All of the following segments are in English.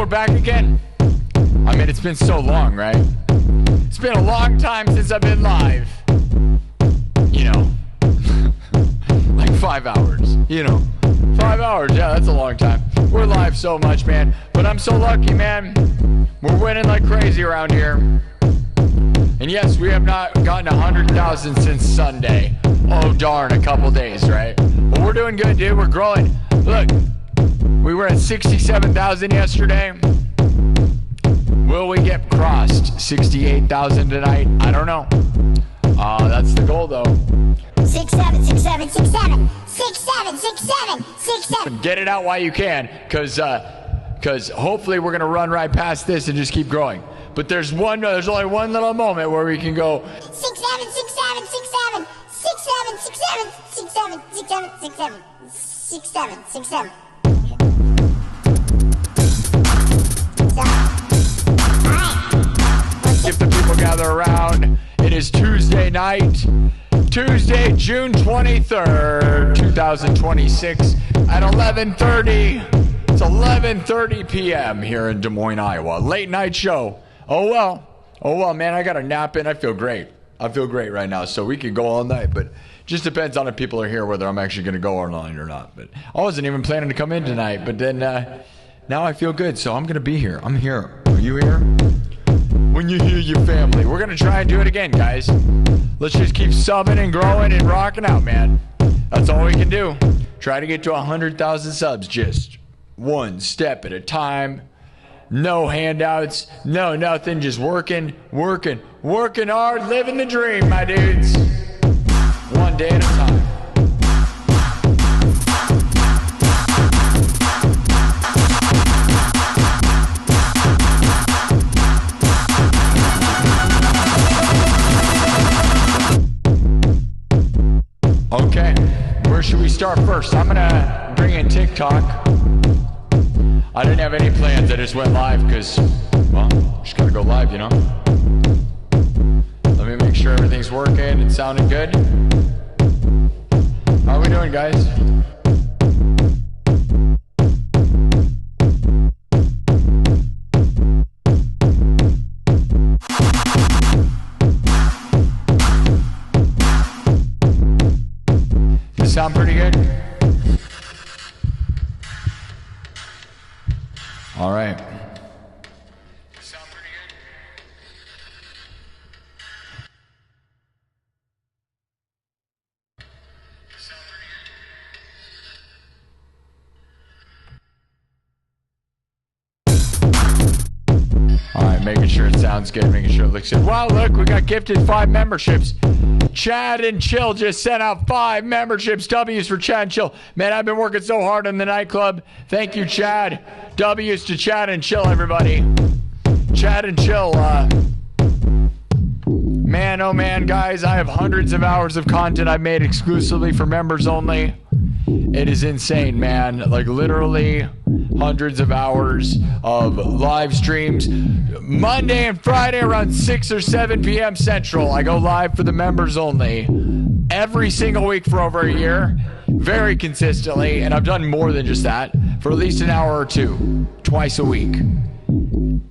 back again. I mean, it's been so long, right? It's been a long time since I've been live. You know, like 5 hours, you know. 5 hours, yeah, that's a long time. We're live so much, man. But I'm so lucky, man. We're winning like crazy around here. And yes, we have not gotten 100,000 since Sunday. Oh, darn, a couple days, right? But we're doing good, dude. We're growing. Look, we were at 67,000 yesterday. Will we get crossed 68,000 tonight? I don't know. That's the goal, though. 67, 67, 67, 67, 67, 67. Get it out while you can, because hopefully we're gonna run right past this and just keep growing. But there's only one little moment where we can go 67, 67, 67, 67, 67, 67, 67, 67, 67, 67. If the people gather around. It is Tuesday night, Tuesday, June 23rd, 2026 at 11:30. It's 11:30 p.m. here in Des Moines, Iowa. Late night show. Oh well, man, I got a nap in. I feel great. I feel great right now, so we could go all night, but just depends on if people are here, whether I'm actually going to go all night or not. But I wasn't even planning to come in tonight, but then now I feel good, so I'm going to be here. I'm here. Are you here? When you hear your family. We're going to try and do it again, guys. Let's just keep subbing and growing and rocking out, man. That's all we can do. Try to get to 100,000 subs just one step at a time. No handouts, no nothing, just working hard, living the dream, my dudes. One day at a time. Okay, where should we start first? I'm gonna bring in TikTok. I didn't have any plans, I just went live because, well, just gotta go live, you know? Let me make sure everything's working and sounding good. How are we doing, guys? Does it sound pretty good? All right. Sound pretty good? Sound pretty good? All right, making sure it sounds good, making sure it looks good. Wow, look, we got gifted 5 memberships. Chad and Chill just sent out 5 memberships. W's for Chad and Chill. Man, I've been working so hard in the nightclub. Thank you, Chad. W's to Chad and Chill, everybody. Chad and Chill. Man, oh man, guys, I have hundreds of hours of content I've made exclusively for members only. It is insane, man. Like literally hundreds of hours of live streams. Monday and Friday around 6 or 7 p.m. Central. I go live for the members only every single week for over a year, very consistently, and I've done more than just that, for at least an hour or two, twice a week,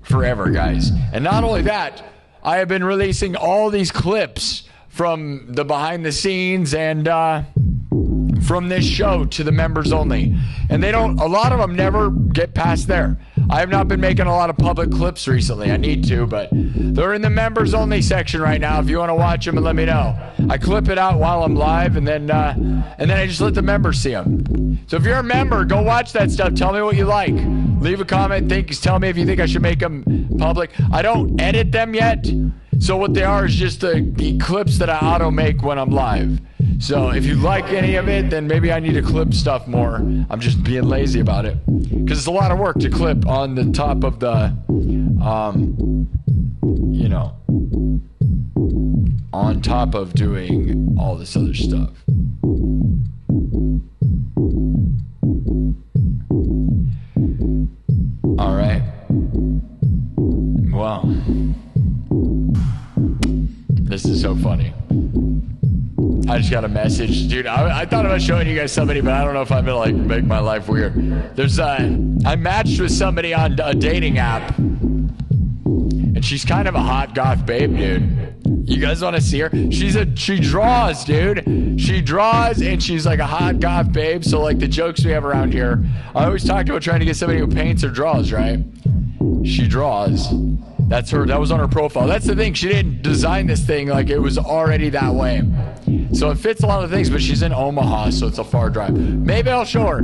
forever, guys. And not only that, I have been releasing all these clips from the behind the scenes and from this show to the members only. And a lot of them never get past there. I have not been making a lot of public clips recently. I need to, but they're in the members only section right now. If you want to watch them, and let me know. I clip it out while I'm live, and then I just let the members see them. So if you're a member, go watch that stuff. Tell me what you like. Leave a comment. Tell me if you think I should make them public. I don't edit them yet. So what they are is just the clips that I auto make when I'm live. So if you like any of it, then maybe I need to clip stuff more. I'm just being lazy about it. Because it's a lot of work to clip on the top of the, you know, on top of doing all this other stuff. All right. Wow. This is so funny. I I just got a message. Dude, I thought about showing you guys somebody, but I don't know if I'm gonna like make my life weird. There's I matched with somebody on a dating app, and she's kind of a hot goth babe, dude. You guys want to see her? She draws, dude. She draws, and she's like a hot goth babe. So like the jokes we have around here, I always talked about trying to get somebody who paints or draws, right? She draws. That's her. That was on her profile. That's the thing. She didn't design this thing like it was already that way. So it fits a lot of things, but she's in Omaha, so it's a far drive. Maybe I'll show her.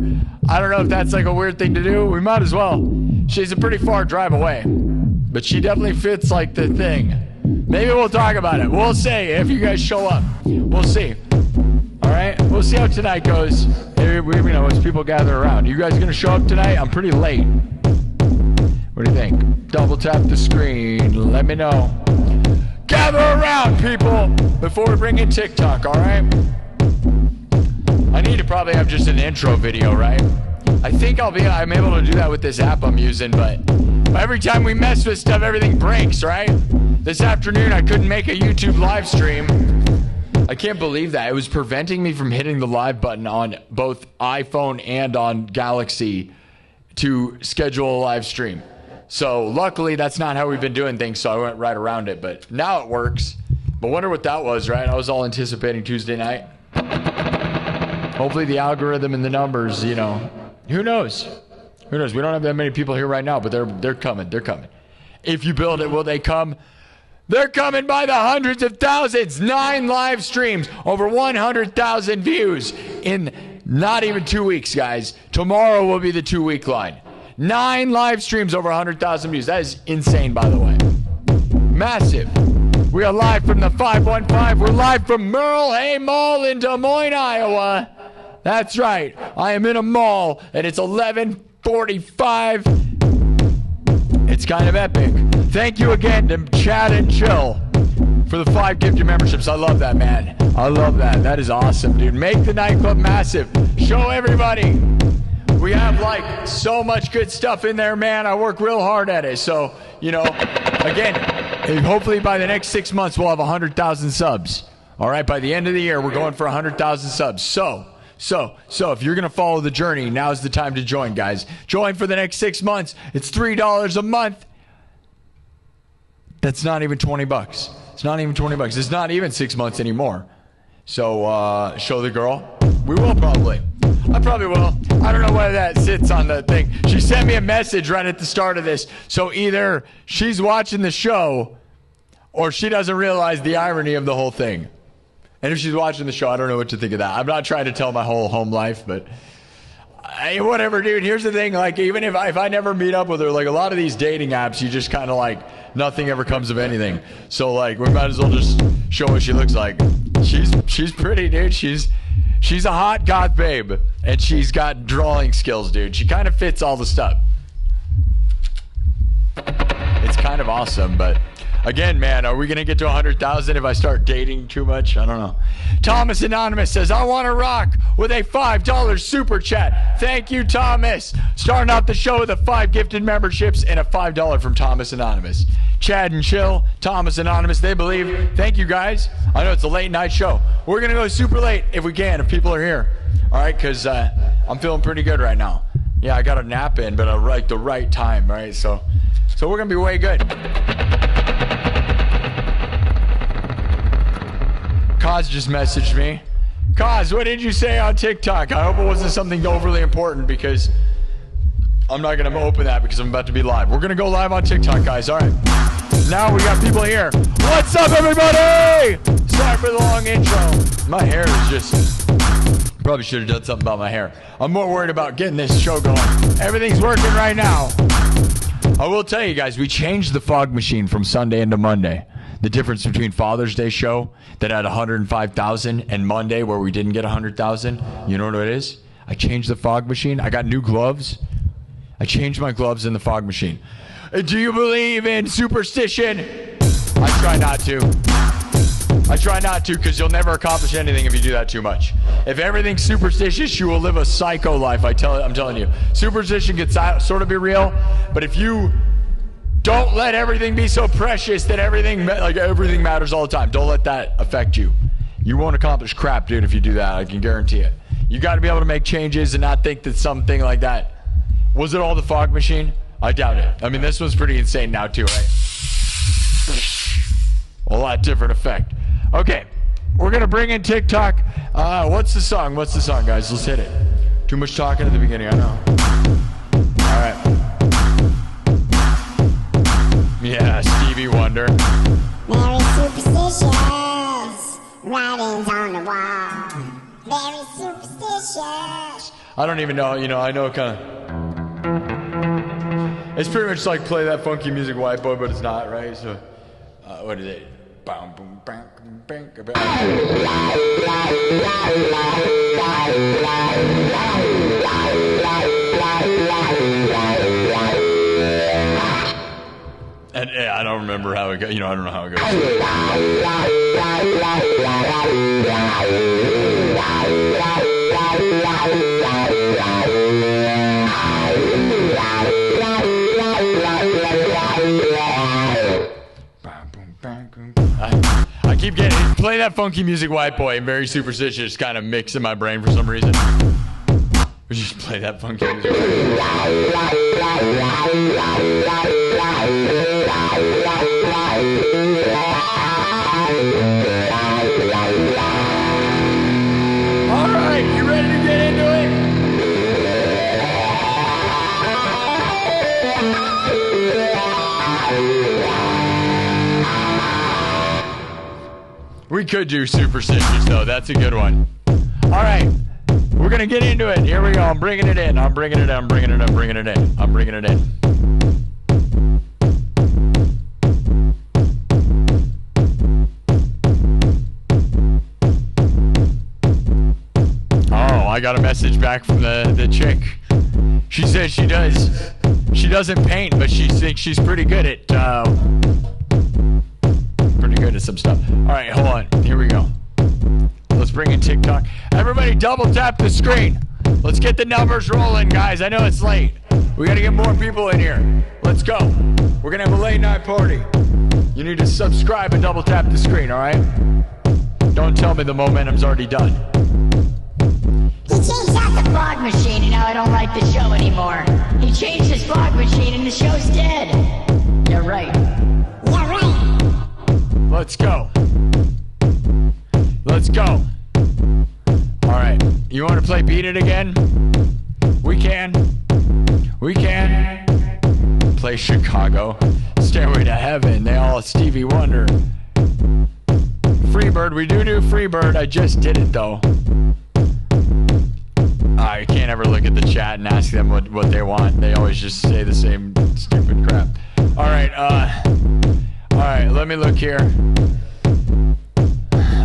I don't know if that's like a weird thing to do. We might as well. She's a pretty far drive away, but she definitely fits like the thing. Maybe we'll talk about it. We'll see if you guys show up. We'll see. All right? We'll see how tonight goes. As people gather around. You guys gonna show up tonight? I'm pretty late. What do you think? Double tap the screen. Let me know. Gather around, people, before we bring in TikTok, all right? I need to probably have just an intro video, right? I think I'm able to do that with this app I'm using, but every time we mess with stuff, everything breaks, right? This afternoon, I couldn't make a YouTube live stream. I can't believe that. It was preventing me from hitting the live button on both iPhone and on Galaxy to schedule a live stream. So luckily, that's not how we've been doing things, so I went right around it. But now it works. But wonder what that was, right? I was all anticipating Tuesday night. Hopefully the algorithm and the numbers, who knows? Who knows? We don't have that many people here right now, but they're coming. They're coming. If you build it, will they come? They're coming by the hundreds of thousands. 9 live streams, over 100,000 views in not even 2 weeks, guys. Tomorrow will be the 2-week line. 9 live streams, over 100,000 views. That is insane, by the way. Massive. We are live from the 515. We're live from Merle Hay Mall in Des Moines, Iowa. That's right. I am in a mall, and it's 11:45. It's kind of epic. Thank you again to Chad and Chill for the 5 gifted memberships. I love that, man. I love that. That is awesome, dude. Make the nightclub massive. Show everybody. We have like so much good stuff in there, man. I work real hard at it. So, again, hopefully by the next 6 months, we'll have 100,000 subs. All right, by the end of the year, we're going for 100,000 subs. So if you're going to follow the journey, now's the time to join, guys. Join for the next 6 months. It's $3 a month. That's not even $20. It's not even $20. It's not even 6 months anymore. So show the girl. We will probably. I probably will. I don't know whether that sits on the thing. She sent me a message right at the start of this. So either she's watching the show or she doesn't realize the irony of the whole thing. And if she's watching the show, I don't know what to think of that. I'm not trying to tell my whole home life, but whatever, dude. Here's the thing. Like, even if I never meet up with her, like a lot of these dating apps, you just kind of like, nothing ever comes of anything. So like, we might as well just show what she looks like. She's pretty, dude. She's a hot goth babe, and she's got drawing skills, dude. She kind of fits all the stuff. It's kind of awesome, but again, man, are we going to get to 100,000 if I start dating too much? I don't know. Thomas Anonymous says, I want to rock with a $5 super chat. Thank you, Thomas. Starting out the show with a 5 gifted memberships and a $5 from Thomas Anonymous. Chad and Chill, Thomas Anonymous, they believe. Thank you, guys. I know it's a late night show. We're going to go super late if we can, if people are here. All right, because I'm feeling pretty good right now. Yeah, I got a nap in, but at the right time, right? So we're going to be way good. Kaz just messaged me. Kaz, what did you say on TikTok? I hope it wasn't something overly important because I'm not going to open that because I'm about to be live. We're going to go live on TikTok, guys. All right. Now we got people here. What's up, everybody? Sorry for the long intro. My hair is just... Probably should have done something about my hair. I'm more worried about getting this show going. Everything's working right now. I will tell you guys, we changed the fog machine from Sunday into Monday. The difference between Father's Day show that had 105,000 and Monday where we didn't get 100,000, you know what it is? I changed the fog machine. I got new gloves. I changed my gloves in the fog machine. Do you believe in superstition? I try not to. I try not to because you'll never accomplish anything if you do that too much. If everything's superstitious, you will live a psycho life. I'm telling you. Superstition can sort of be real, but if you don't let everything be so precious that everything matters all the time. Don't let that affect you. You won't accomplish crap, dude, if you do that. I can guarantee it. You got to be able to make changes and not think that something like that. Was it all the fog machine? I doubt it. I mean, this one's pretty insane now, too, right? A lot different effect. Okay, we're going to bring in TikTok. What's the song? What's the song, guys? Let's hit it. Too much talking at the beginning, I know. All right. Yeah, Stevie Wonder. Very superstitious. Writings on the wall. Very superstitious. I don't even know, I know kind of. It's pretty much like Play That Funky Music, White Boy, but it's not, right? So, what is it? Boom, boom, bang, bang, bang. And yeah, I don't remember how it goes. I don't know how it goes. I keep getting Play That Funky Music, White Boy, and Very Superstitious kind of mix in my brain for some reason. We just play that funky music. All right, you ready to get into it? We could do Superstitious, though. That's a good one. All right. We're going to get into it. Here we go. I'm bringing it in. I'm bringing it in. I'm bringing it in. I'm bringing it in. I'm bringing it in. Oh, I got a message back from the chick. She says she doesn't paint, but she thinks she's pretty good at some stuff. All right, hold on. Here we go. Let's bring in TikTok. Everybody double tap the screen. Let's get the numbers rolling, guys. I know it's late. We got to get more people in here. Let's go. We're going to have a late night party. You need to subscribe and double tap the screen, all right? Don't tell me the momentum's already done. He changed out the fog machine and now I don't like the show anymore. He changed his fog machine and the show's dead. You're right. You're right. Let's go. Let's go. All right. You want to play Beat It again? We can. We can. Play Chicago. Stairway to Heaven. They all Stevie Wonder. Freebird. We do Freebird. I just did it, though. I can't ever look at the chat and ask them what they want. They always just say the same stupid crap. All right. All right. Let me look here.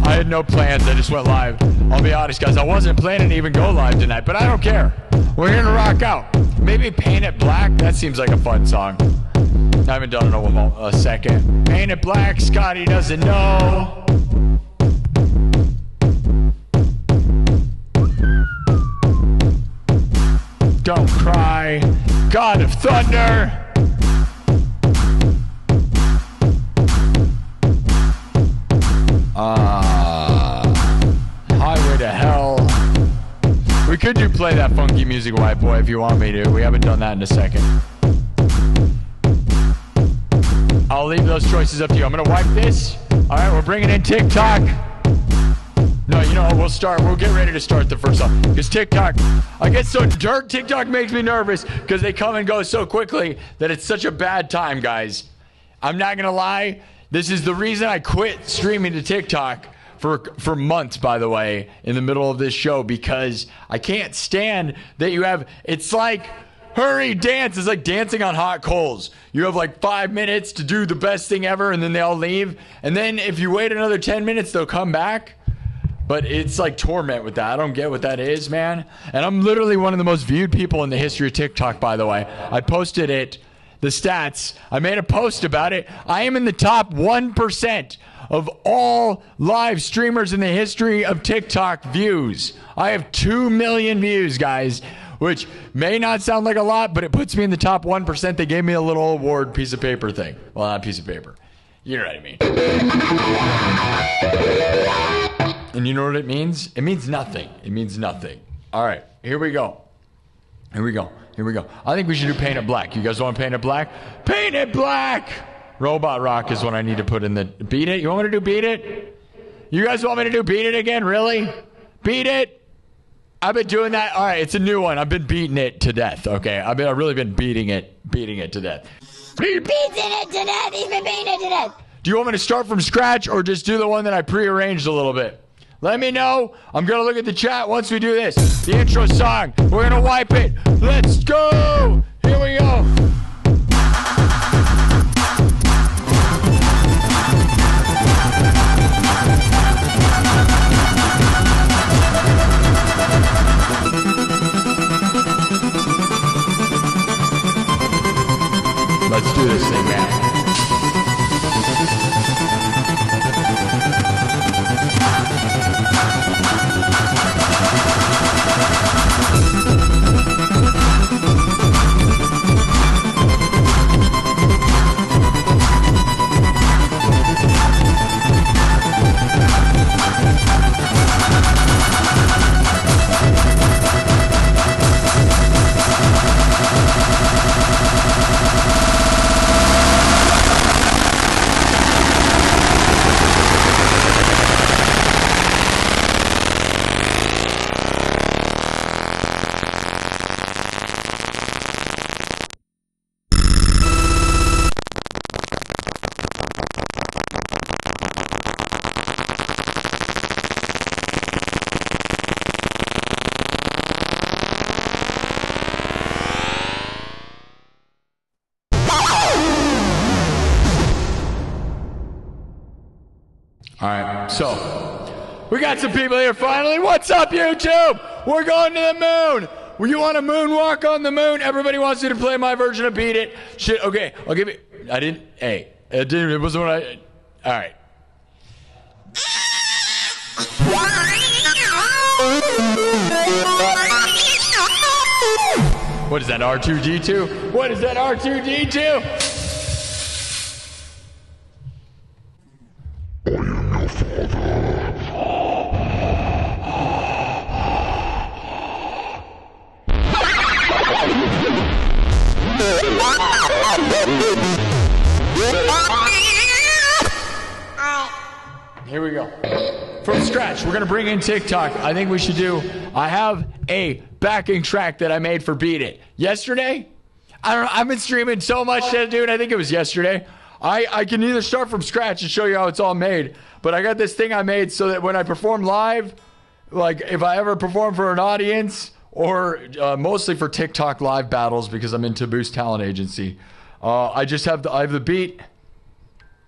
I had no plans. I just went live. I'll be honest, guys. I wasn't planning to even go live tonight, but I don't care. We're here to rock out. Maybe Paint It Black. That seems like a fun song. I haven't done it in a second. Paint It Black. Scotty doesn't know. Don't Cry. God of Thunder. Highway to Hell. We could do Play That Funky Music, White Boy, if you want me to. We haven't done that in a second. I'll leave those choices up to you. I'm going to wipe this. All right, we're bringing in TikTok. No, you know what? We'll get ready to start the first song. Because TikTok, I get so dirt. TikTok makes me nervous because they come and go so quickly that it's such a bad time, guys. I'm not going to lie. This is the reason I quit streaming to TikTok for months, by the way, in the middle of this show, because I can't stand that you have, it's like, hurry, dance. It's like dancing on hot coals. You have like 5 minutes to do the best thing ever, and then they all leave. And then if you wait another 10 minutes, they'll come back. But it's like torment with that. I don't get what that is, man. And I'm literally one of the most viewed people in the history of TikTok, by the way. I posted it. The stats. I made a post about it. I am in the top 1% of all live streamers in the history of TikTok views. I have 2 million views, guys, which may not sound like a lot, but it puts me in the top 1%. They gave me a little award piece of paper thing. Well, not a piece of paper. You know what I mean. And you know what it means? It means nothing. It means nothing. All right, here we go. Here we go. Here we go. I think we should do Paint It Black. You guys want to paint it black? Paint it black! Robot Rock is what I need to put in the... Beat It? You want me to do Beat It? You guys want me to do Beat It again? Really? Beat It? I've been doing that. All right, it's a new one. I've been beating it to death, okay? I've really been beating it to death. Beating it to death. He's been beating it to death. Do you want me to start from scratch or just do the one that I prearranged a little bit? Let me know. I'm going to look at the chat once we do this. The intro song. We're going to wipe it. Let's go. Here we go. Let's do this thing, man. All right, so we got some people here finally. What's up, YouTube? We're going to the moon. You want a moonwalk on the moon? Everybody wants you to play my version of Beat It. Shit, okay, I'll give it. I didn't. Hey, it wasn't what I. All right. What is that, R2D2? What is that, R2D2? Here we go. From scratch, we're going to bring in TikTok. I think we should do... I have a backing track that I made for Beat It. Yesterday? I don't know. I've been streaming so much today, dude. I think it was yesterday. I can either start from scratch and show you how it's all made, but I got this thing I made so that when I perform live, like if I ever perform for an audience or mostly for TikTok live battles because I'm in Taboo's talent agency, I have the beat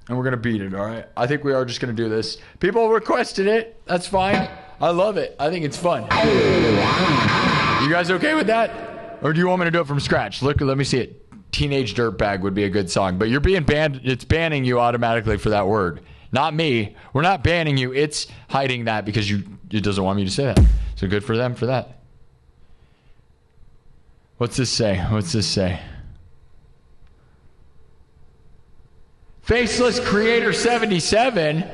and we're going to beat it, all right? I think we are just going to do this. People requested it. That's fine. I love it. I think it's fun. You guys okay with that? Or do you want me to do it from scratch? Look, let me see it. Teenage Dirtbag would be a good song, but you're being banned. It's banning you automatically for that word. Not me. We're not banning you. It's hiding that because it doesn't want me to say that. So good for them for that. What's this say? What's this say? Faceless Creator 77.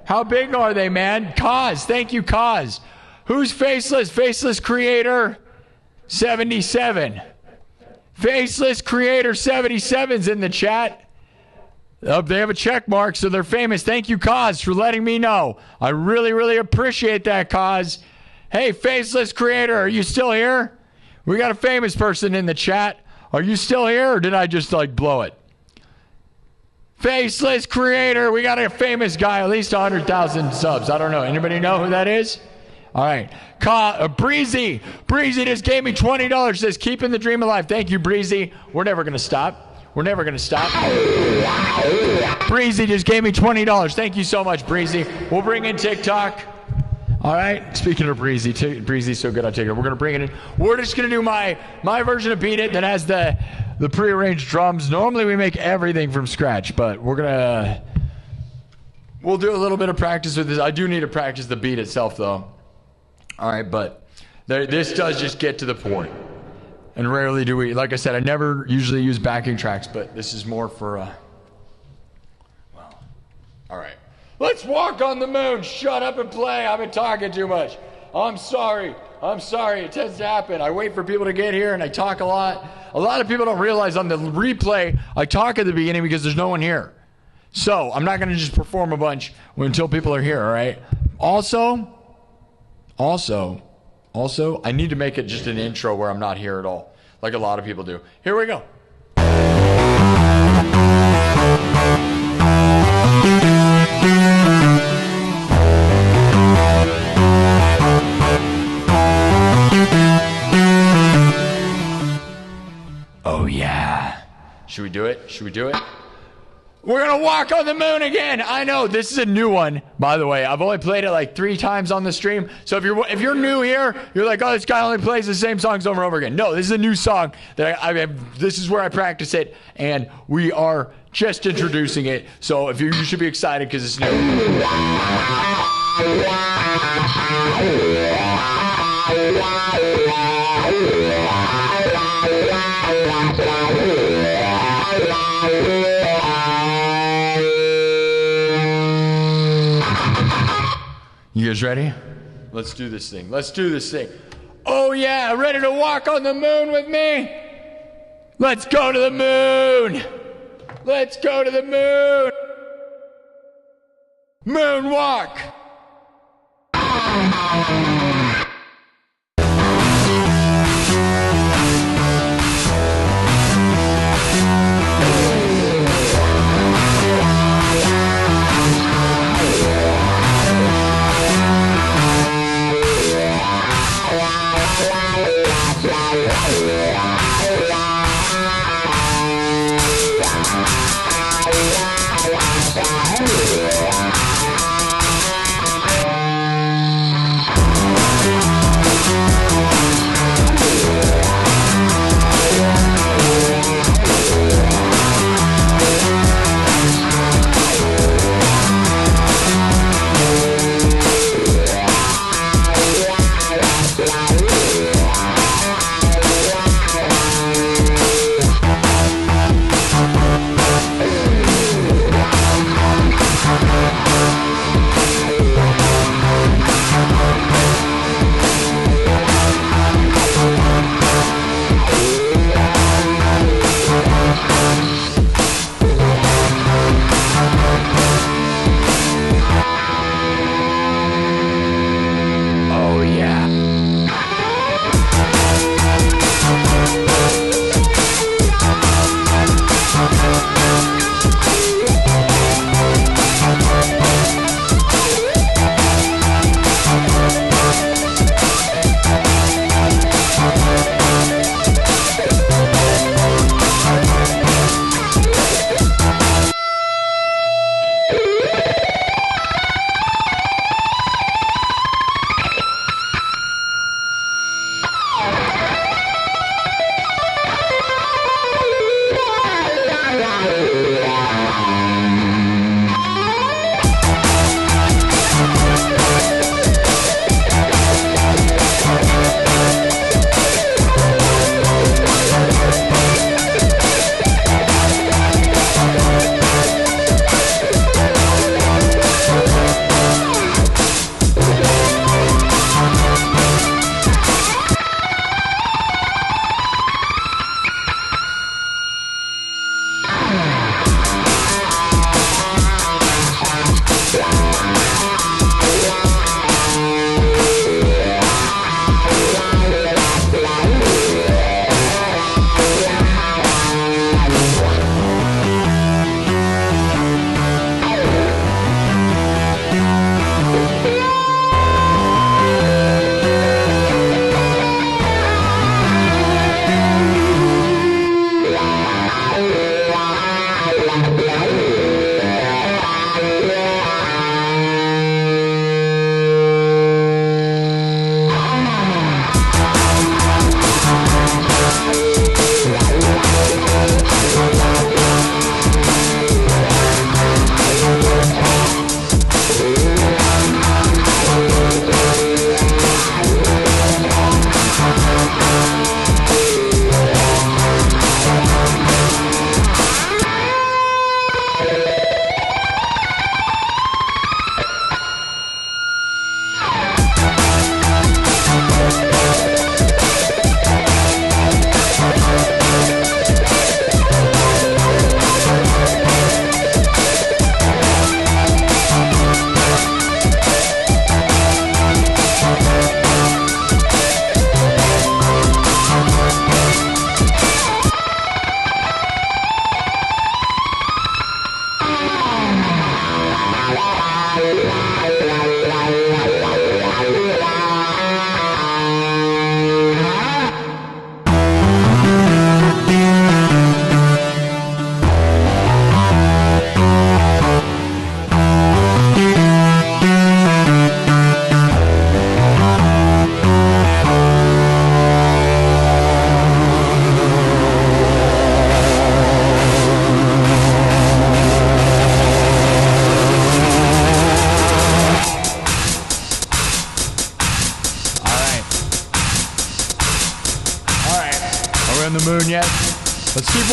How big are they, man? Cause. Thank you, Cause. Who's Faceless? Faceless Creator 77. Faceless Creator 77's in the chat. They have a check mark, so they're famous. Thank you, Cause, for letting me know. I really, really appreciate that, Cause. Hey, Faceless Creator, are you still here? We got a famous person in the chat. Are you still here, or did I just, blow it? Faceless Creator, we got a famous guy, at least 100,000 subs. I don't know. Anybody know who that is? All right. Breezy just gave me $20. Says, keeping the dream alive. Thank you, Breezy. We're never going to stop. We're never going to stop. Breezy just gave me $20. Thank you so much, Breezy. We'll bring in TikTok. All right. Speaking of Breezy, Breezy's so good on TikTok. We're going to bring it in. We're just going to do my version of Beat It that has the prearranged drums. Normally we make everything from scratch, but we'll do a little bit of practice with this. I do need to practice the beat itself, though. All right, but this does just get to the point. And rarely do we, like I said, I never usually use backing tracks, but this is more for, well, all right. Let's walk on the moon. Shut up and play. I've been talking too much. I'm sorry. It tends to happen. I wait for people to get here and I talk a lot. A lot of people don't realize on the replay, I talk at the beginning because there's no one here. So I'm not going to just perform a bunch until people are here, all right? Also, I need to make it just an intro where I'm not here at all, like a lot of people do. Here we go. Oh, yeah. Should we do it? We're going to walk on the moon again. I know, this is a new one, by the way. I've only played it like 3 times on the stream. So if you're new here, you're like, oh, this guy only plays the same songs over and over again. No, this is a new song. This is where I practice it, and we are just introducing it. So you should be excited because it's new. You guys ready? Let's do this thing. Oh yeah, ready to walk on the moon with me? Let's go to the moon. Moonwalk.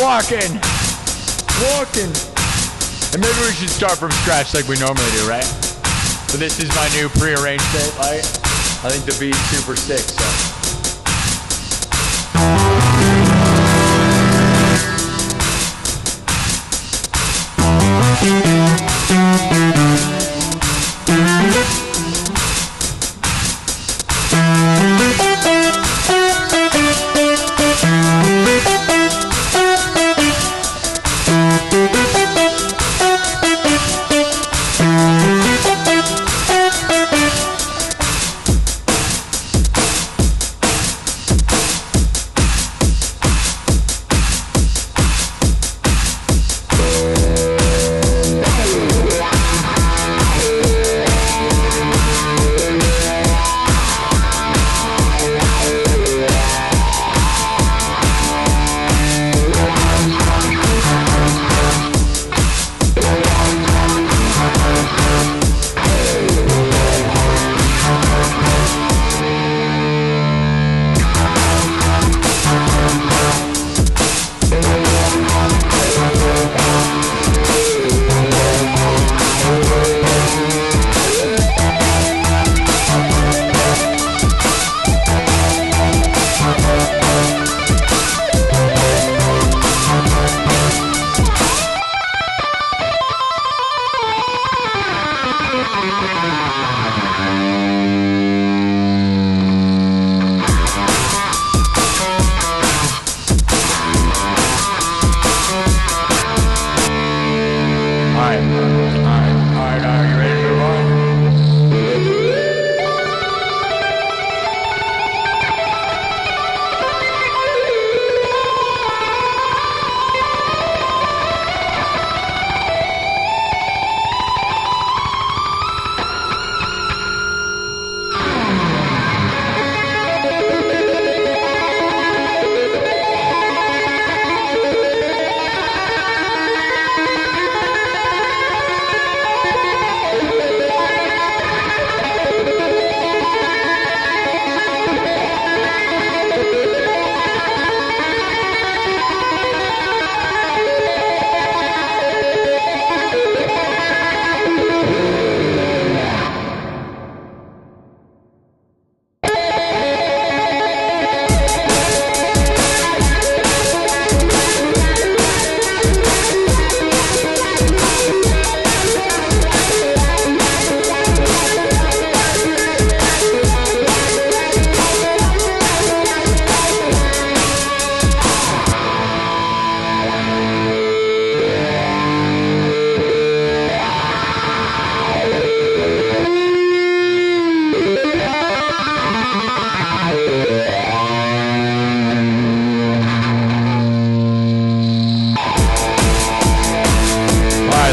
walking. Walking. And maybe we should start from scratch like we normally do, right? But this is my new prearranged set, right? I think the beat's super sick, so.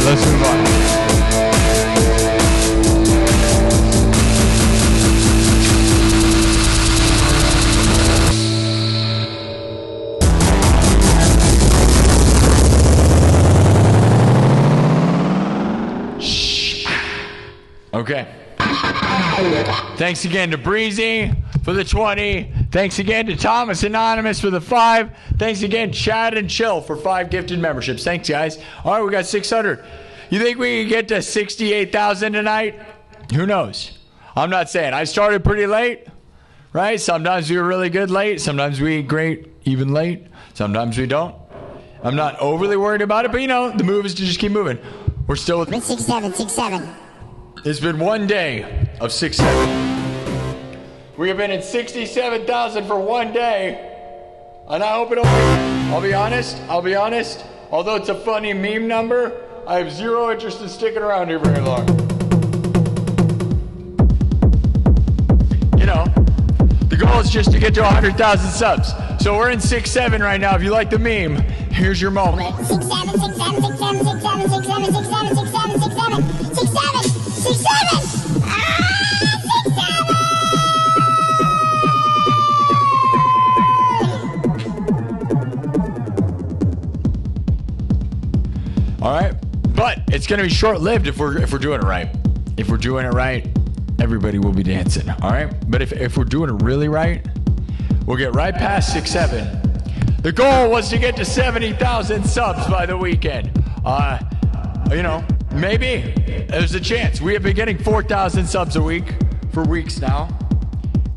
Let's move on. Okay. Thanks again to Breezy for the 20. Thanks again to Thomas Anonymous for the 5. Thanks again, Chad and Chill for 5 gifted memberships. Thanks, guys. All right, we got 600. You think we can get to 68,000 tonight? Who knows? I'm not saying. I started pretty late, right? Sometimes we were really good late. Sometimes we eat great even late. Sometimes we don't. I'm not overly worried about it, but you know, the move is to just keep moving. We're still with 6-7. It's been one day of 6-7. We have been in 67,000 for one day, and I hope it'll be. I'll be honest. Although it's a funny meme number, I have zero interest in sticking around here very long. You know, the goal is just to get to 100,000 subs. So we're in 6-7 right now. If you like the meme, here's your moment. 6-7. All right, but it's gonna be short-lived if we're doing it right. If we're doing it right, everybody will be dancing. All right, but if we're doing it really right, we'll get right past 6-7. The goal was to get to 70,000 subs by the weekend. You know, maybe there's a chance. We have been getting 4,000 subs a week for weeks now.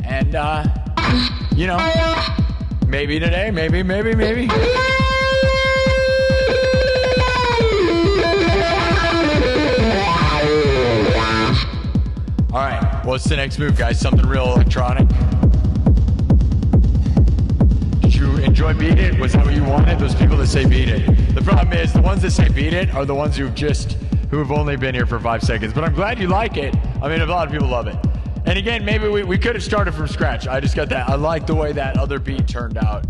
And, you know, maybe today, maybe. All right, what's the next move, guys? Something real electronic. Did you enjoy Beat It? Was that what you wanted? Those people that say Beat It. The problem is the ones that say Beat It are the ones who have only been here for 5 seconds. But I'm glad you like it. I mean, a lot of people love it. And again, maybe we could have started from scratch. I just got that. I like the way that other beat turned out.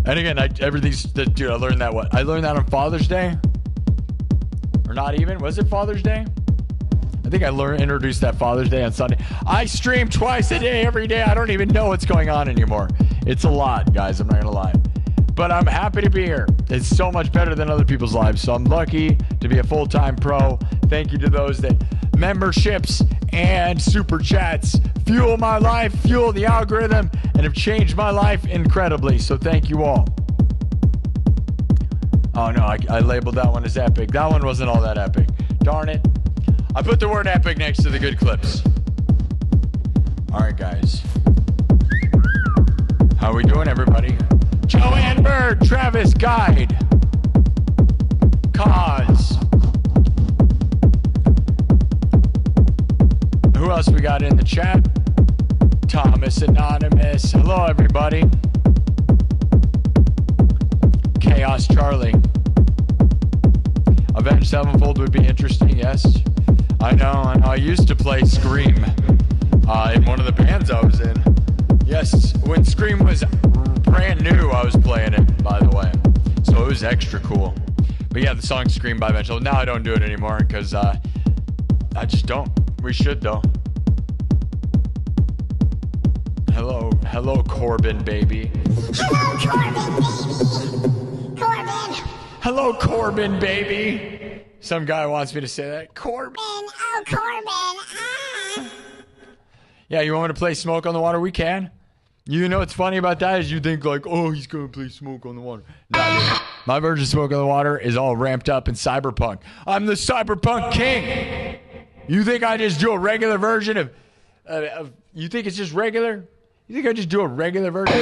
And again, dude, I learned that I learned that on Father's Day. Or not even. Was it Father's Day? I think I introduced that Father's Day on Sunday. I stream twice a day, every day. I don't even know what's going on anymore. It's a lot, guys. I'm not going to lie. But I'm happy to be here. It's so much better than other people's lives. So I'm lucky to be a full-time pro. Thank you to those that memberships and super chats fuel my life, fuel the algorithm, and have changed my life incredibly. So thank you all. Oh, no, I labeled that one as epic. That one wasn't all that epic. Darn it. I put the word epic next to the good clips. All right, guys. How are we doing, everybody? Joanne Bird, Travis Guide, Cause. Who else we got in the chat? Thomas Anonymous. Hello, everybody. Chaos Charlie. Avenged Sevenfold would be interesting, yes. I know. I used to play Scream in one of the bands I was in. Yes, when Scream was brand new, I was playing it, by the way. So it was extra cool. But yeah, the song Scream by Avenged. Now I don't do it anymore because I just don't. We should, though. Hello, Corbin, baby. Hello, Corbin, baby. Some guy wants me to say that. Corbin. Oh, Corbin. Ah. Yeah, you want me to play Smoke on the Water? We can. You know what's funny about that is you think like, oh, he's going to play Smoke on the Water. Nah, dude. My version of Smoke on the Water is all ramped up in cyberpunk. I'm the cyberpunk king. You think I just do a regular version of you think it's just regular? You think I just do a regular version?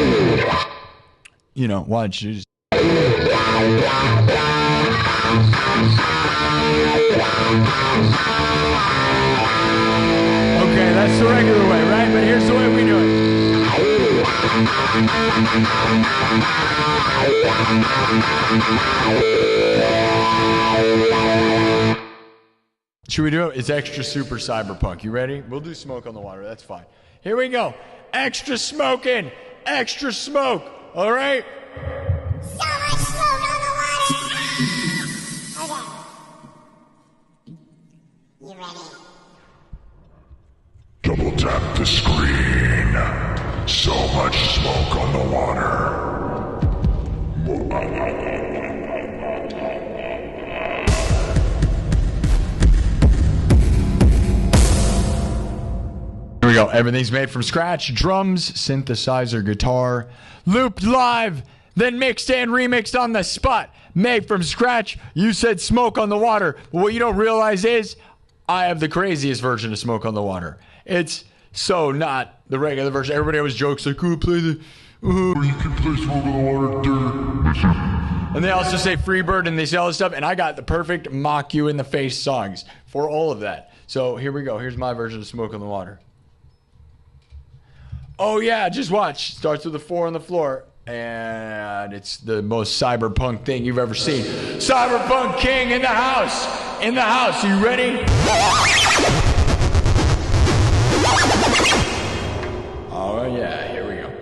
You know, why don't you just... Okay, that's the regular way, right? But here's the way we do it. Should we do it? It's extra super cyberpunk. You ready? We'll do Smoke on the Water. That's fine. Here we go. Extra smoking. Extra smoke. All right? So much smoke on the water. Okay. You ready? Double tap the screen. So much smoke on the water. Here we go. Everything's made from scratch. Drums, synthesizer, guitar, looped live, then mixed and remixed on the spot. Made from scratch. You said Smoke on the Water. But what you don't realize is I have the craziest version of Smoke on the Water. It's so not the regular version. Everybody always jokes like, oh, play the... You can play Smoke on the Water. And they also say Freebird and they say all this stuff. And I got the perfect mock you in the face songs for all of that. So here we go. Here's my version of Smoke on the Water. Oh yeah, just watch. Starts with a 4 on the floor. And it's the most cyberpunk thing you've ever seen. Cyberpunk King in the house. In the house. Are you ready? Oh yeah, here we go.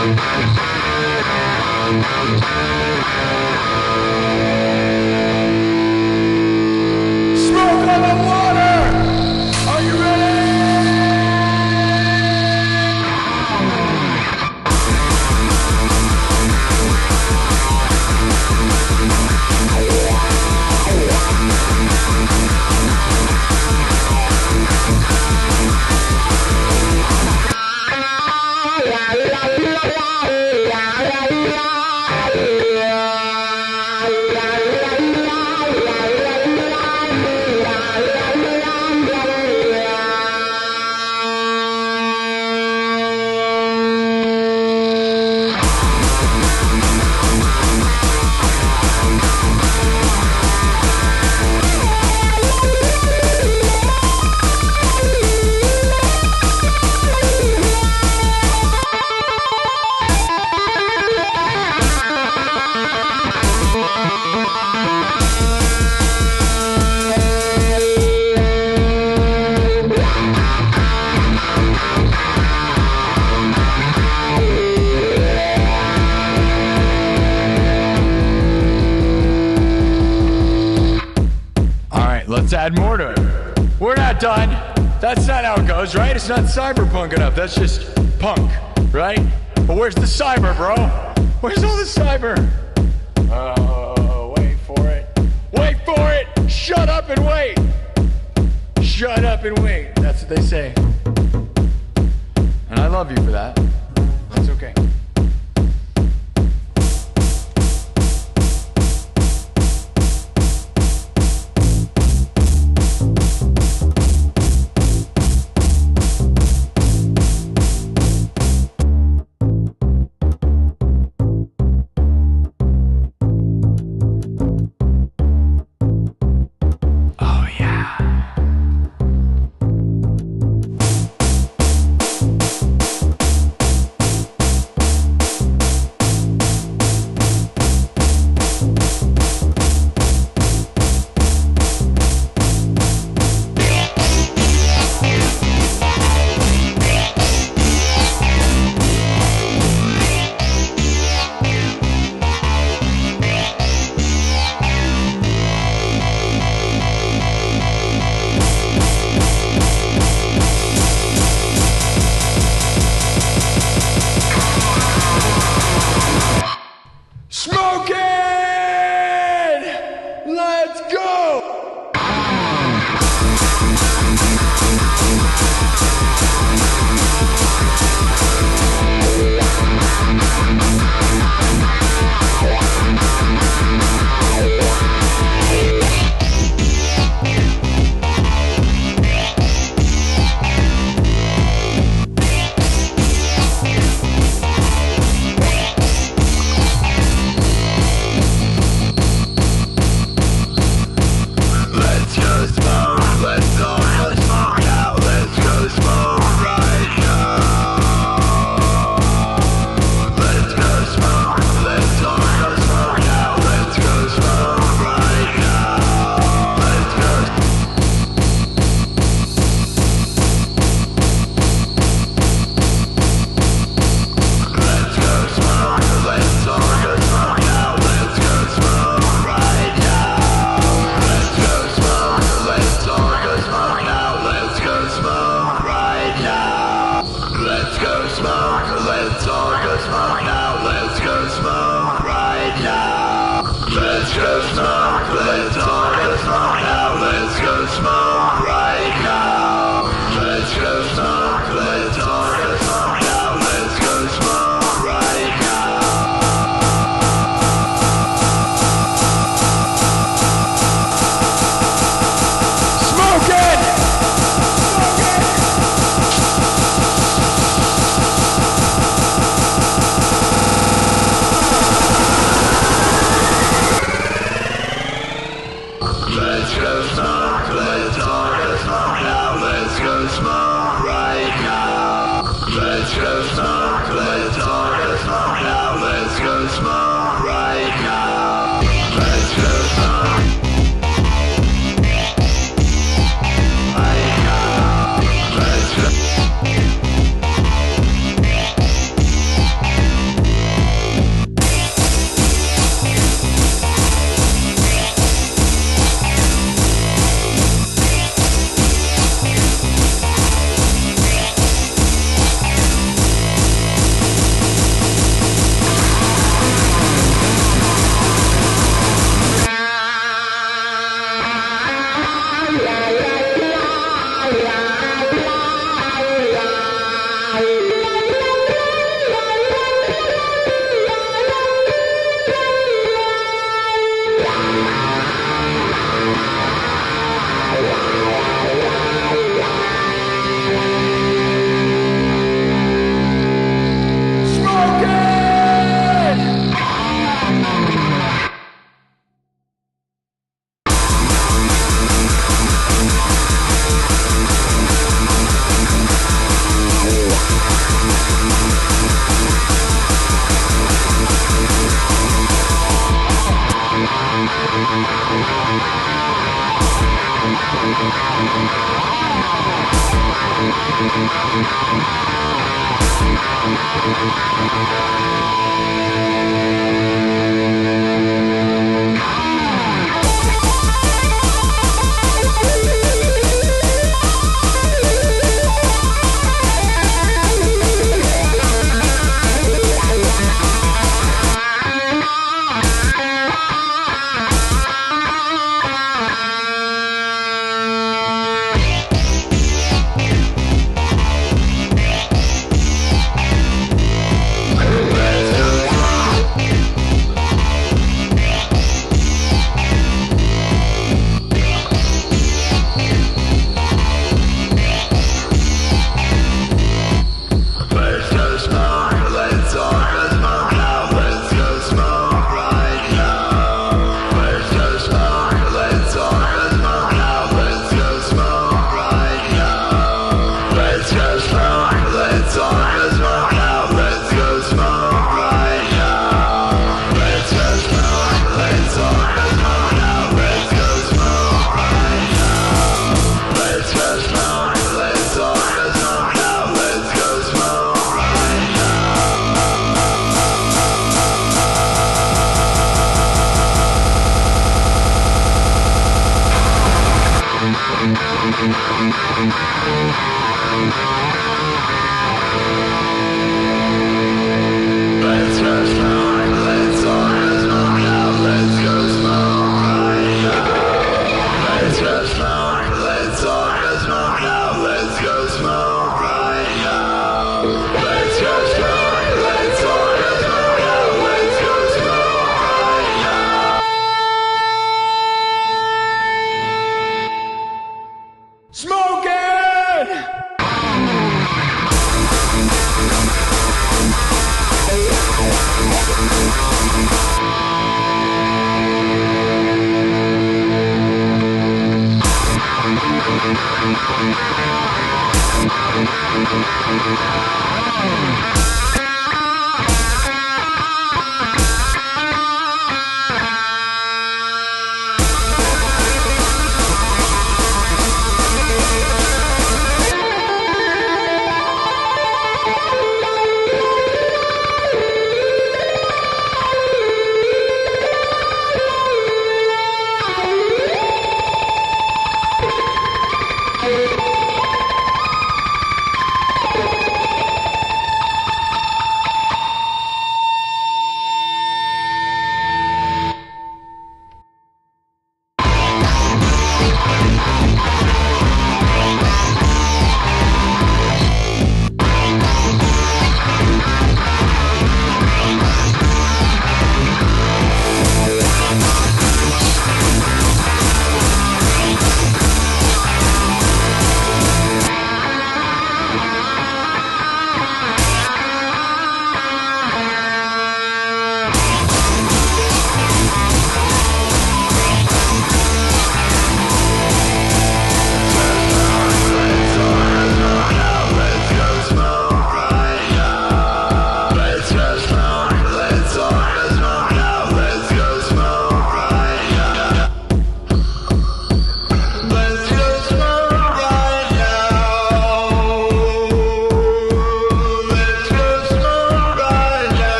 Smoke on the water! Are you ready? Let's add more to it. We're not done. That's not how it goes, right? It's not cyberpunk enough. That's just punk, right? But where's the cyber, bro? Where's all the cyber? Wait for it. Wait for it! Shut up and wait! Shut up and wait. That's what they say. And I love you for that. That's okay.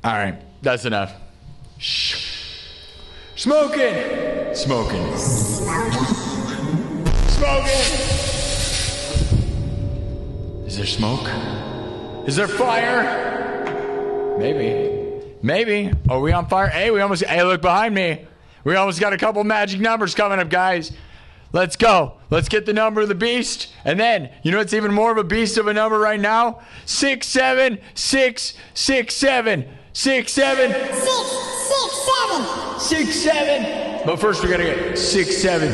All right, that's enough. Shh. Smoking. Smoking. Smoking. Is there smoke? Is there fire? Maybe. Maybe. Are we on fire? Hey, hey, look behind me. We almost got a couple magic numbers coming up, guys. Let's go. Let's get the number of the beast. And then, you know what's even more of a beast of a number right now? 67667. 67 67. But first we gotta get 67.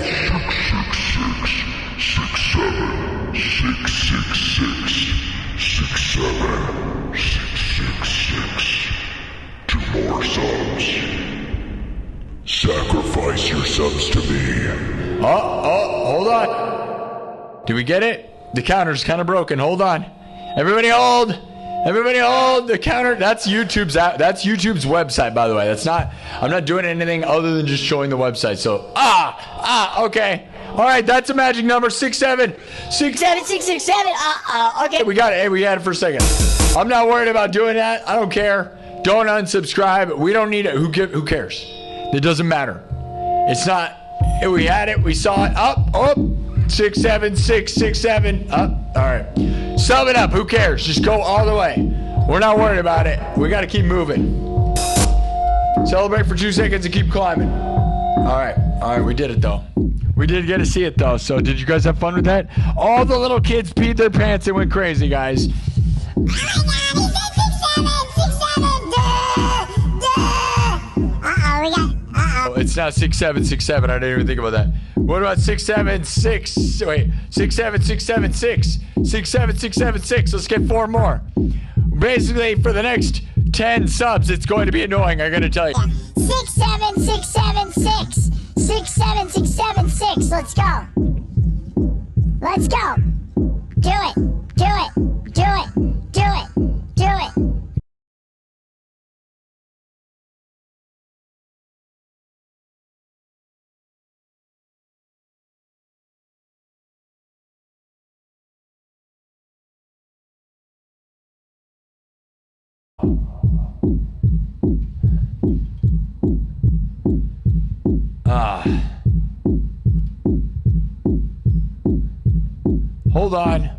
2 more subs. Sacrifice your subs to me. Hold on. Did we get it? The counter's kind of broken. Hold on. Everybody hold. Everybody hold the counter. That's YouTube's website, by the way. I'm not doing anything other than just showing the website. So, okay. All right, that's a magic number. 67667. Okay. We got it. Hey, we had it for a second. I'm not worried about doing that. I don't care. Don't unsubscribe. We don't need it. Who cares? It doesn't matter. It's not. We had it. We saw it. Up. 67667. Up. All right. Sum it up. Who cares? Just go all the way. We're not worried about it. We got to keep moving. Celebrate for 2 seconds and keep climbing. All right. We did it, though. We did get to see it, though. So did you guys have fun with that? All the little kids peed their pants and went crazy, guys. It's not 6767. I didn't even think about that. What about 676? Wait, 67676. 67676. Let's get 4 more. Basically, for the next 10 subs, it's going to be annoying. I gotta tell you. 67676. 67676. Let's go. Let's go. Do it. Do it. Do it. Do it. Do it. Hold on.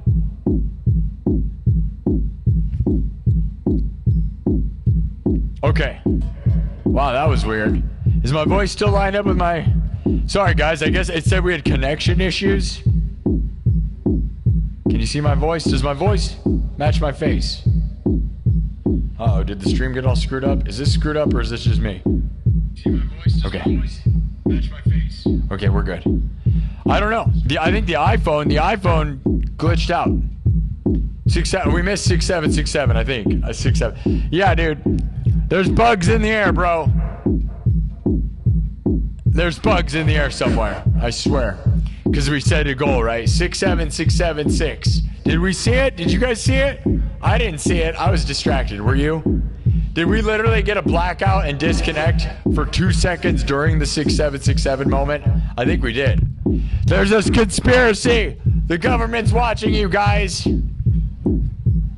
Okay. Wow, that was weird. Is my voice still lined up with my... Sorry, guys. I guess it said we had connection issues. Can you see my voice? Does my voice match my face? Uh-oh, did the stream get all screwed up? Is this screwed up or is this just me? See my voice? Okay. Match my face. Okay, we're good. I don't know. I think the iPhone glitched out. 6-7. We missed 6-7-6-7, I think. 6-7. Yeah, dude. There's bugs in the air, bro. There's bugs in the air somewhere. I swear. Because we set a goal, right? 6-7-6-7-6. Did we see it? Did you guys see it? I didn't see it. I was distracted. Were you? Did we literally get a blackout and disconnect for 2 seconds during the 6-7-6-7 moment? I think we did. There's this conspiracy. The government's watching you guys.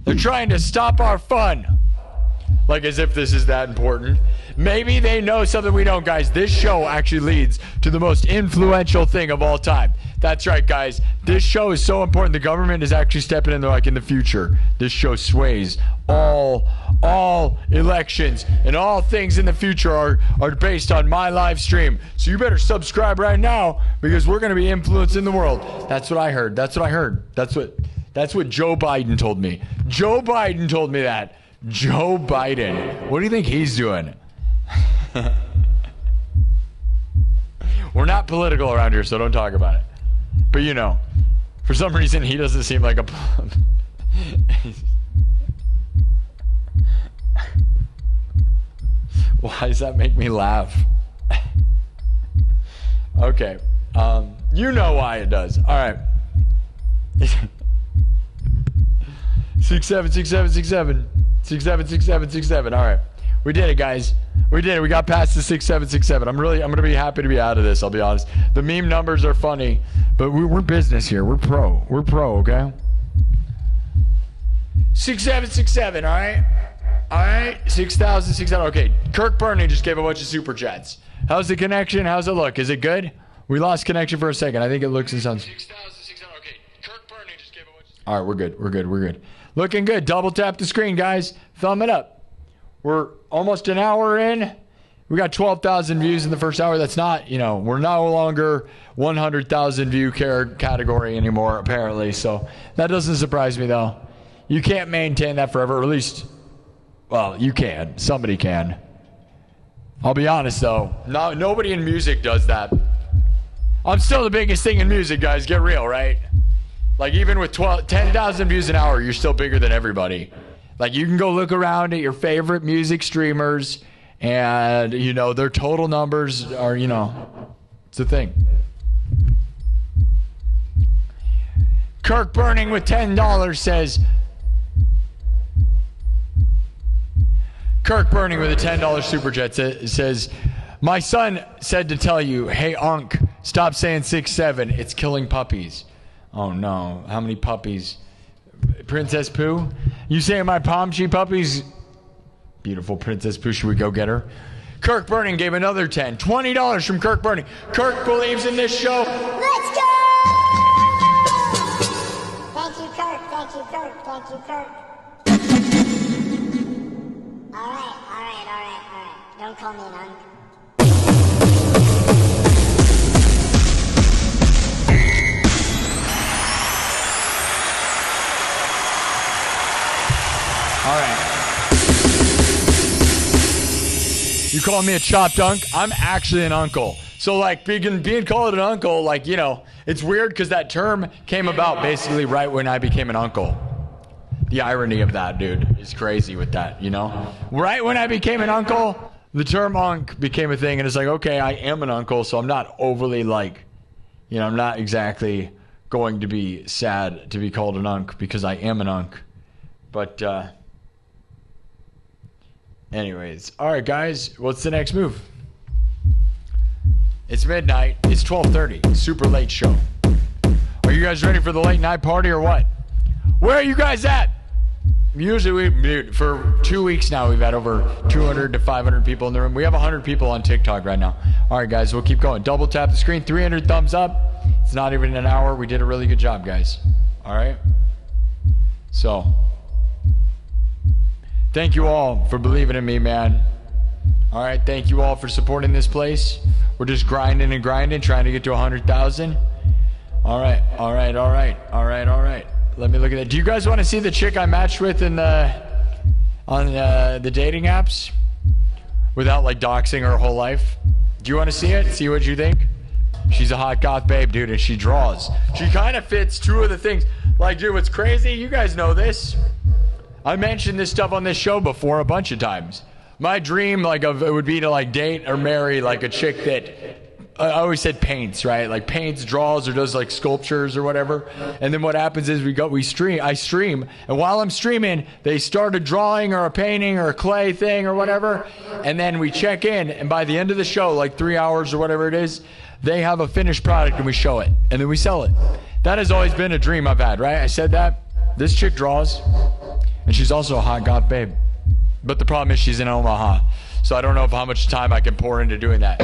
They're trying to stop our fun. Like as if this is that important. Maybe they know something we don't, guys. This show actually leads to the most influential thing of all time. That's right, guys. This show is so important. The government is actually stepping in there like in the future. This show sways all elections and all things in the future are based on my live stream. So you better subscribe right now because we're going to be influencing the world. That's what I heard. That's what I heard. That's what Joe Biden told me. Joe Biden told me that. Joe Biden. What do you think he's doing? We're not political around here, so don't talk about it. But you know, for some reason he doesn't seem like a... Why does that make me laugh? Okay. You know why it does. All right. 6-7-6-7-6-7. 6-7-6-7-6-7. All right. We did it, guys. We did it. We got past the 6-7-6-7. I'm gonna be happy to be out of this. I'll be honest. The meme numbers are funny, but we're business here. We're pro. We're pro. Okay. 6-7-6-7. All right. All right. 6,000. Okay. Kirk Burney just gave a bunch of super chats. How's the connection? How's it look? Is it good? We lost connection for a second. I think it looks and sounds. 6,600. Okay. Kirk Burney just gave a bunch of... All right. We're good. We're good. We're good. Looking good. Double tap the screen, guys. Thumb it up. We're almost an hour in. We got 12,000 views in the first hour. That's not, you know, we're no longer 100,000 view category anymore, apparently. So that doesn't surprise me, though. You can't maintain that forever, or at least, well, you can. Somebody can. I'll be honest, though. Nobody in music does that. I'm still the biggest thing in music, guys. Get real, right? Like, even with 10,000 views an hour, you're still bigger than everybody. Like, you can go look around at your favorite music streamers, and, you know, their total numbers are, you know, it's a thing. Kirk Burning with $10 says... Kirk Burning with a $10 super chat says, my son said to tell you, hey, Unc, stop saying 6-7. It's killing puppies. Oh, no. How many puppies? Princess Pooh? You saying my Pomchi puppies? Beautiful Princess Pooh. Should we go get her? Kirk Burning gave another 10. $20 from Kirk Burning. Kirk believes in this show. Let's go! Thank you, Kirk. Thank you, Kirk. Thank you, Kirk. All right. Don't call me an unc. All right. You call me a chopped unk? I'm actually an uncle. So, like, being called an uncle, like, you know, it's weird because that term came about basically right when I became an uncle. The irony of that, dude, is crazy with that, you know? Right when I became an uncle, the term unk became a thing, and it's like, okay, I am an uncle, so I'm not overly, like, you know, I'm not exactly going to be sad to be called an unk because I am an unk. But, anyways, all right, guys, what's the next move? It's midnight. It's 12:30. Super late show. Are you guys ready for the late night party or what? Where are you guys at? Usually, for 2 weeks now, we've had over 200 to 500 people in the room. We have 100 people on TikTok right now. All right, guys, we'll keep going. Double tap the screen. 300 thumbs up. It's not even an hour. We did a really good job, guys. All right? So... thank you all for believing in me, man. All right, thank you all for supporting this place. We're just grinding and grinding, trying to get to 100,000. All right. Let me look at that. Do you guys want to see the chick I matched with in on the dating apps? Without, like, doxing her whole life? Do you want to see it? See what you think? She's a hot goth babe, dude, and she draws. She kind of fits two of the things. Like, dude, what's crazy? You guys know this. I mentioned this stuff on this show before a bunch of times. My dream, like, it would be to, like, date or marry, like, a chick that, I always said paints, right? Like, paints, draws, or does, like, sculptures or whatever. And then what happens is I stream, and while I'm streaming, they start a drawing or a painting or a clay thing or whatever, and then we check in, and by the end of the show, like 3 hours or whatever it is, they have a finished product and we show it, and then we sell it. That has always been a dream I've had, right? I said that. This chick draws, and she's also a hot goth babe. But the problem is she's in Omaha, so I don't know how much time I can pour into doing that.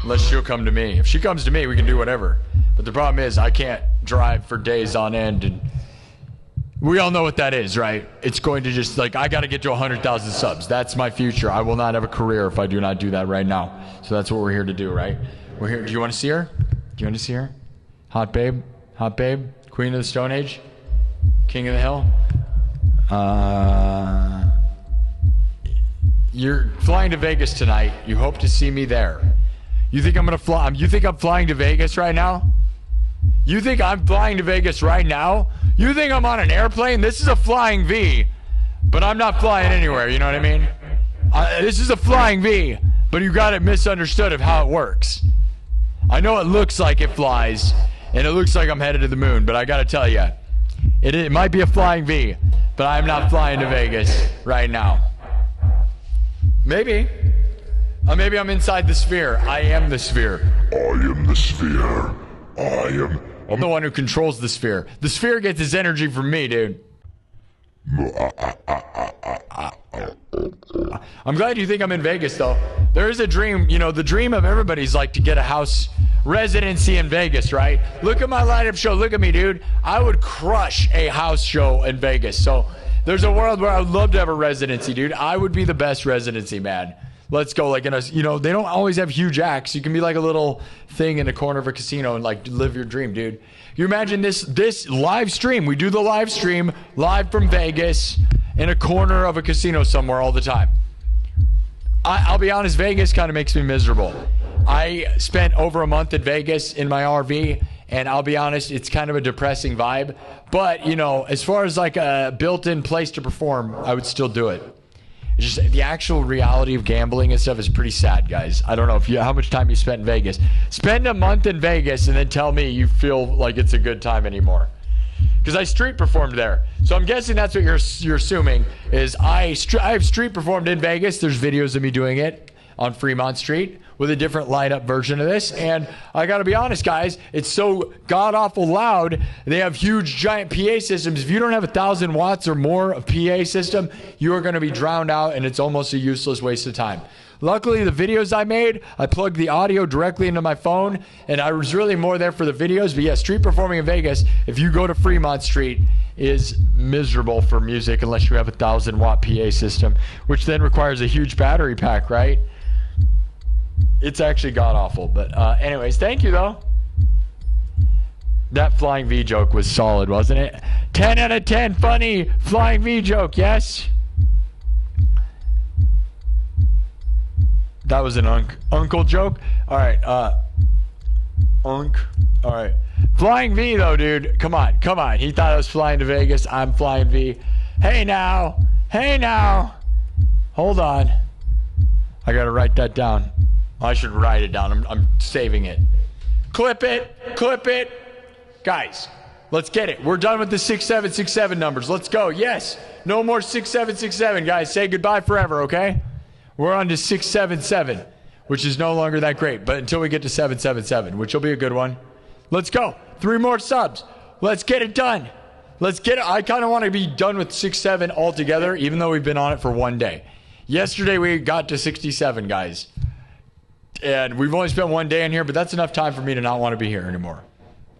Unless she'll come to me. If she comes to me, we can do whatever. But the problem is I can't drive for days on end, and we all know what that is, right? It's going to just, like, I got to get to 100,000 subs. That's my future. I will not have a career if I do not do that right now. So that's what we're here to do, right? We're here. Do you want to see her? Do you want to see her? Hot babe? Hot babe? Queen of the Stone Age? King of the Hill? You're flying to Vegas tonight. You hope to see me there. You think I'm gonna fly? You think I'm flying to Vegas right now? You think I'm flying to Vegas right now? You think I'm on an airplane? This is a flying V, but I'm not flying anywhere. You know what I mean? This is a flying V, but you got it misunderstood of how it works. I know it looks like it flies, and it looks like I'm headed to the moon, but I gotta tell you, it might be a flying V, but I'm not flying to Vegas right now. Maybe. Maybe I'm inside the sphere. I am the sphere. I am the sphere. I'm the one who controls the sphere. The sphere gets its energy from me, dude. I'm glad you think I'm in Vegas, though. There is a dream, you know, the dream of everybody's like to get a house residency in Vegas, right? Look at my lineup show. Look at me, dude. I would crush a house show in Vegas. So there's a world where I would love to have a residency, dude. I would be the best residency, man. Let's go. Like, in a, you know, they don't always have huge acts. You can be like a little thing in the corner of a casino and like live your dream, dude. You imagine this live stream. We do the live stream live from Vegas in a corner of a casino somewhere all the time. I'll be honest, Vegas kind of makes me miserable. I spent over a month in Vegas in my RV, and I'll be honest, it's kind of a depressing vibe. But, you know, as far as like a built-in place to perform, I would still do it. It's just the actual reality of gambling and stuff is pretty sad, guys. I don't know how much time you spent in Vegas. Spend a month in Vegas and then tell me you feel like it's a good time anymore. Because I street performed there. So I'm guessing that's what you're assuming is I've street performed in Vegas. There's videos of me doing it on Fremont Street with a different lineup version of this. And I got to be honest, guys, it's so god-awful loud. They have huge, giant PA systems. If you don't have 1,000 watts or more of PA system, you are going to be drowned out, and it's almost a useless waste of time. Luckily, the videos I made, I plugged the audio directly into my phone, and I was really more there for the videos. But yeah, street performing in Vegas, if you go to Fremont Street, is miserable for music unless you have a 1,000-watt PA system, which then requires a huge battery pack, right? It's actually god-awful. But anyways, thank you, though. That flying V joke was solid, wasn't it? 10 out of 10 funny flying V joke, yes? That was an uncle joke. All right, All right, flying V though, dude. Come on. He thought I was flying to Vegas. I'm flying V. Hey now. Hold on. I gotta write that down. I should write it down. I'm saving it. Clip it. Guys, let's get it. We're done with the 6767 numbers. Let's go. Yes. No more 6767, guys. Say goodbye forever, okay? We're on to 677, which is no longer that great, but until we get to 777, which will be a good one. Let's go. 3 more subs. Let's get it done. I kind of want to be done with 67 altogether, even though we've been on it for 1 day. Yesterday, we got to 67, guys. And we've only spent 1 day in here, but that's enough time for me to not want to be here anymore.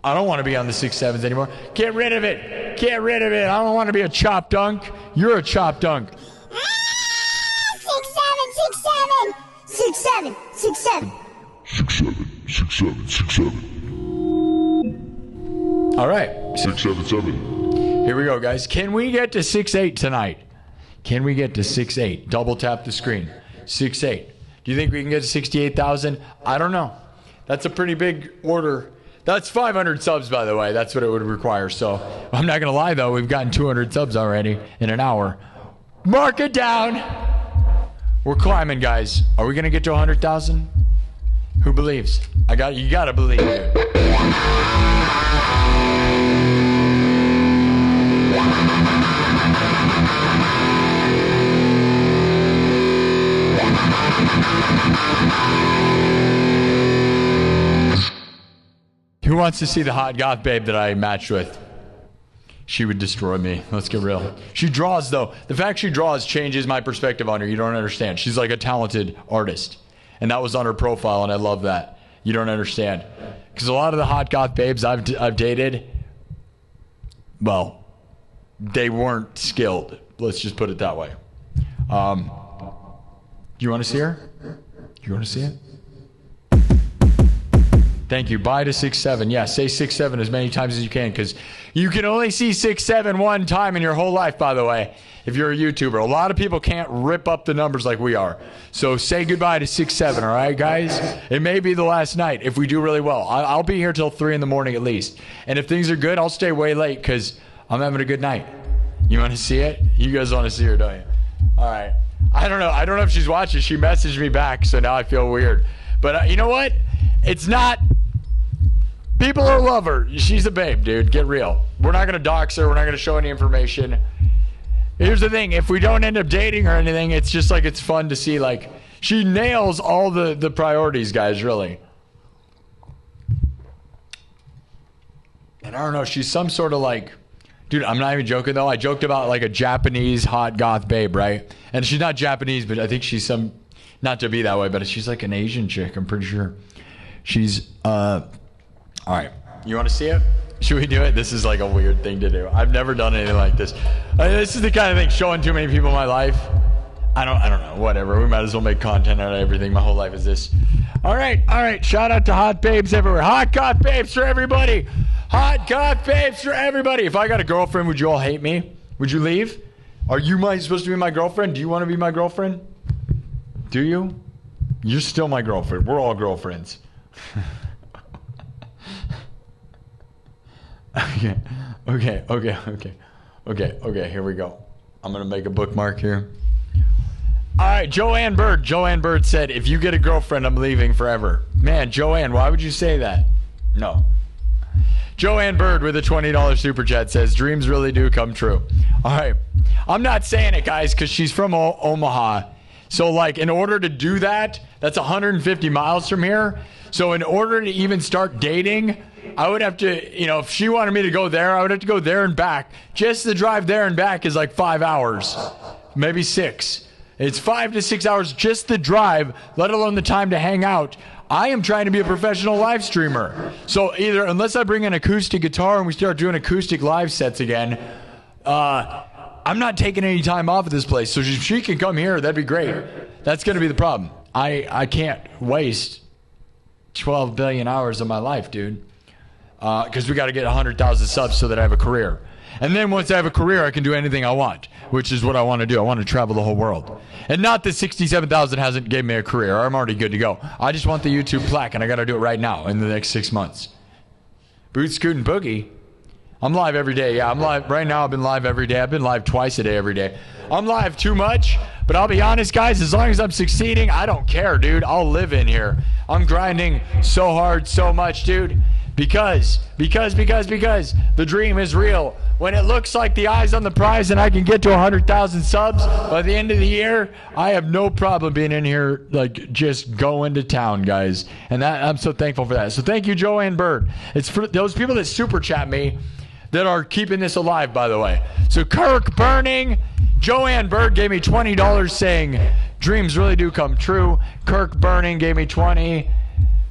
I don't want to be on the 67s anymore. Get rid of it. I don't want to be a chop dunk. You're a chop dunk. 67. 67. All right. 677. Here we go, guys. Can we get to 6-8 tonight? Can we get to 6-8? Double tap the screen. 6-8. Do you think we can get to 68,000? I don't know. That's a pretty big order That's 500 subs, by the way. That's what it would require. So I'm not going to lie, though. We've gotten 200 subs already in an hour. Mark it down. We're climbing, guys. Are we going to get to 100,000? Who believes? You got to believe, dude. Who wants to see the hot goth babe that I matched with? She would destroy me. Let's get real. She draws, though. The fact she draws changes my perspective on her. You don't understand. She's like a talented artist. And that was on her profile, and I love that. You don't understand. Because a lot of the hot goth babes I've dated, well, they weren't skilled. Let's just put it that way. Do you want to see her? You want to see it? Thank you. Bye to 6'7". Yeah, say 6'7" as many times as you can, because you can only see 6'7" one time in your whole life, by the way, if you're a YouTuber. A lot of people can't rip up the numbers like we are. So say goodbye to 6'7", all right, guys? It may be the last night if we do really well. I'll be here till 3 in the morning at least. And if things are good, I'll stay way late because I'm having a good night. You want to see it? You guys want to see her, don't you? All right. I don't know. I don't know if she's watching. She messaged me back, so now I feel weird. But you know what? It's not... People will love her. She's a babe, dude. Get real. We're not going to dox her. We're not going to show any information. Here's the thing. If we don't end up dating or anything, it's just like it's fun to see. Like, she nails all the priorities, guys, really. And I don't know. She's some sort of like... Dude, I'm not even joking, though. I joked about like a Japanese hot goth babe, right? And she's not Japanese, but I think she's some... Not to be that way, but she's like an Asian chick, I'm pretty sure. She's... All right, you want to see it? Should we do it? This is like a weird thing to do. I've never done anything like this. This is the kind of thing showing too many people my life. I don't know. Whatever. We might as well make content out of everything. My whole life is this. All right. Shout out to hot babes everywhere. Hot goth babes for everybody. Hot goth babes for everybody. If I got a girlfriend, would you all hate me? Would you leave? Are you supposed to be my girlfriend? Do you want to be my girlfriend? Do you? You're still my girlfriend. We're all girlfriends. Okay, here we go. I'm going to make a bookmark here. All right, Joanne Bird. Joanne Bird said, if you get a girlfriend, I'm leaving forever. Man, Joanne, why would you say that? No. Joanne Bird with a $20 super chat says, dreams really do come true. All right. I'm not saying it, guys, because she's from Omaha. So, like, in order to do that, that's 150 miles from here. So in order to even start dating, I would have to, if she wanted me to go there, I would have to go there and back. Just the drive there and back is like 5 hours, maybe 6. It's 5 to 6 hours just the drive, let alone the time to hang out. I am trying to be a professional live streamer. So either, unless I bring an acoustic guitar and we start doing acoustic live sets again, I'm not taking any time off at this place. So if she can come here, that'd be great. That's going to be the problem. I can't waste 12 billion hours of my life, dude. Because we got to get 100,000 subs so that I have a career. And then once I have a career, I can do anything I want, which is what I want to do. I want to travel the whole world. And not that 67,000 hasn't gave me a career. I'm already good to go. I just want the YouTube plaque, and I got to do it right now in the next 6 months. Boot, Scoot, and Boogie. I'm live every day. Yeah, I'm live. Right now, I've been live every day. I've been live twice a day every day. I'm live too much, but I'll be honest, guys, as long as I'm succeeding, I don't care, dude. I'll live in here. I'm grinding so hard, so much, dude. Because the dream is real. When it looks like the eye's on the prize and I can get to 100,000 subs by the end of the year, I have no problem being in here, like, just going to town, guys. And that, I'm so thankful for that. So thank you, Joanne Bird. It's for those people that super chat me that are keeping this alive, by the way. So Kirk Burning, Joanne Bird gave me $20 saying, dreams really do come true. Kirk Burning gave me 20.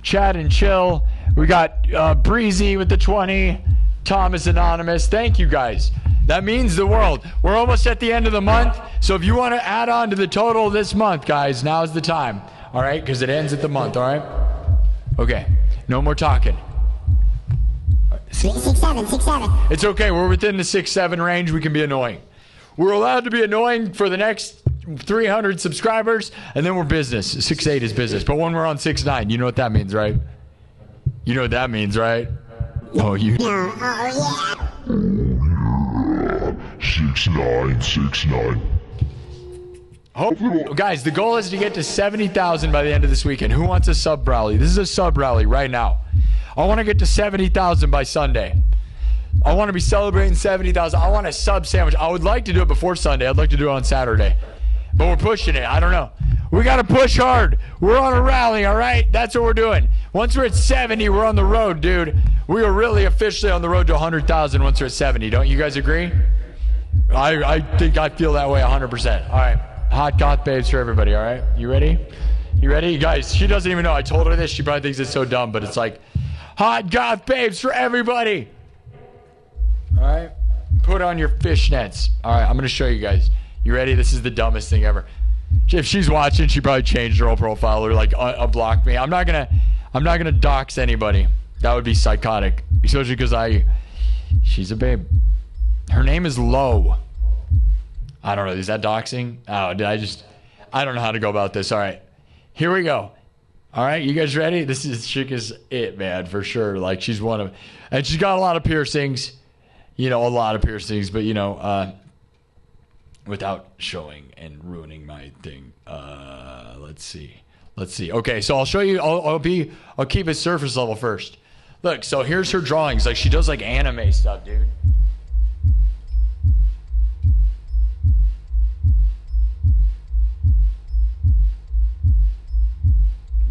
Chat and Chill. We got Breezy with the 20. Thomas Anonymous. Thank you, guys. That means the world. We're almost at the end of the month. So if you want to add on to the total this month, guys, now's the time. All right? Because it ends at the month, all right? Okay. No more talking. 6'7". It's okay. We're within the 6'7" range. We can be annoying. We're allowed to be annoying for the next 300 subscribers, and then we're business. 6'8" is business. But when we're on 6'9", you know what that means, right? You know what that means, right? Oh, you. 6969. Guys, the goal is to get to 70,000 by the end of this weekend. Who wants a sub rally? This is a sub rally right now. I want to get to 70,000 by Sunday. I want to be celebrating 70,000. I want a sub sandwich. I would like to do it before Sunday. I'd like to do it on Saturday. But we're pushing it. I don't know. We got to push hard. We're on a rally, all right? That's what we're doing. Once we're at 70, we're on the road, dude. We are really officially on the road to 100,000 once we're at 70. Don't you guys agree? I think I feel that way 100%. All right. Hot goth babes for everybody, all right? You ready? You ready? Guys, she doesn't even know. I told her this. She probably thinks it's so dumb, but it's like, hot goth babes for everybody. All right? Put on your fishnets. All right, I'm going to show you guys. You ready? This is the dumbest thing ever. If she's watching, she probably changed her whole profile or like unblocked me. I'm not gonna dox anybody. That would be psychotic, especially because she's a babe. Her name is Lo. I don't know. Is that doxing? Oh, I don't know how to go about this. All right, here we go. All right, you guys ready? This chick is it, man, for sure. Like she's one of, and she's got a lot of piercings. You know, a lot of piercings, but you know, without showing and ruining my thing. Let's see. Okay, so I'll show you. I'll keep it surface level first. Look, so here's her drawings. Like she does like anime stuff, dude.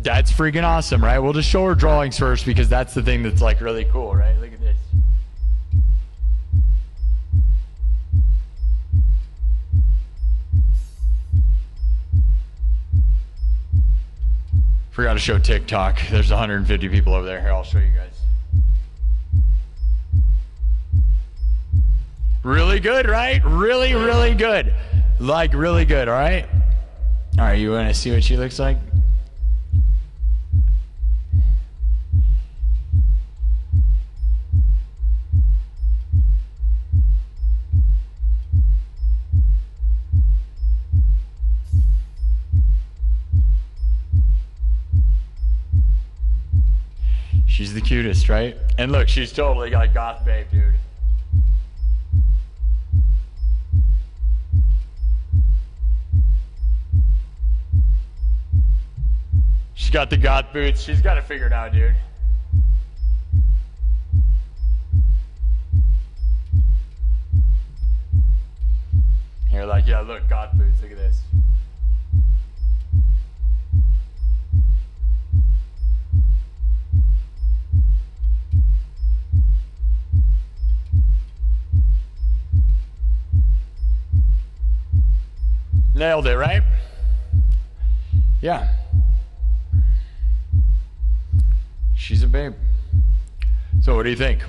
That's freaking awesome, right? We'll just show her drawings first because that's the thing that's like really cool, right? Look at this. Forgot to show TikTok. There's 150 people over there. Here, I'll show you guys. Really good, right? Really, really good. Like, really good, all right? All right, you want to see what she looks like? She's the cutest, right? And look, she's totally like goth babe, dude. She's got the goth boots. She's got it figured out, dude. Here, like, yeah, look, goth boots. Look at this. Nailed it, right? Yeah. She's a babe. So what do you think?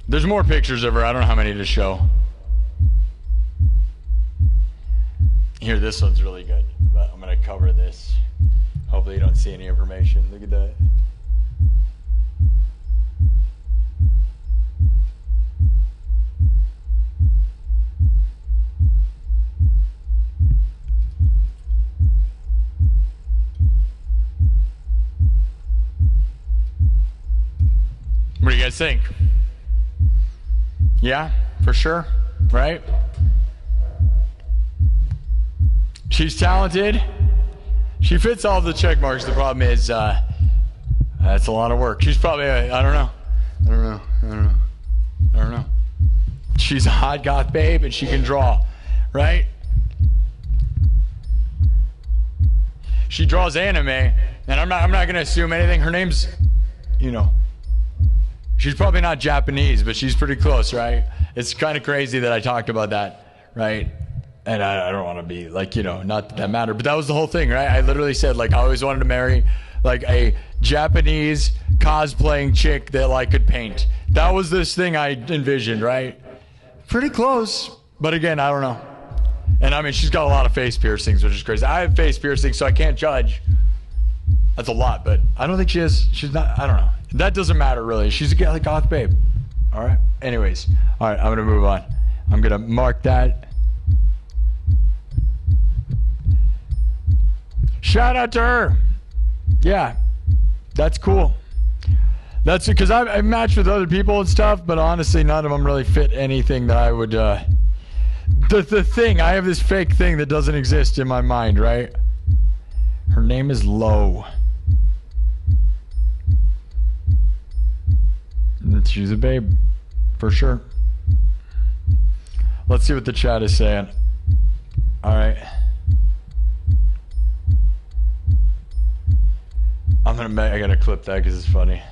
There's more pictures of her. I don't know how many to show. Here, this one's really good. But I'm going to cover this. Hopefully you don't see any information. Look at that. What do you guys think? Yeah, for sure, right? She's talented. She fits all the check marks. The problem is, that's a lot of work. She's probably, I don't know. She's a hot goth babe and she can draw, right? She draws anime, and I'm not gonna assume anything. Her name's, you know, she's probably not Japanese, but she's pretty close, right? It's kind of crazy that I talked about that, right? And I don't want to be like, you know, not that matter, but that was the whole thing, right? I literally said, like, I always wanted to marry like a Japanese cosplaying chick that like could paint. That was this thing I envisioned, right? Pretty close, but again, I don't know. And I mean, she's got a lot of face piercings, which is crazy. I have face piercings, so I can't judge. That's a lot, but I don't think she is. She's not, I don't know. That doesn't matter, really. She's a goth babe. All right? Anyways. All right, I'm going to move on. I'm going to mark that. Shout out to her. Yeah, that's cool. That's because I matched with other people and stuff, but honestly, none of them really fit anything that I would. The thing, I have this fake thing that doesn't exist in my mind, right? Her name is Lo. She's a babe, for sure. Let's see what the chat is saying. All right. I gotta clip that because it's funny.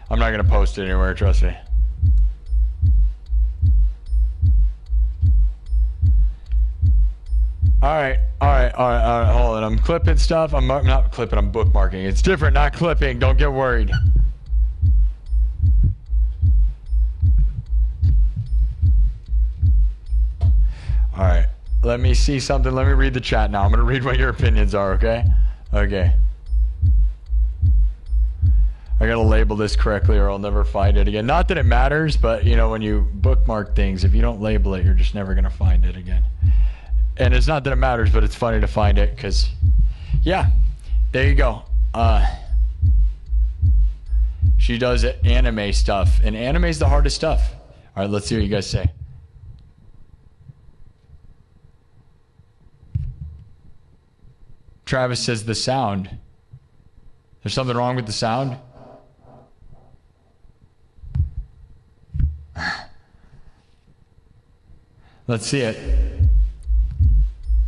I'm not gonna post it anywhere, trust me. All right, hold on. I'm clipping stuff. I'm not clipping, I'm bookmarking. It's different, not clipping. Don't get worried. All right, let me see something. Let me read the chat now. I'm gonna read what your opinions are, okay? Okay. I gotta label this correctly or I'll never find it again. Not that it matters, but you know, when you bookmark things, if you don't label it, you're just never gonna find it again. And it's not that it matters, but it's funny to find it because, yeah, there you go. She does anime stuff, and anime's the hardest stuff. All right, let's see what you guys say. Travis says the sound. There's something wrong with the sound? Let's see it.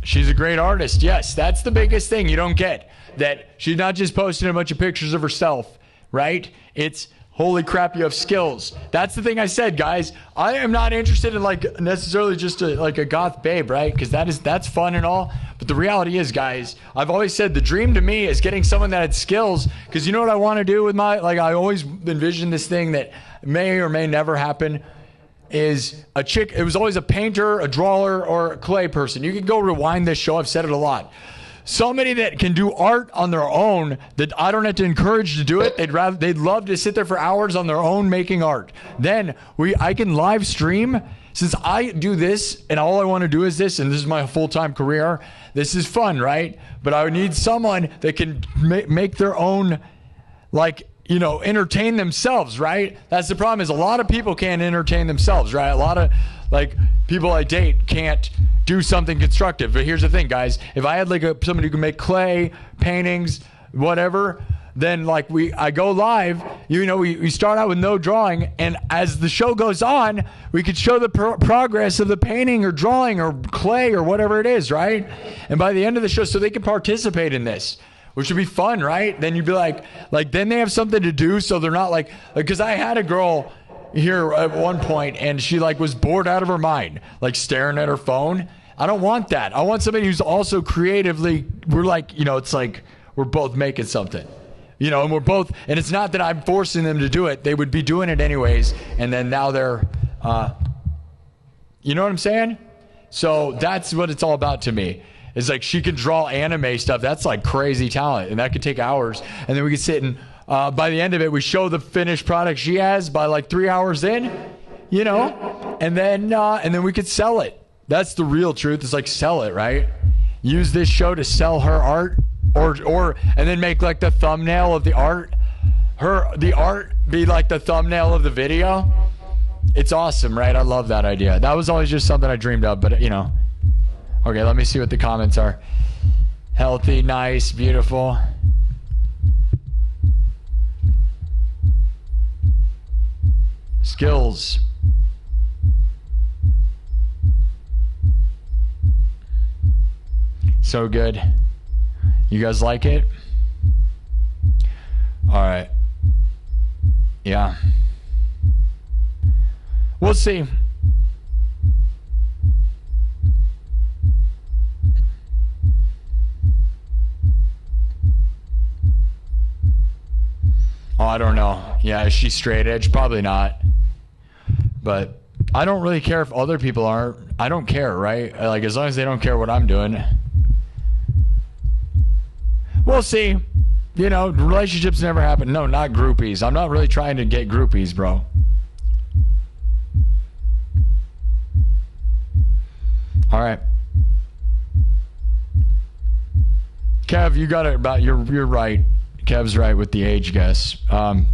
She's a great artist. Yes, that's the biggest thing you don't get. That she's not just posting a bunch of pictures of herself, right? It's, holy crap, you have skills. That's the thing I said, guys. I am not interested in like necessarily just like a goth babe, right? Because that's fun and all. But the reality is, guys, I've always said the dream to me is getting someone that had skills. Because you know what I want to do with my, like I always envisioned this thing that may or may never happen. Is a chick, it was always a painter, a drawer, or a clay person. You can go rewind this show, I've said it a lot. Somebody that can do art on their own, that I don't have to encourage to do it. They'd love to sit there for hours on their own making art. Then I can live stream. Since I do this and all I want to do is this, and this is my full-time career, this is fun, right? But I would need someone that can make their own, like, you know, entertain themselves, right? That's the problem, is a lot of people can't entertain themselves, right? A lot of like people I date can't do something constructive. But here's the thing, guys, if I had like somebody who can make clay, paintings, whatever, then like I go live, you know, we start out with no drawing, and as the show goes on, we could show the progress of the painting or drawing or clay or whatever it is, right? And by the end of the show, so they can participate in this, which would be fun, right? Then you'd be like then they have something to do, so they're not like, because I had a girl here at one point, and she like was bored out of her mind, like staring at her phone. I don't want that. I want somebody who's also creatively, we're like, you know, it's like we're both making something, you know, and we're both, and it's not that I'm forcing them to do it. They would be doing it anyways, and then now they're, you know what I'm saying? So that's what it's all about to me. It's like she can draw anime stuff. That's like crazy talent, and that could take hours. And then we could sit and by the end of it, we show the finished product she has by like 3 hours in, you know, and then we could sell it. That's the real truth. It's like sell it, right? Use this show to sell her art, or and then make like the thumbnail of the art. The art be like the thumbnail of the video. It's awesome, right? I love that idea. That was always just something I dreamed of, but you know. Okay, let me see what the comments are. Healthy, nice, beautiful. Skills. So good. You guys like it? All right. Yeah. We'll see. Oh, I don't know. Yeah, is she straight edge? Probably not. But I don't really care if other people are. I don't care, right? Like, as long as they don't care what I'm doing. We'll see. You know, relationships never happen. No, not groupies. I'm not really trying to get groupies, bro. All right. Kev, you got it about, you're right. Kev's right with the age guess. All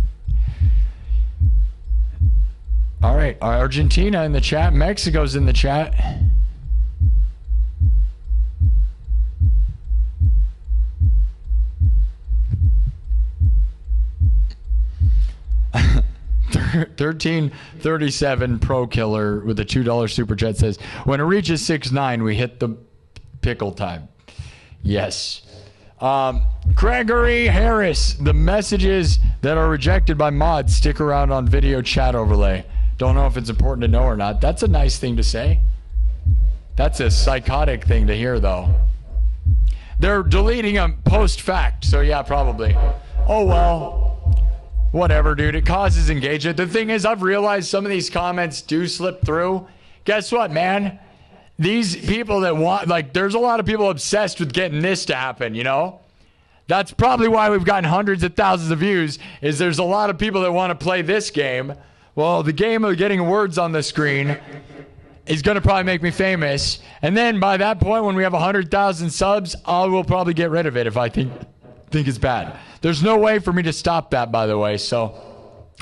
right, Argentina in the chat. Mexico's in the chat. $13.37 Pro Killer with a $2 super chat says, when it reaches 6'9", we hit the pickle time. Yes. Gregory Harris, the messages that are rejected by mods stick around on video chat overlay. Don't know if it's important to know or not. That's a nice thing to say. That's a psychotic thing to hear, though. They're deleting them post-fact, so yeah, probably. Oh, well. Whatever, dude. It causes engagement. The thing is, I've realized some of these comments do slip through. Guess what, man? These people that want, like, there's a lot of people obsessed with getting this to happen, you know? That's probably why we've gotten hundreds of thousands of views, is there's a lot of people that want to play this game. Well, the game of getting words on the screen is going to probably make me famous. And then by that point, when we have 100,000 subs, I will probably get rid of it if I think it's bad. There's no way for me to stop that, by the way. So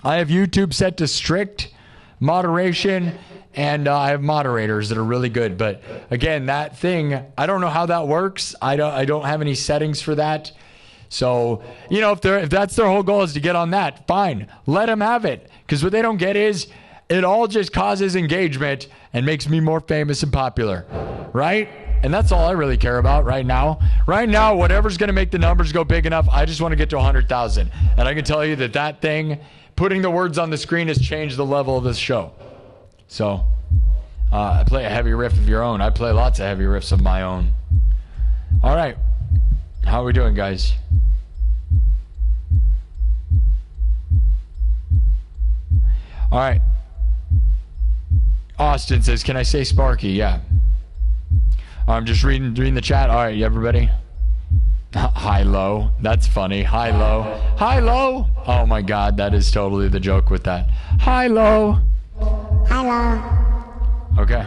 I have YouTube set to strict moderation, and I have moderators that are really good. But again, that thing, I don't know how that works. I don't have any settings for that. So, you know, if that's their whole goal is to get on that, fine. Let them have it. Because what they don't get is it all just causes engagement and makes me more famous and popular. Right? And that's all I really care about right now. Right now, whatever's going to make the numbers go big enough, I just want to get to 100,000. And I can tell you that thing, putting the words on the screen, has changed the level of this show. So, I play a heavy riff of your own. I play lots of heavy riffs of my own. All right. How are we doing, guys? All right. Austin says, can I say Sparky? Yeah. I'm just reading the chat. All right, everybody. Hi-lo. That's funny. Hi-lo. Hi-lo. Oh, my God. That is totally the joke with that. Hi-lo. Hello. Okay.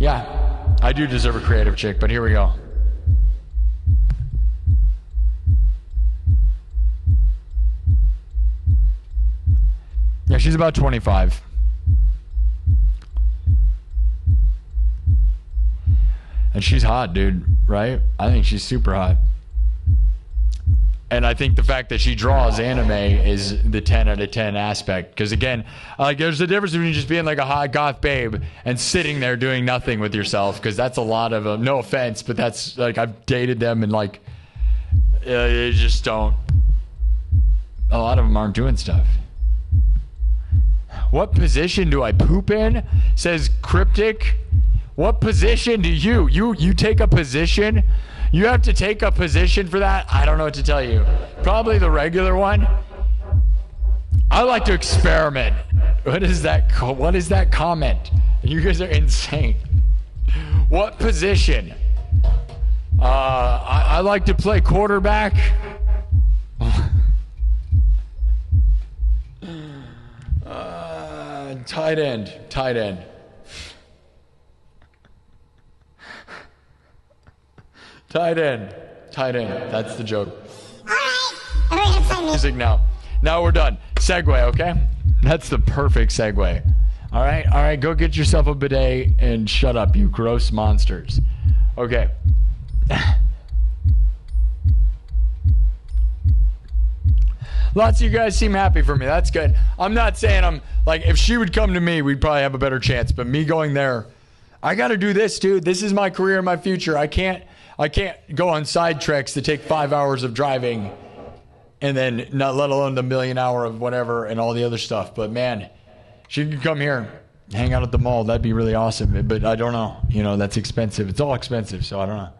Yeah. I do deserve a creative chick, but here we go. Yeah, she's about 25. And she's hot, dude, right? I think she's super hot. And I think the fact that she draws anime is the 10 out of 10 aspect. Because again, there's a difference between just being like a hot goth babe and sitting there doing nothing with yourself. Because that's a lot of, no offense, but that's like, I've dated them and like, they just don't, a lot of them aren't doing stuff. What position do I poop in? Says Cryptic. What position do you take a position? You have to take a position for that? I don't know what to tell you. Probably the regular one. I like to experiment. What is that comment? You guys are insane. What position? I like to play quarterback. Tight end. Tight end. That's the joke. All right. Music now. Now we're done. Segue, okay? That's the perfect segue. All right. Go get yourself a bidet and shut up, you gross monsters. Okay. Lots of you guys seem happy for me. That's good. I'm not saying I'm like, if she would come to me, we'd probably have a better chance. But me going there, I got to do this, dude. This is my career and my future. I can't go on side treks that take 5 hours of driving and then not let alone the million hour of whatever and all the other stuff. But man, she could come here, hang out at the mall. That'd be really awesome. But I don't know. You know, that's expensive. It's all expensive. So I don't know.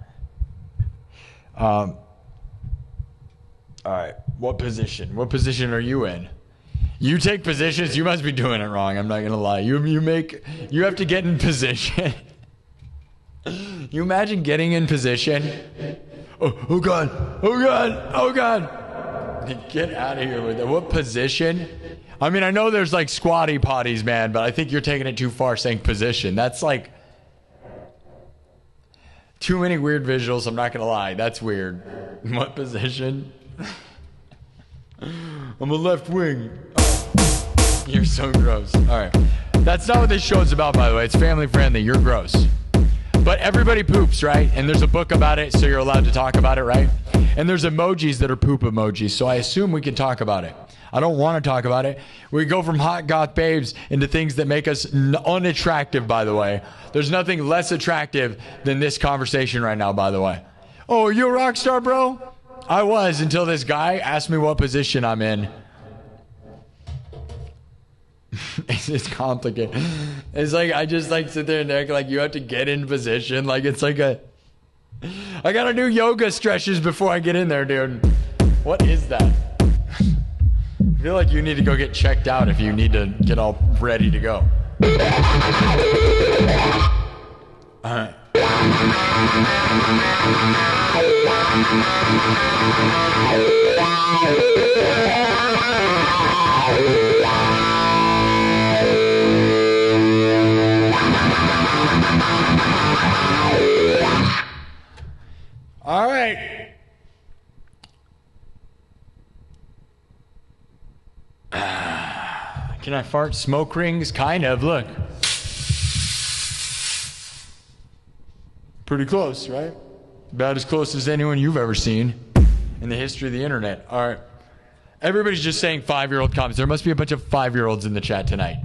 All right. What position are you in? You take positions. You must be doing it wrong. I'm not going to lie. You have to get in position. You imagine getting in position? Oh God. Get out of here with it. What position? I mean, I know there's like squatty potties, man, but I think you're taking it too far saying position. That's Too many weird visuals, I'm not gonna lie. That's weird. What position? I'm a left wing. Oh. You're so gross. Alright. That's not what this show is about, by the way. It's family friendly. You're gross. But everybody poops, right? And there's a book about it, so you're allowed to talk about it, right? And there's emojis that are poop emojis, so I assume we can talk about it. I don't want to talk about it. We go from hot goth babes into things that make us unattractive, by the way. There's nothing less attractive than this conversation right now, by the way. Oh, are you a rock star, bro? I was until this guy asked me what position I'm in. It's complicated. It's like I just like sit there and act like you have to get in position. Like it's like I gotta do yoga stretches before I get in there, dude. What is that? I feel like you need to go get checked out if you need to get all ready to go. Alright. All right. Can I fart smoke rings? Kind of. Look. Pretty close, right? About as close as anyone you've ever seen in the history of the internet. All right. Everybody's just saying 5-year-old comments. There must be a bunch of 5-year-olds in the chat tonight.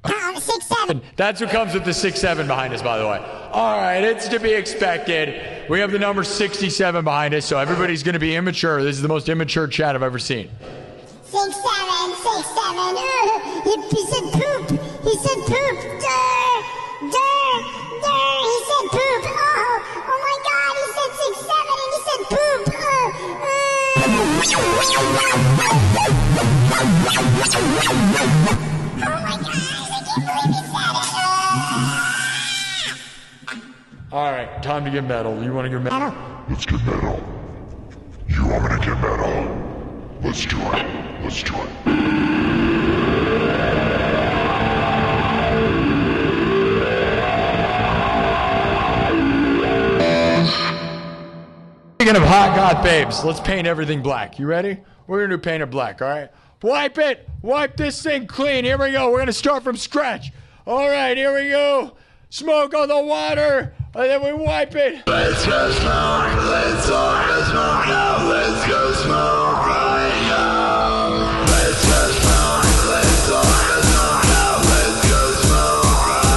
6'7". That's what comes with the 6'7" behind us, by the way. All right, it's to be expected. We have the number 67 behind us, so everybody's going to be immature. This is the most immature chat I've ever seen. 6'7", 6'7". He said poop. He said poop. Durr. He said poop. Oh my God. He said 6'7" and he said poop. Oh my gosh, I can't believe he said it. All right, time to get metal. You want to get metal? Let's get metal. You want me to get metal? Let's do it. Let's do it. Speaking of hot goth babes, let's paint everything black. You ready? We're going to paint it black, all right? Wipe it. Wipe this thing clean. Here we go. We're going to start from scratch. All right, here we go. Smoke on the water, and then we wipe it. Let's go smoke. Let's go smoke now. Let's go smoke right now. Let's go smoke. Let's go smoke now. Let's go smoke right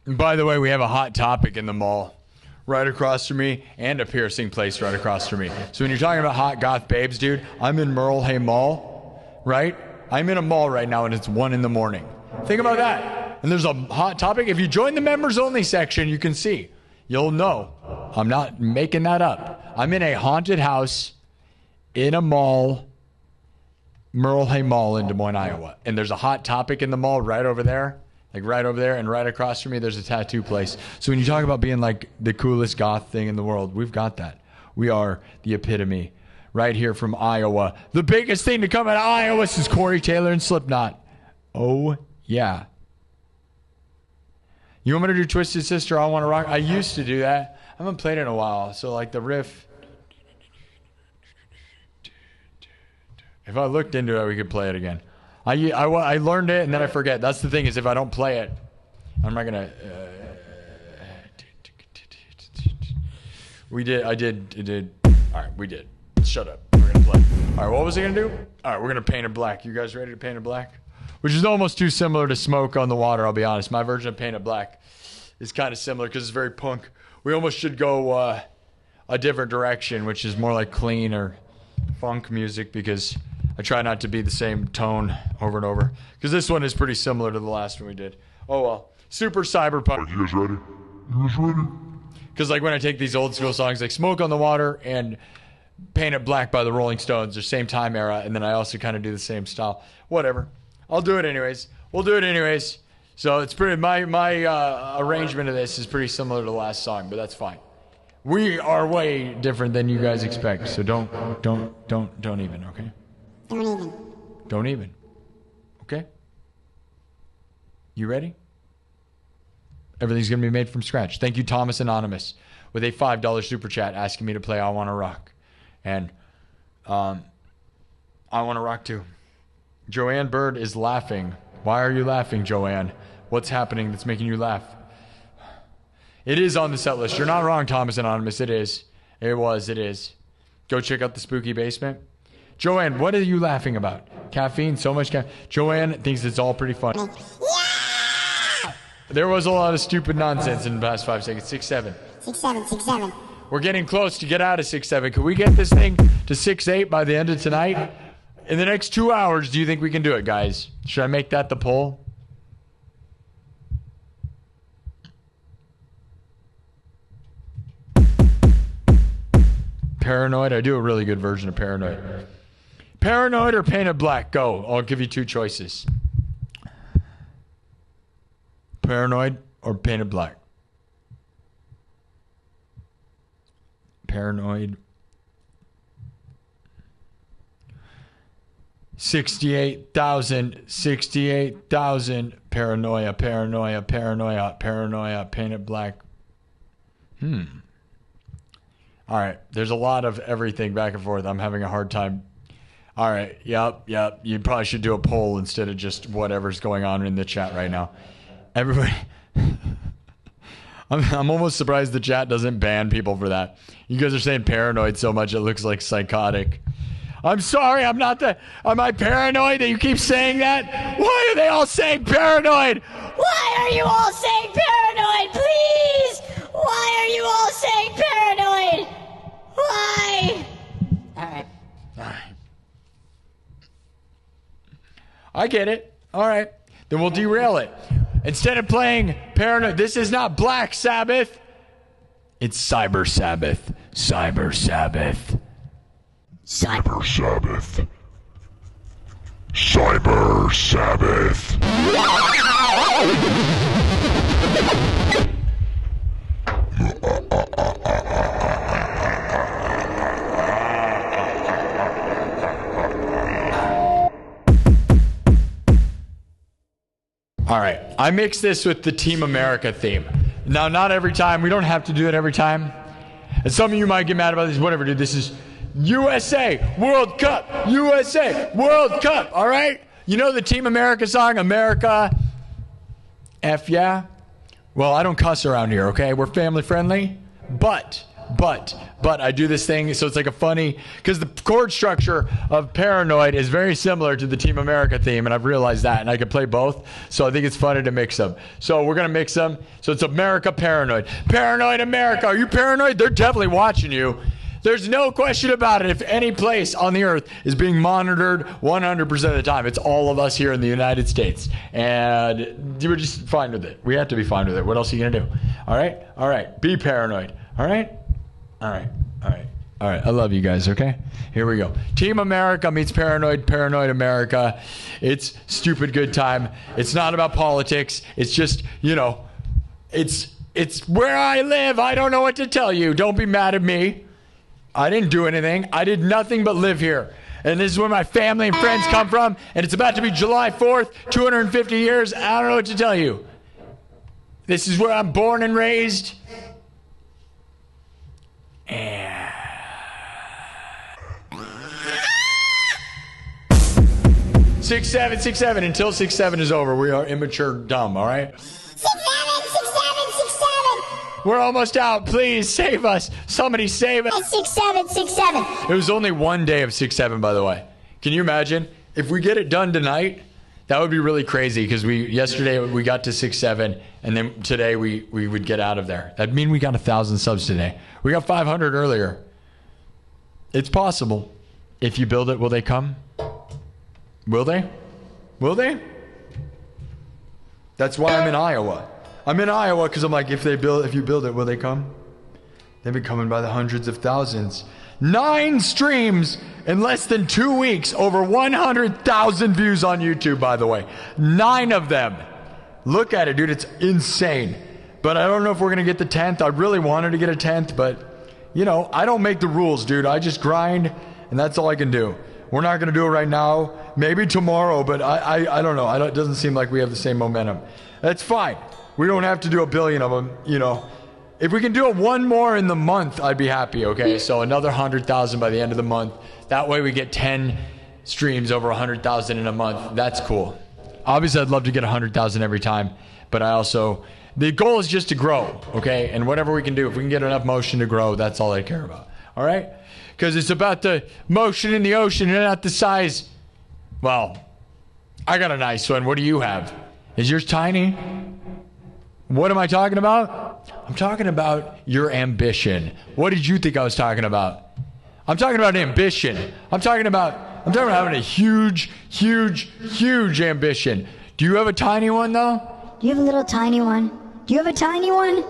By the way, we have a hot topic in the mall right across from me and a piercing place right across from me. So when you're talking about hot goth babes, dude, I'm in Merle Mall, right? I'm in a mall right now and it's 1 in the morning. Think about that. And there's a hot topic. If you join the members only section, you can see. You'll know. I'm not making that up. I'm in a haunted house in a mall, Merle Mall in Des Moines, Iowa. And there's a hot topic in the mall right over there. Like right over there, and right across from me, there's a tattoo place. So when you talk about being like the coolest goth thing in the world, we've got that. We are the epitome. Right here from Iowa. The biggest thing to come out of Iowa is Corey Taylor and Slipknot. Oh, yeah. You want me to do Twisted Sister, I Want to Rock? I used to do that. I haven't played it in a while. So like the riff. If I looked into it, we could play it again. I learned it and then I forget. That's the thing is if I don't play it, I'm not gonna. I did. All right, we did. shut up. We're gonna play. All right, what was I gonna do? All right, we're gonna Paint It Black. You guys ready to Paint It Black? Which is almost too similar to Smoke on the Water, I'll be honest. My version of Paint It Black is kind of similar because it's very punk. We almost should go a different direction, which is more like clean or funk music, because I try not to be the same tone over and over. Because this one is pretty similar to the last one we did. Oh well. Super cyberpunk. You guys ready? You guys ready? Because like when I take these old school songs like Smoke on the Water and Paint It Black by the Rolling Stones, they're same time era, and then I also kind of do the same style. Whatever. I'll do it anyways. We'll do it anyways. So it's pretty, my arrangement of this is pretty similar to the last song, but that's fine. We are way different than you guys expect, so don't even, okay? Don't even. Okay? You ready? Everything's gonna be made from scratch. Thank you, Thomas Anonymous, with a $5 super chat asking me to play I Wanna Rock. And I Wanna Rock too. Joanne Bird is laughing. Why are you laughing, Joanne? What's happening that's making you laugh? It is on the set list. You're not wrong, Thomas Anonymous. It is. It is. Go check out the Spooky Basement. Joanne, what are you laughing about? Caffeine? So much caffeine. Joanne thinks it's all pretty funny. Yeah! There was a lot of stupid nonsense in the past 5 seconds. 6-7. 6-7. We're getting close to get out of 6-7. Can we get this thing to 6-8 by the end of tonight? In the next 2 hours, do you think we can do it, guys? Should I make that the poll? Paranoid? I do a really good version of Paranoid. Paranoid or Paint It Black? Go. I'll give you 2 choices. Paranoid or Paint It Black? Paranoid. 68,000. Paranoia. Paint It Black. All right. There's a lot of everything back and forth. I'm having a hard time. All right. Yep. You probably should do a poll instead of just whatever's going on in the chat right now. Everybody. I'm almost surprised the chat doesn't ban people for that. You guys are saying paranoid so much it looks like psychotic. I'm sorry, I'm not the... Am I paranoid that you keep saying that? Why are they all saying paranoid? Why are you all saying paranoid, please? Why are you all saying paranoid? Why? All right. I get it. All right. Then we'll derail it. Instead of playing paranoid, this is not Black Sabbath. It's Cyber Sabbath. Cyber Sabbath. Cyber Sabbath. Cyber Sabbath. All right, I mix this with the Team America theme. Now, not every time. We don't have to do it every time. And some of you might get mad about this. Whatever, dude. This is USA World Cup. USA World Cup. All right? You know the Team America song? America. F yeah? Well, I don't cuss around here, okay? We're family friendly. But I do this thing, so it's like a funny, because the chord structure of Paranoid is very similar to the Team America theme, and I've realized that, and I can play both, so I think it's funny to mix them. So we're going to mix them. So it's America Paranoid. Paranoid America. Are you paranoid? They're definitely watching you. There's no question about it. If any place on the earth is being monitored 100% of the time, it's all of us here in the United States. And we're just fine with it. We have to be fine with it. What else are you going to do? All right. Be paranoid. All right. I love you guys, okay? Here we go. Team America meets Paranoid America. It's stupid good time. It's not about politics. It's just, it's where I live. I don't know what to tell you. Don't be mad at me. I didn't do anything. I did nothing but live here. And this is where my family and friends come from. And it's about to be July 4th, 250 years. I don't know what to tell you. This is where I'm born and raised. And 6-7 until 6-7 is over. We are immature dumb, all right? 6-7. We're almost out. Please save us. Somebody save us. 6767. It was only one day of 6-7, by the way. Can you imagine? If we get it done tonight, that would be really crazy because yesterday we got to 6-7, and then today we would get out of there. That'd mean we got 1,000 subs today. We got 500 earlier. It's possible. If you build it, will they come? Will they? Will they? That's why I'm in Iowa. I'm in Iowa because I'm like, if you build it, will they come? They've been coming by the hundreds of thousands. 9 streams in less than 2 weeks. Over 100,000 views on YouTube, by the way. 9 of them. Look at it, dude. It's insane. But I don't know if we're going to get the 10th. I really wanted to get a 10th, but, you know, I don't make the rules, dude. I just grind, and that's all I can do. We're not going to do it right now. Maybe tomorrow, but I don't know. It doesn't seem like we have the same momentum. That's fine. We don't have to do 1 billion of them, you know. If we can do it one more in the month, I'd be happy, okay? So another 100,000 by the end of the month. That way we get 10 streams over 100,000 in a month. That's cool. Obviously, I'd love to get 100,000 every time, but the goal is just to grow, okay? And whatever we can do, if we can get enough motion to grow, that's all I care about, all right? Because it's about the motion in the ocean and not the size. Well, I got a nice one. What do you have? Is yours tiny? What am I talking about? I'm talking about your ambition. What did you think I was talking about? I'm talking about ambition. I'm talking about having a huge, huge, huge ambition. Do you have a tiny one, though? Do you have a little tiny one? Do you have a tiny one?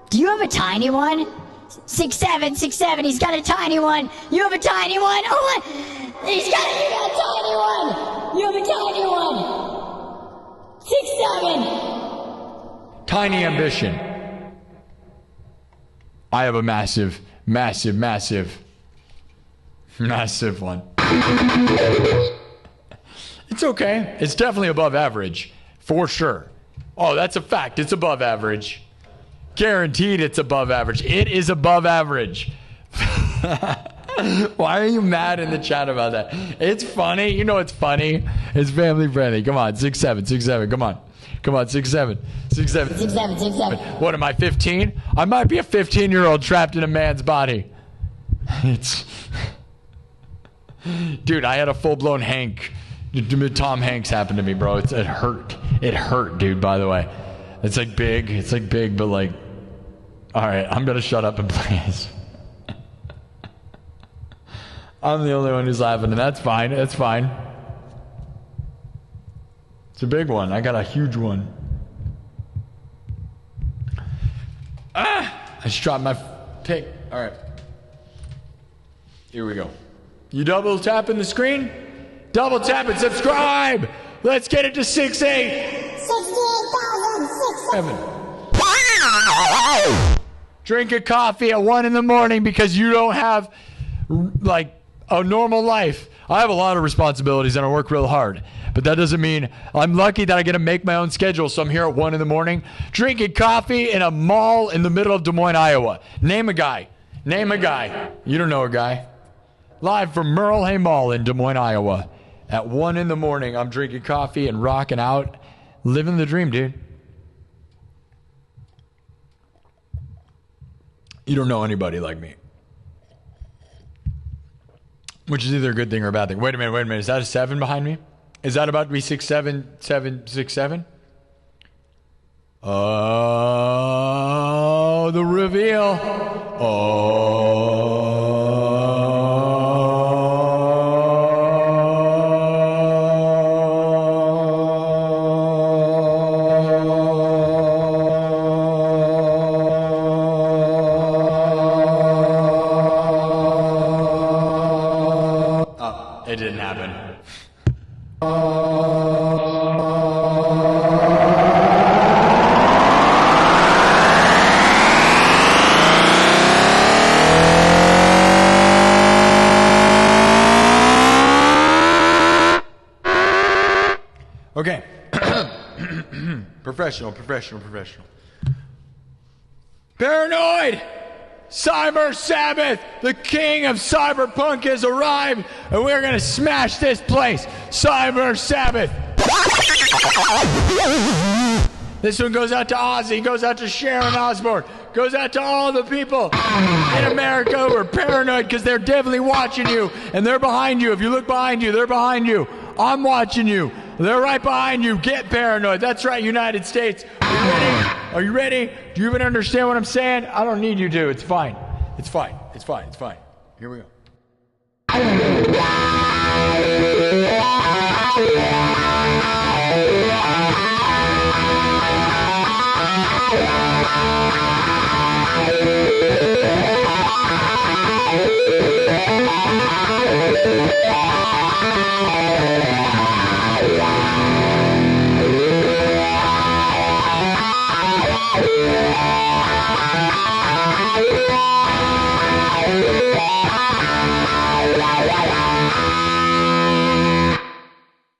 Do you have a tiny one? 6767. He's got a tiny one. You have a tiny one. Oh, you got a tiny one. You have a tiny one. 6-7. Tiny ambition. I have a massive, massive, massive, massive one. It's okay. It's definitely above average. For sure. Oh, that's a fact. It's above average. Guaranteed it's above average. It is above average. Why are you mad in the chat about that? It's funny. You know it's funny. It's family friendly. Come on. 6-7. 6-7. Come on. Come on. 6-7. 6-7. 6-7. 6-7. What am I, 15? I might be a 15-year-old trapped in a man's body. Dude, I had a full-blown Hank. Tom Hanks happened to me, bro. It hurt. It hurt, dude, by the way. It's like big. It's like big, but like... All right, I'm going to shut up and play this. I'm the only one who's laughing, and that's fine. That's fine. It's a big one. I got a huge one. I just dropped my pick. All right. Here we go. You double tapping the screen? Double tap and subscribe. Let's get it to 6-8. 68,006. Drink a coffee at 1 in the morning because you don't have like a normal life. I have a lot of responsibilities and I work real hard. But that doesn't mean I'm lucky that I get to make my own schedule. So I'm here at 1 in the morning drinking coffee in a mall in the middle of Des Moines, Iowa. Name a guy. Name a guy. You don't know a guy. Live from Merle Hay Mall in Des Moines, Iowa. At 1 in the morning, I'm drinking coffee and rocking out. Living the dream, dude. You don't know anybody like me. Which is either a good thing or a bad thing. Wait a minute. Is that a 7 behind me? Is that about to be 6-7, 6-7? Oh, the reveal. It didn't happen. Okay. Professional. Paranoid! Cyber Sabbath, the king of cyberpunk has arrived, and we're gonna smash this place. Cyber Sabbath. This one goes out to Ozzy, goes out to Sharon Osbourne, goes out to all the people in America who are paranoid because they're definitely watching you, and they're behind you. If you look behind you, they're behind you. I'm watching you. They're right behind you. Get paranoid. That's right, United States. Are you ready? Are you ready? Do you even understand what I'm saying? I don't need you to. It's fine. It's fine. It's fine. It's fine. Here we go.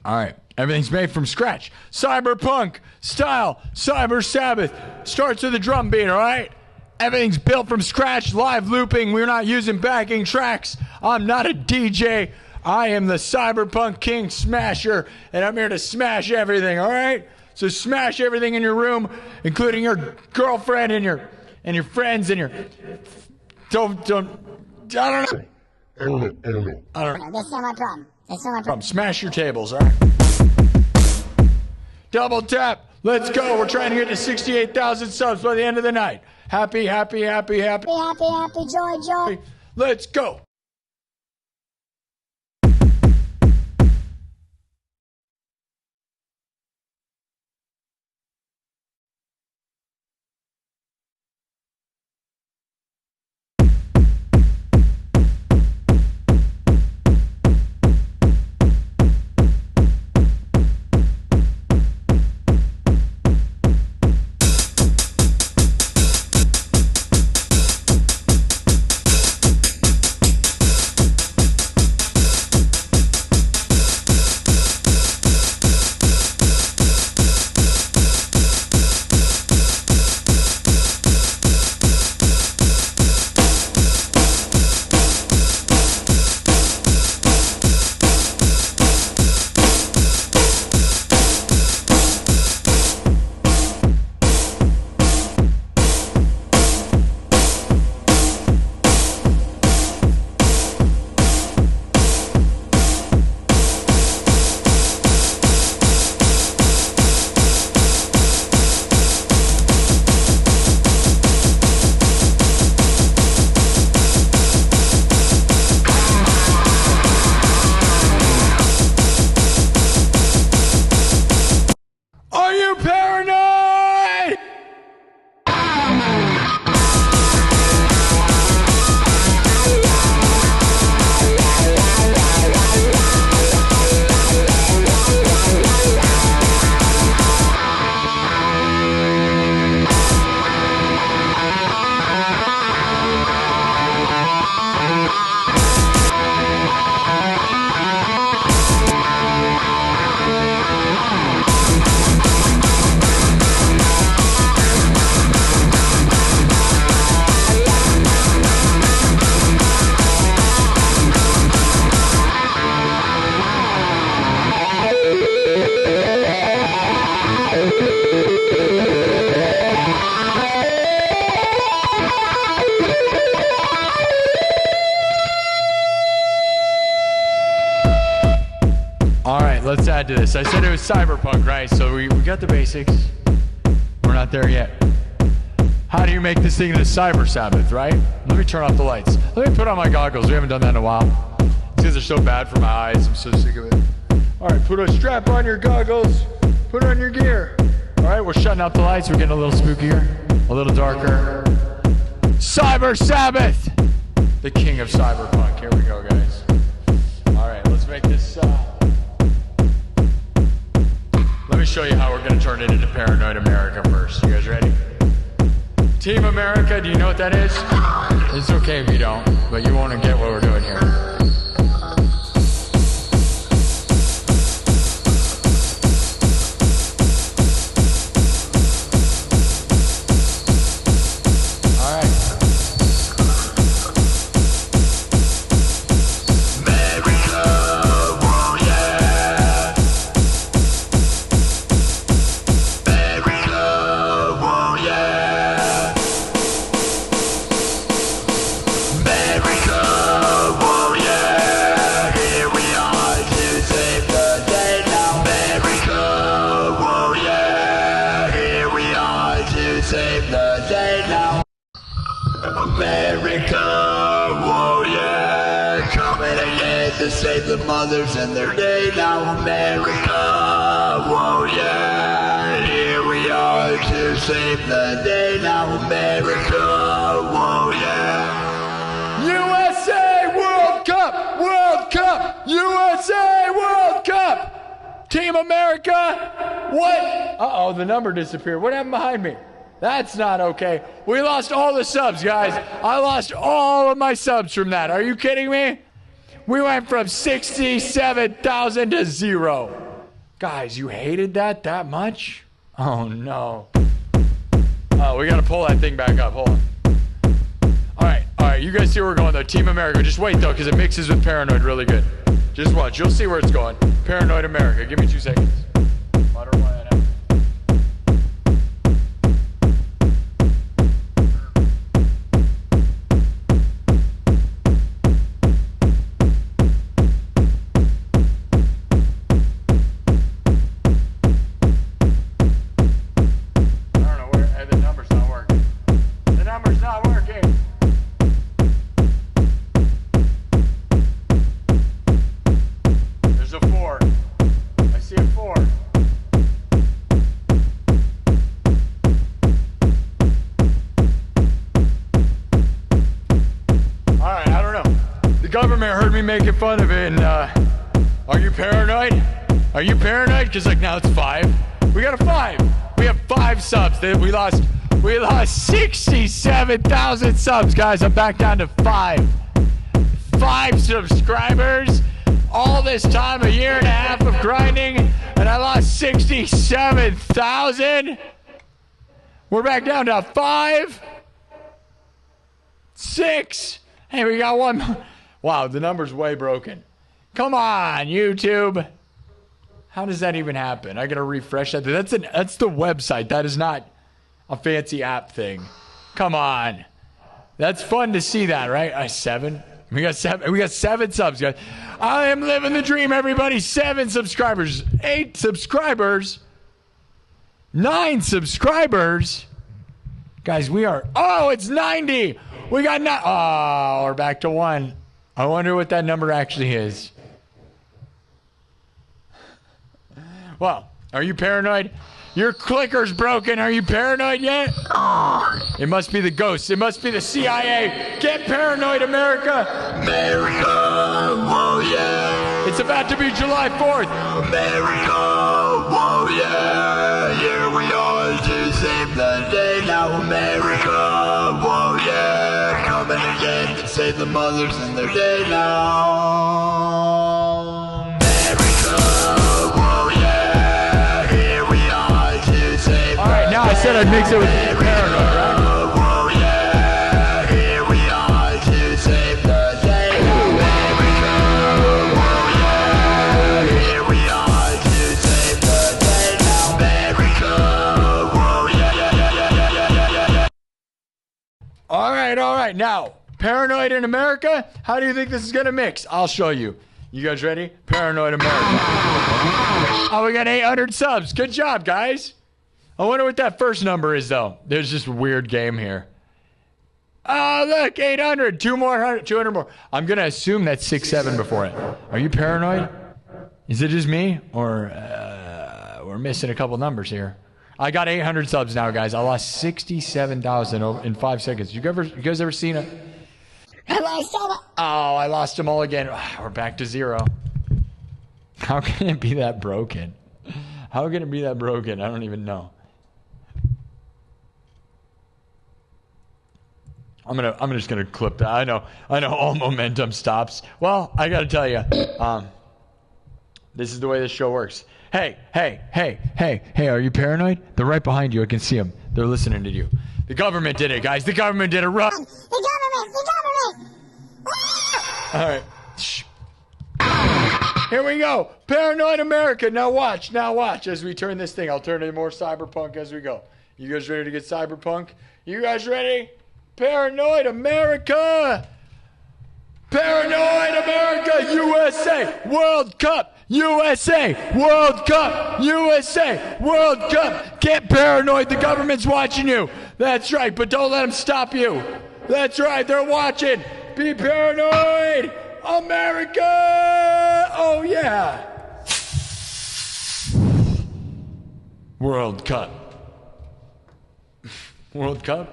All right, everything's made from scratch. Cyberpunk style, Cyber Sabbath. Starts with a drum beat, all right? Everything's built from scratch, live looping. We're not using backing tracks. I'm not a DJ. I am the Cyberpunk King Smasher, and I'm here to smash everything, all right? So smash everything in your room, including your girlfriend and your friends and your... Don't... I don't know. I don't know. I don't know. That's not my problem. That's not my problem. Smash your tables, all right? Double tap. Let's go. We're trying to get to 68,000 subs by the end of the night. Happy, happy, happy, happy. Happy, happy, joy, joy. Let's go. Let's add to this. I said it was cyberpunk, right? So we got the basics. We're not there yet. How do you make this thing into Cyber Sabbath, right? Let me turn off the lights. Let me put on my goggles. We haven't done that in a while. These are so bad for my eyes. I'm so sick of it. All right, put a strap on your goggles. Put on your gear. All right, we're shutting out the lights. We're getting a little spookier, a little darker. Cyber Sabbath, the king of cyberpunk. Here we go, guys. All right, let's make this... Let me show you how we're going to turn it into Paranoid America first. You guys ready? Team America, do you know what that is? It's okay if you don't, but you won't get what we're doing here. America, save the day now. America, whoa yeah, coming again to save the mothers and their day now. America, whoa yeah, here we are to save the day now. America, whoa yeah. USA World Cup! World Cup! USA World Cup! Team America! What? Uh-oh, the number disappeared. What happened behind me? That's not okay. We lost all the subs, guys. I lost all of my subs from that. Are you kidding me? We went from 67,000 to 0. Guys, you hated that much? Oh, no. Oh, we got to pull that thing back up. Hold on. All right, you guys see where we're going, though. Team America. Just wait, though, because it mixes with Paranoid really good. Just watch. You'll see where it's going. Paranoid America. Give me 2 seconds. I don't know why that happened. Making fun of it, and are you paranoid? Are you paranoid? Because like now it's 5. We got a 5. We have 5 subs. We lost 67,000 subs, guys. I'm back down to 5. 5 subscribers. All this time, a year and a half of grinding, and I lost 67,000. We're back down to 5. 6. Hey, we got one more. Wow, the number's way broken. Come on, YouTube. How does that even happen? I gotta refresh that. That's the website. That is not a fancy app thing. Come on. That's fun to see that, right? 7. We got 7 subs, guys. I am living the dream, everybody. 7 subscribers. 8 subscribers. 9 subscribers. Guys, we are... Oh, it's 90. We got... Oh, we're back to 1. I wonder what that number actually is. Well, are you paranoid? Your clicker's broken. Are you paranoid yet? It must be the ghosts. It must be the CIA. Get paranoid, America. America, whoa yeah. It's about to be July 4th. America, whoa yeah. Here we are to save the day now. America, whoa yeah. Coming again to save the mothers and their day now. America, whoa yeah. Here we are to save. All right, now I said I'd mix it with paranoid, right? Whoa yeah. Here we are to save the day. America, whoa yeah. Here we are to save the day now. America, whoa yeah. All right. Now, Paranoid in America, how do you think this is going to mix? I'll show you. You guys ready? Paranoid America. Oh, we got 800 subs. Good job, guys. I wonder what that first number is, though. There's just a weird game here. Oh, look, 800. 200 more. I'm going to assume that's 67 before it. Are you paranoid? Is it just me? Or we're missing a couple numbers here. I got 800 subs now, guys. I lost 67,000 in 5 seconds. You guys ever seen it? I lost all the... Oh, I lost them all again. We're back to 0. How can it be that broken? How can it be that broken? I don't even know. I'm just gonna clip that. I know all momentum stops. Well, I gotta tell you, this is the way this show works. Hey, are you paranoid? They're right behind you. I can see them. They're listening to you. The government did it, guys. The government did it. Run. The government! All right. Shh. Here we go. Paranoid America. Now watch as we turn this thing. I'll turn it more cyberpunk as we go. You guys ready to get cyberpunk? You guys ready? Paranoid America. Paranoid America. USA World Cup. USA World Cup. USA World Cup. Get paranoid. The government's watching you. That's right, but don't let them stop you. That's right, they're watching. Be paranoid, America! Oh yeah. World Cup. World Cup?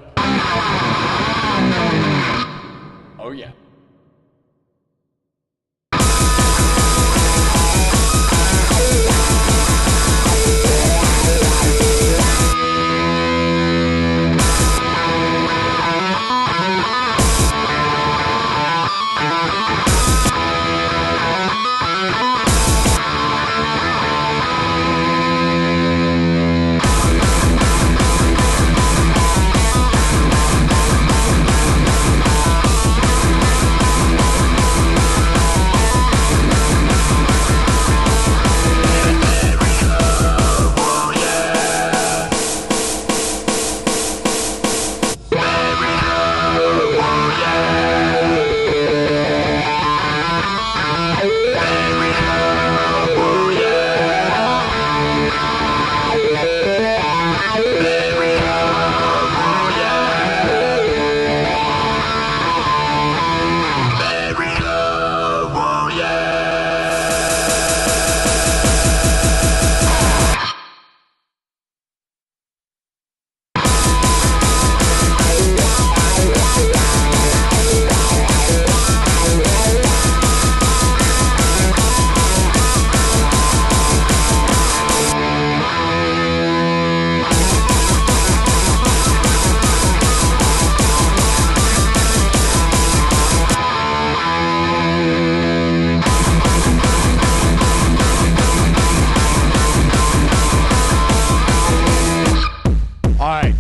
Oh yeah.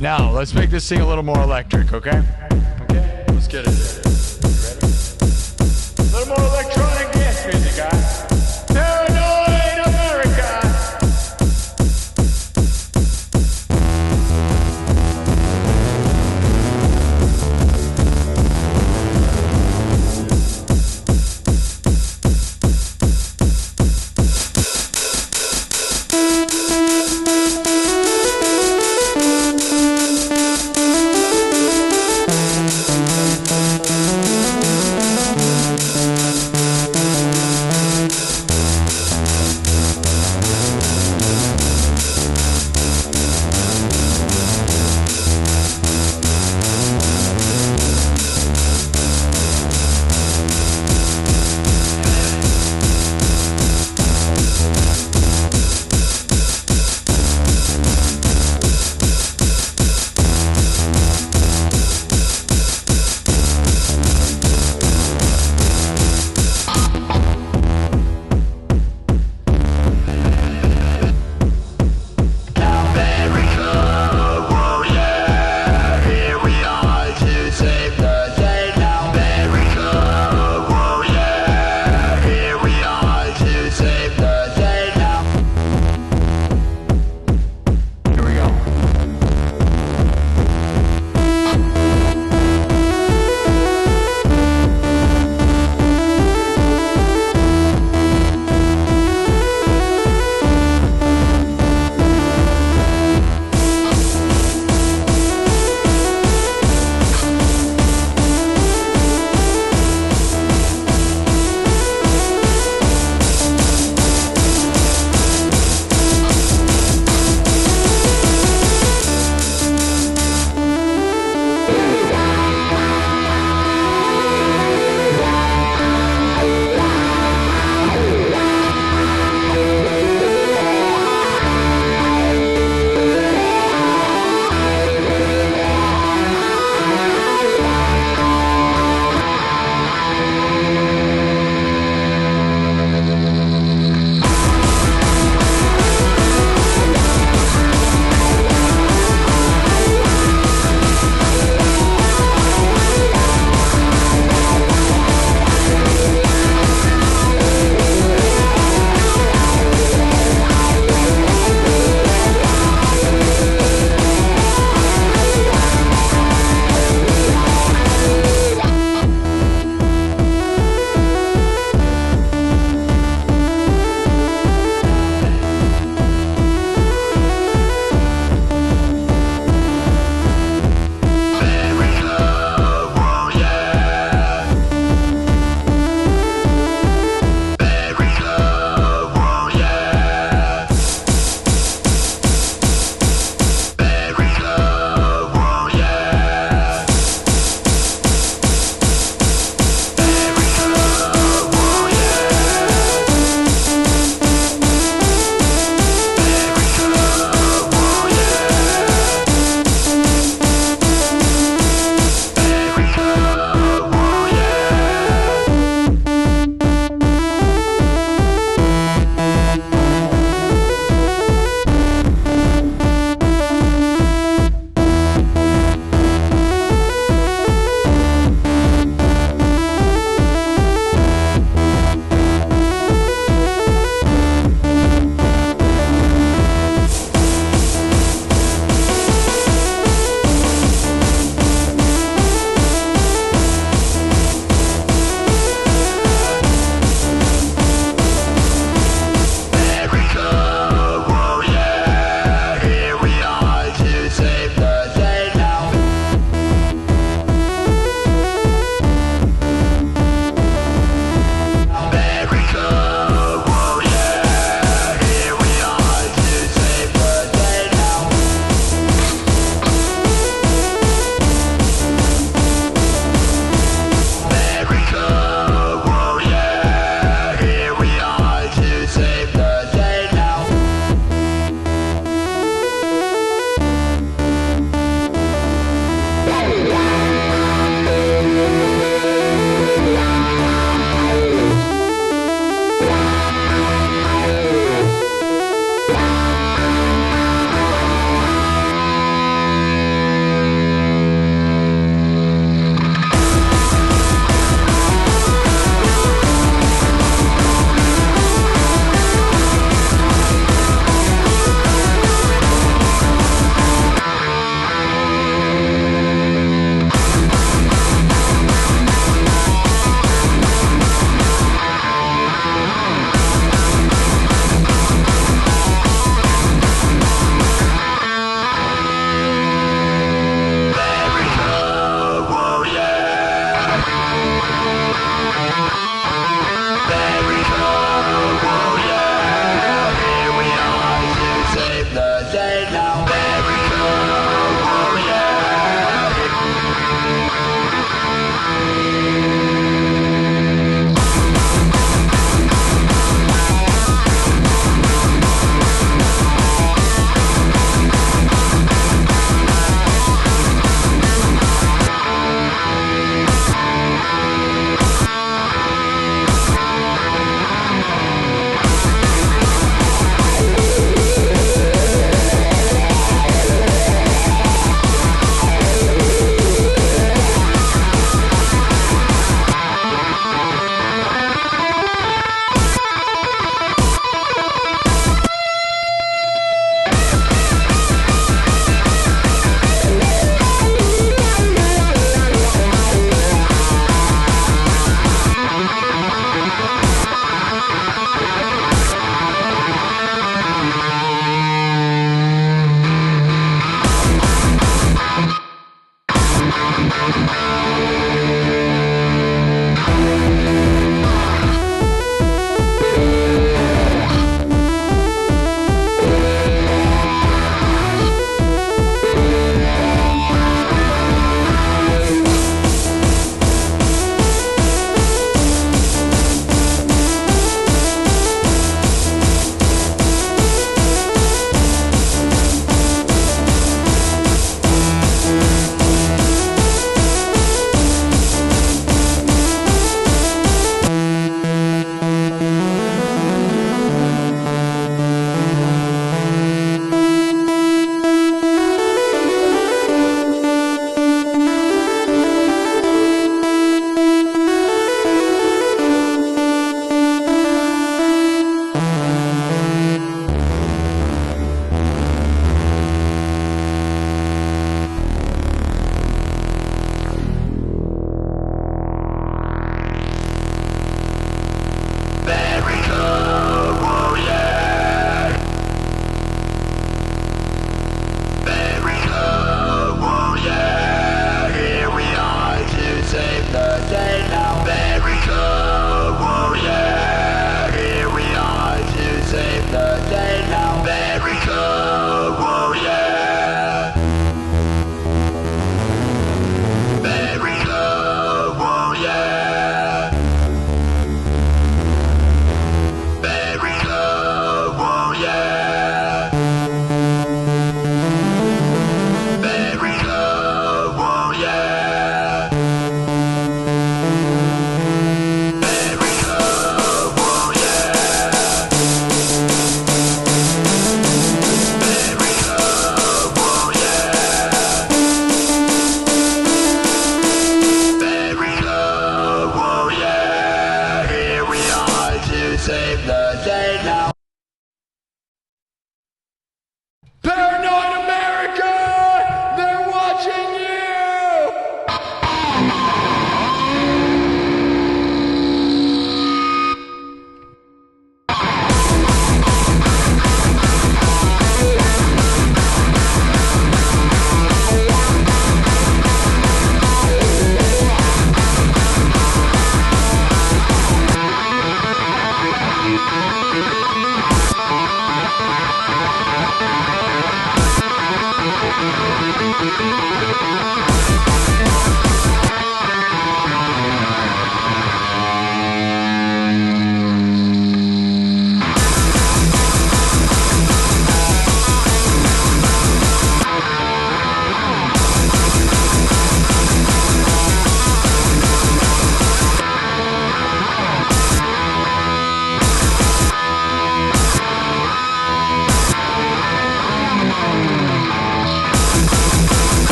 Now, let's make this thing a little more electric, okay? Okay, let's get it. You ready? A little more electronic dance music, guys. Paranoid America!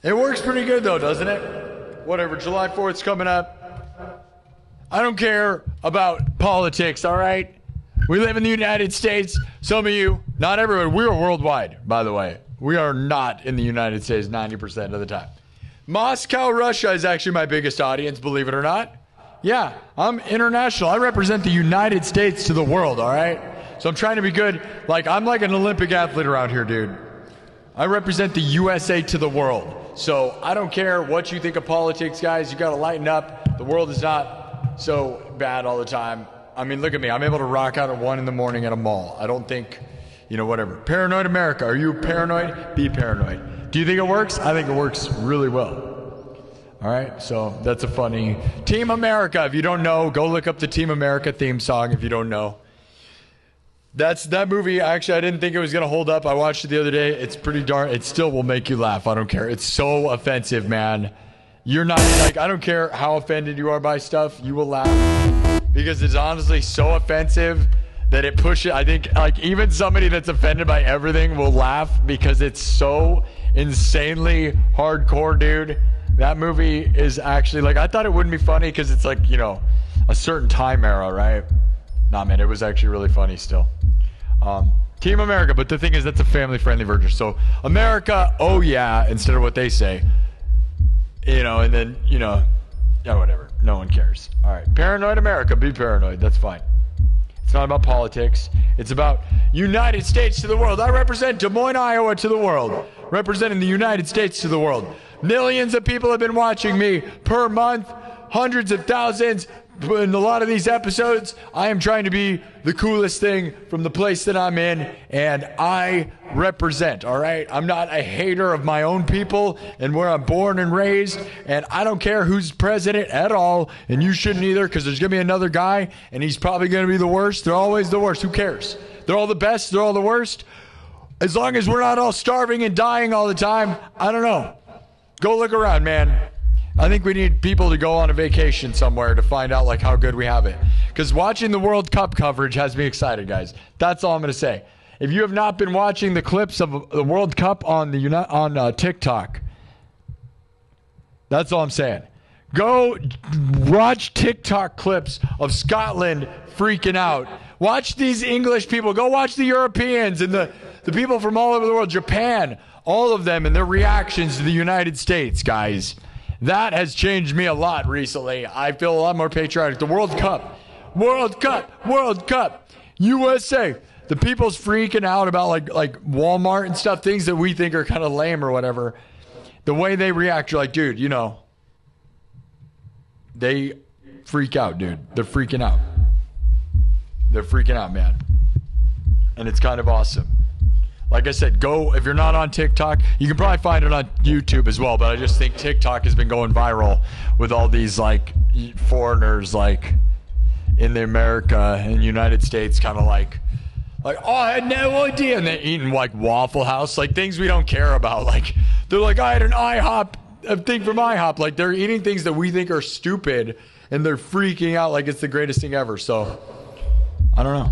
It works pretty good though, doesn't it? Whatever, July 4th's coming up. I don't care about politics, all right? We live in the United States. Some of you, not everyone, we are worldwide, by the way. We are not in the United States 90% of the time. Moscow, Russia is actually my biggest audience, believe it or not. Yeah, I'm international. I represent the United States to the world, all right? So I'm trying to be good. Like, I'm like an Olympic athlete around here, dude. I represent the USA to the world. So I don't care what you think of politics, guys. You got to lighten up. The world is not so bad all the time. I mean, look at me. I'm able to rock out at 1 in the morning at a mall. I don't think, whatever. Paranoid America. Are you paranoid? Be paranoid. Do you think it works? I think it works really well. All right, so that's a funny Team America. If you don't know, go look up the Team America theme song if you don't know. That movie. Actually, I didn't think it was gonna hold up. I watched it the other day. It's pretty darn. It still will make you laugh. I don't care. It's so offensive, man. You're not like, I don't care how offended you are by stuff. You will laugh because it's honestly so offensive that it pushes. I think like even somebody that's offended by everything will laugh because it's so insanely hardcore, dude. That movie is actually like, I thought it wouldn't be funny because it's like, a certain time era, right? Nah, man, it was actually really funny still. Team America, but the thing is, that's a family-friendly version. So America, oh yeah, instead of what they say, and then, yeah, whatever. No one cares. All right, Paranoid America, be paranoid. That's fine. It's not about politics. It's about United States to the world. I represent Des Moines, Iowa to the world. Representing the United States to the world. Millions of people have been watching me per month. Hundreds of thousands. In a lot of these episodes, I am trying to be the coolest thing from the place that I'm in, and I represent, all right? I'm not a hater of my own people and where I'm born and raised, and I don't care who's president at all, and you shouldn't either, because there's going to be another guy, and he's probably going to be the worst. They're always the worst. Who cares? They're all the best. They're all the worst. As long as we're not all starving and dying all the time, I don't know. Go look around, man. I think we need people to go on a vacation somewhere to find out like how good we have it. Because watching the World Cup coverage has me excited, guys. That's all I'm going to say. If you have not been watching the clips of the World Cup on TikTok, that's all I'm saying. Go watch TikTok clips of Scotland freaking out. Watch these English people. Go watch the Europeans and the people from all over the world, Japan, all of them and their reactions to the United States, guys. That has changed me a lot recently. I feel a lot more patriotic. The World Cup, USA. The people's freaking out about like Walmart and stuff, things that we think are kind of lame or whatever. The way they react, you're like, dude, they freak out, dude. They're freaking out. They're freaking out, man. And it's kind of awesome. Like I said, go, if you're not on TikTok, you can probably find it on YouTube as well, but I just think TikTok has been going viral with all these like foreigners like in the America and United States kind of like, oh, I had no idea. And they're eating like Waffle House, like things we don't care about. Like they're like, I had an IHOP, a thing from IHOP. Like they're eating things that we think are stupid and they're freaking out like it's the greatest thing ever. So I don't know.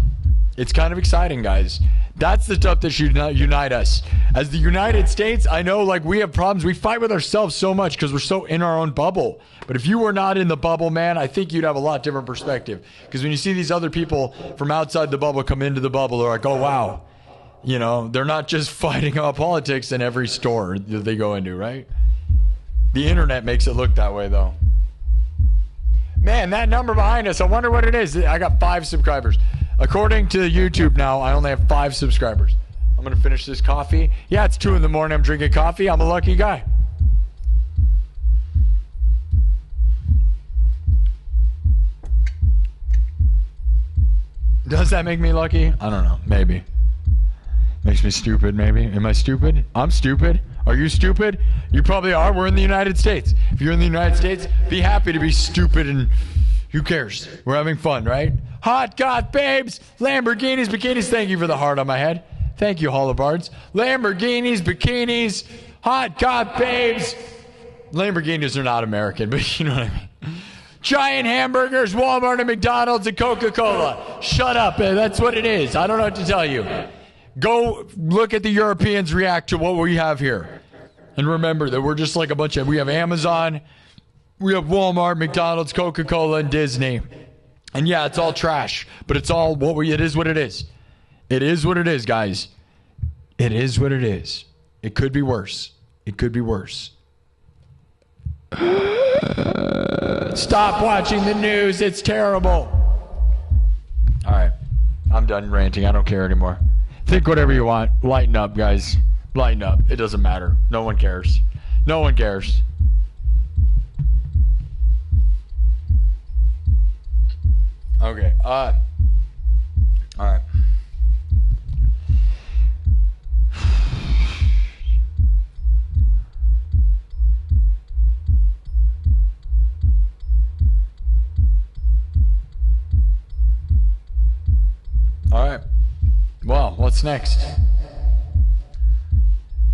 It's kind of exciting, guys. That's the stuff that should unite us. As the United States, I know like we have problems. We fight with ourselves so much because we're so in our own bubble. But if you were not in the bubble, man, I think you'd have a lot different perspective. Because when you see these other people from outside the bubble come into the bubble, they're like, oh, wow. They're not just fighting about politics in every store that they go into, right? The internet makes it look that way, though. Man, that number behind us, I wonder what it is. I got 5 subscribers. According to YouTube now, I only have 5 subscribers. I'm going to finish this coffee. Yeah, it's 2 in the morning. I'm drinking coffee. I'm a lucky guy. Does that make me lucky? I don't know. Maybe. Makes me stupid, maybe. Am I stupid? I'm stupid. Are you stupid? You probably are. We're in the United States. If you're in the United States, be happy to be stupid and who cares? We're having fun, right? Hot God babes, Lamborghinis, bikinis. Thank you for the heart on my head. Thank you, Holobards. Lamborghinis, bikinis, hot God babes. Lamborghinis are not American, but you know what I mean. Giant hamburgers, Walmart and McDonald's and Coca-Cola. Shut up, that's what it is. I don't know what to tell you. Go look at the Europeans react to what we have here. And remember that we're just like a bunch of, we have Amazon, we have Walmart, McDonald's, Coca-Cola, and Disney. And yeah, it's all trash, but it's all it is what it is. It is what it is, guys. It is what it is. It could be worse. It could be worse. Stop watching the news. It's terrible. All right. I'm done ranting. I don't care anymore. Think whatever you want. Lighten up, guys. Lighten up. It doesn't matter. No one cares. No one cares. Okay. All right. All right. Well, what's next?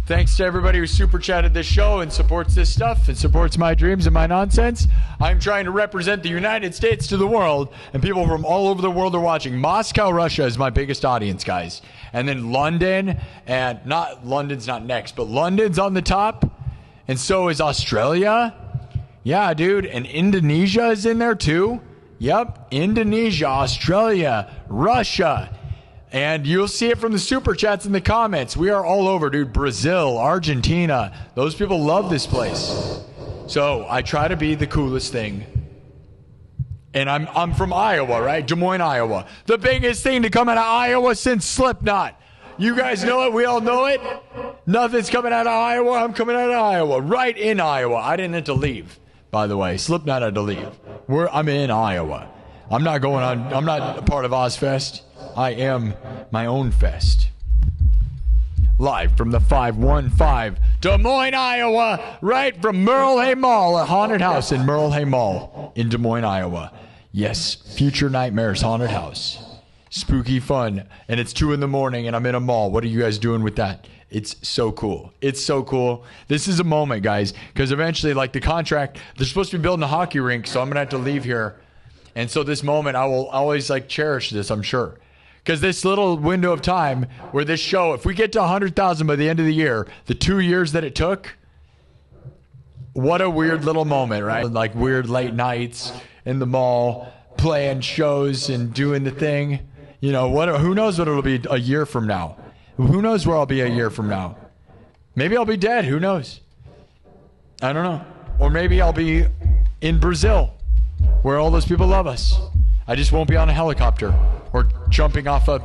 Thanks to everybody who super chatted this show and supports this stuff and supports my dreams and my nonsense. I'm trying to represent the United States to the world, and people from all over the world are watching. Moscow, Russia is my biggest audience, guys. And then London, and London's not next, but London's on the top, and so is Australia. Yeah, dude, and Indonesia is in there too. Yep, Indonesia, Australia, Russia. And you'll see it from the super chats in the comments. We are all over, dude. Brazil, Argentina. Those people love this place. So I try to be the coolest thing. And I'm from Iowa, right? Des Moines, Iowa. The biggest thing to come out of Iowa since Slipknot. You guys know it. We all know it. Nothing's coming out of Iowa. I'm coming out of Iowa. Right in Iowa. I didn't have to leave, by the way. Slipknot had to leave. I'm in Iowa. I'm not a part of Ozfest. I am my own fest. Live from the 515, Des Moines, Iowa, right from Merle Hay Mall, a haunted house in Merle Hay Mall in Des Moines, Iowa. Yes, Future Nightmares haunted house. Spooky fun. And it's 2 a.m. and I'm in a mall. What are you guys doing with that? It's so cool. It's so cool. This is a moment, guys, because eventually, like the contract, they're supposed to be building a hockey rink, so I'm going to have to leave here. And so this moment, I will always like cherish this, I'm sure. Because this little window of time where this show, if we get to 100,000 by the end of the year, the 2 years that it took, what a weird little moment, right? Like weird late nights in the mall, playing shows and doing the thing. You know, who knows what it'll be a year from now? Who knows where I'll be a year from now? Maybe I'll be dead. Who knows? I don't know. Or maybe I'll be in Brazil, where all those people love us. I just won't be on a helicopter or jumping off a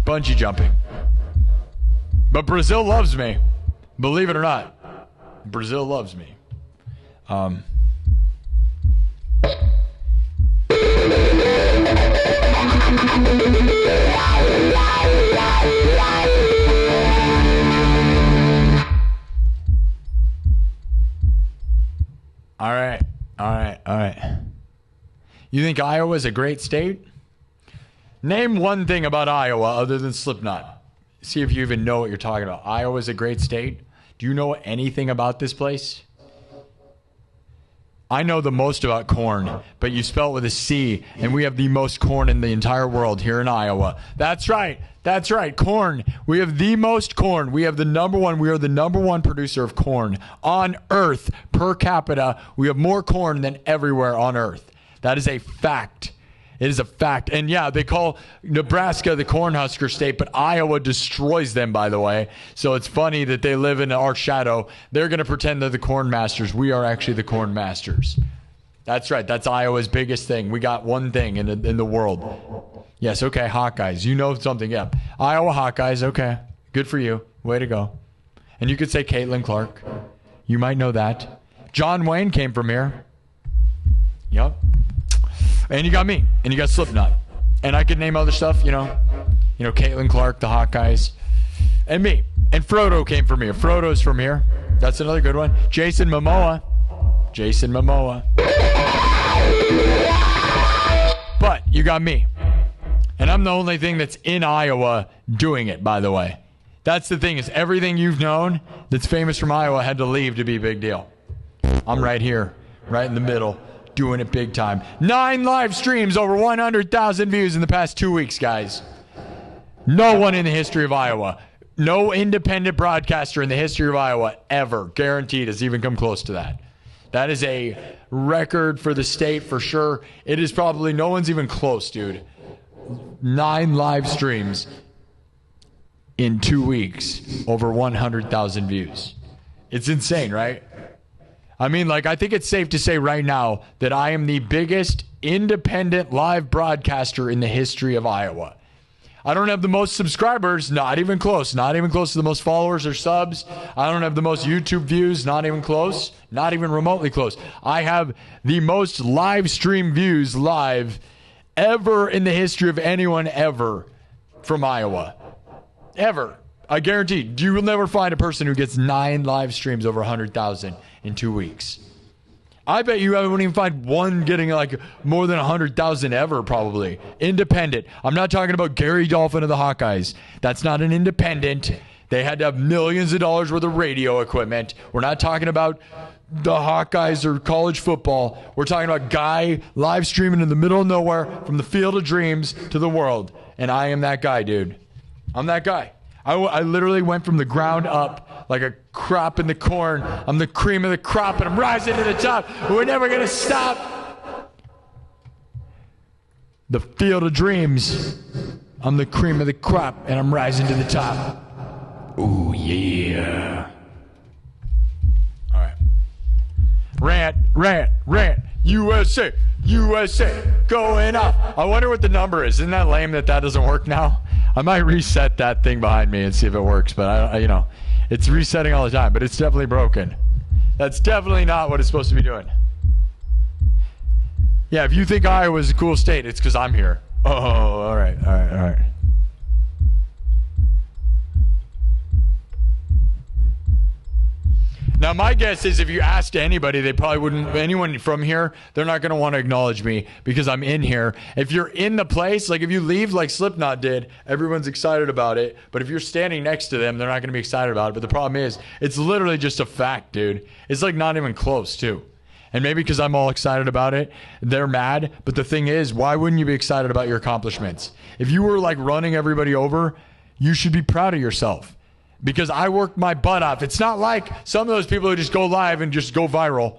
bungee jumping. But Brazil loves me. Believe it or not. Brazil loves me. All right. You think Iowa's a great state? Name one thing about Iowa other than Slipknot. See if you even know what you're talking about. Iowa's a great state. Do you know anything about this place? I know the most about corn, but you spell it with a C, and we have the most corn in the entire world here in Iowa. That's right. That's right. Corn. We have the most corn. We have the number one. We are the number one producer of corn on Earth per capita. We have more corn than everywhere on Earth. That is a fact. It is a fact. And yeah, they call Nebraska the Cornhusker state, but Iowa destroys them, by the way. So it's funny that they live in our shadow. They're going to pretend they're the corn masters. We are actually the corn masters. That's right. That's Iowa's biggest thing. We got one thing in the world. Yes, okay, Hawkeyes. You know something, yeah. Iowa Hawkeyes, okay. Good for you. Way to go. And you could say Caitlin Clark. You might know that. John Wayne came from here. Yep. And you got me, and you got Slipknot, and I could name other stuff, you know, Caitlin Clark, the Hawkeyes, and me, and Frodo came from here. Frodo's from here. That's another good one. Jason Momoa. But you got me, and I'm the only thing that's in Iowa doing it. By the way, that's the thing is everything you've known that's famous from Iowa had to leave to be a big deal. I'm right here, right in the middle. Doing it big time. 9 live streams, over 100,000 views in the past 2 weeks, guys. No one in the history of Iowa, no independent broadcaster in the history of Iowa ever, guaranteed, has even come close to that. That is a record for the state for sure. It is probably, no one's even close, dude. 9 live streams in 2 weeks, over 100,000 views. It's insane, right? I mean, like, I think it's safe to say right now that I am the biggest independent live broadcaster in the history of Iowa. I don't have the most subscribers, not even close. Not even close to the most followers or subs. I don't have the most YouTube views, not even close. Not even remotely close. I have the most live stream views live ever in the history of anyone ever from Iowa. Ever. I guarantee you will never find a person who gets 9 live streams over 100,000 in 2 weeks. I bet you I wouldn't even find one getting like more than 100,000 ever, probably. Independent. I'm not talking about Gary Dolphin of the Hawkeyes. That's not an independent. They had to have millions of dollars worth of radio equipment. We're not talking about the Hawkeyes or college football. We're talking about guy live streaming in the middle of nowhere from the field of dreams to the world. And I am that guy, dude. I'm that guy. I literally went from the ground up like a crop in the corn. I'm the cream of the crop and I'm rising to the top. We're never going to stop. The field of dreams. I'm the cream of the crop and I'm rising to the top. Ooh, yeah. All right. Rant. USA, going off. I wonder what the number is. Isn't that lame that doesn't work now? I might reset that thing behind me and see if it works, but I it's resetting all the time, but it's definitely broken. That's definitely not what it's supposed to be doing. Yeah, if you think Iowa's a cool state, it's because I'm here. Oh, all right. Now, my guess is if you asked anybody, they probably wouldn't, anyone from here, they're not going to want to acknowledge me because I'm in here. If you're in the place, like if you leave like Slipknot did, everyone's excited about it. But if you're standing next to them, they're not going to be excited about it. But the problem is, it's literally just a fact, dude. It's like not even close, too. And maybe because I'm all excited about it, they're mad. But the thing is, why wouldn't you be excited about your accomplishments? If you were like running everybody over, you should be proud of yourself. Because I worked my butt off. It's not like some of those people who just go live and just go viral.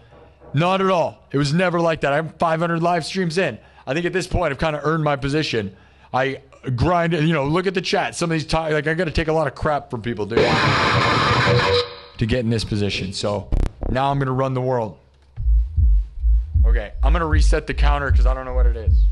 Not at all. It was never like that. I'm 500 live streams in. I think at this point I've kind of earned my position. I grind, look at the chat. Some of these, I got to take a lot of crap from people, dude, to get in this position. So now I'm going to run the world. Okay, I'm going to reset the counter because I don't know what it is.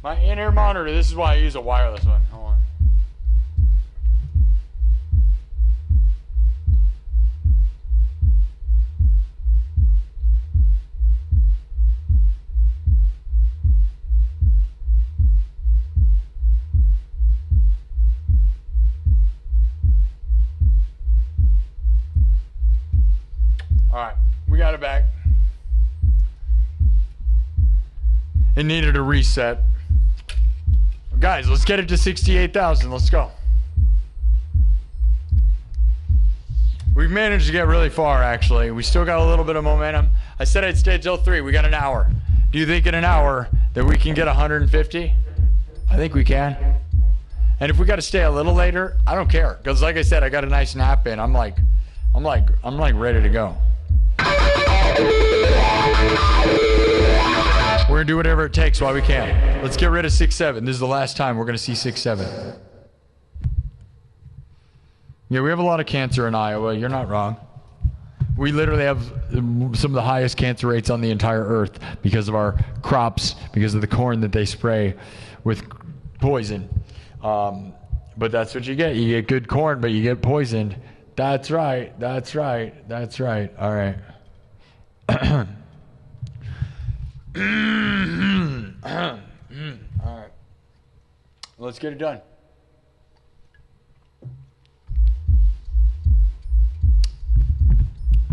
My in-ear monitor, this is why I use a wireless one. Hold on. All right, we got it back. It needed a reset. Guys, let's get it to 68,000. Let's go. We've managed to get really far, actually. We still got a little bit of momentum. I said I'd stay till 3. We got an hour. Do you think in an hour that we can get 150? I think we can. And if we got to stay a little later, I don't care. Because like I said, I got a nice nap in. I'm like ready to go. We're going to do whatever it takes while we can. Let's get rid of 6-7. This is the last time we're going to see 6-7. Yeah, we have a lot of cancer in Iowa. You're not wrong. We literally have some of the highest cancer rates on the entire earth because of our crops, because of the corn that they spray with poison. But that's what you get. You get good corn, but you get poisoned. That's right. That's right. That's right. All right. All right. Let's get it done.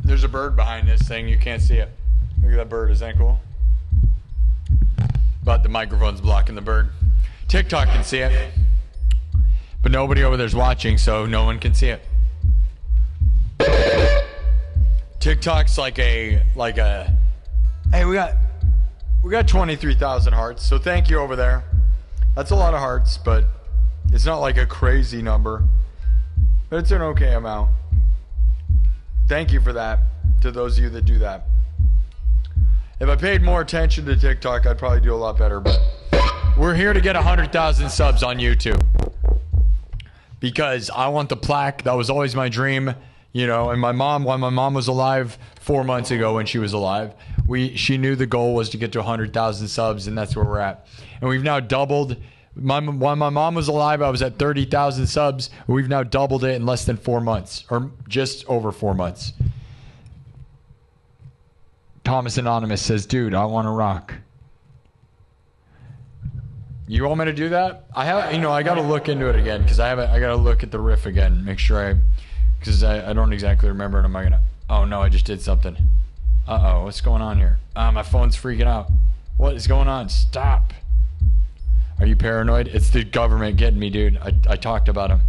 There's a bird behind this thing. You can't see it. Look at that bird. Isn't that cool? But the microphone's blocking the bird. TikTok can see it. But nobody over there's watching, so no one can see it. TikTok's like a hey, we got 23,000 hearts, so thank you over there. That's a lot of hearts, but it's not like a crazy number. But it's an okay amount. Thank you for that, to those of you that do that. If I paid more attention to TikTok, I'd probably do a lot better, but we're here to get 100,000 subs on YouTube. Because I want the plaque. That was always my dream, you know. And my mom, when my mom was alive 4 months ago when she was alive, she knew the goal was to get to 100,000 subs, and that's where we're at. And we've now doubled. When my mom was alive, I was at 30,000 subs. We've now doubled it in less than 4 months, or just over 4 months. Thomas Anonymous says, dude, I want to rock. You want me to do that? I got to look into it again, because I got to look at the riff again, make sure because I don't exactly remember it. Am I going to, oh no, I just did something. Uh-oh, what's going on here? My phone's freaking out. What is going on? Stop. Are you paranoid? It's the government getting me, dude. I talked about them.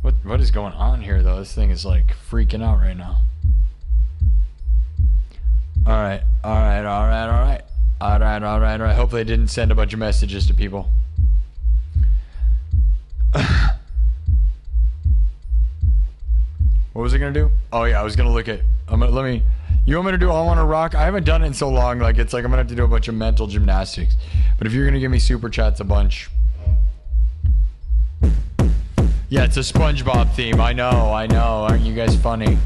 What is going on here, though? This thing is like freaking out right now. All right. Hopefully I didn't send a bunch of messages to people. What was I gonna do? Oh yeah, I was gonna look at. You want me to do I Wanna Rock? I haven't done it in so long. Like it's like I'm gonna have to do a bunch of mental gymnastics. But if you're gonna give me super chats a bunch. Yeah, it's a SpongeBob theme. I know. Aren't you guys funny?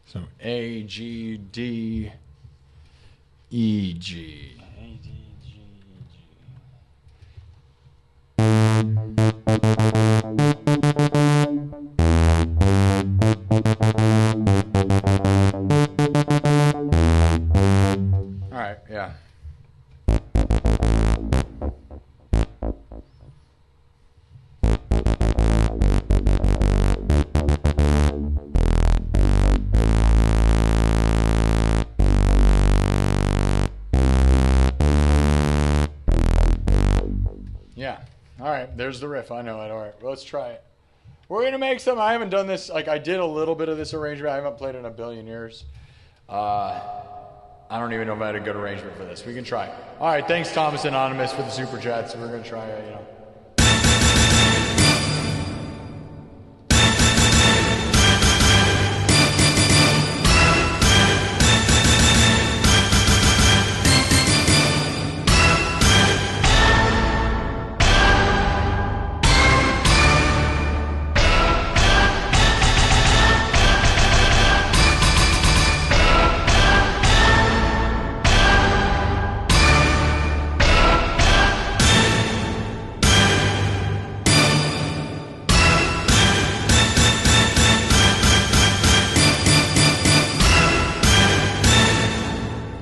So A, G, D, E, G. A, D, G, All right, yeah. Yeah. All right. There's the riff. I know it. All right. Well, let's try it. We're going to make some. I haven't done this. Like, I did a little bit of this arrangement. I haven't played in a billion years. I don't even know if I had a good arrangement for this. We can try it. All right. Thanks, Thomas Anonymous, for the super chats. We're going to try it,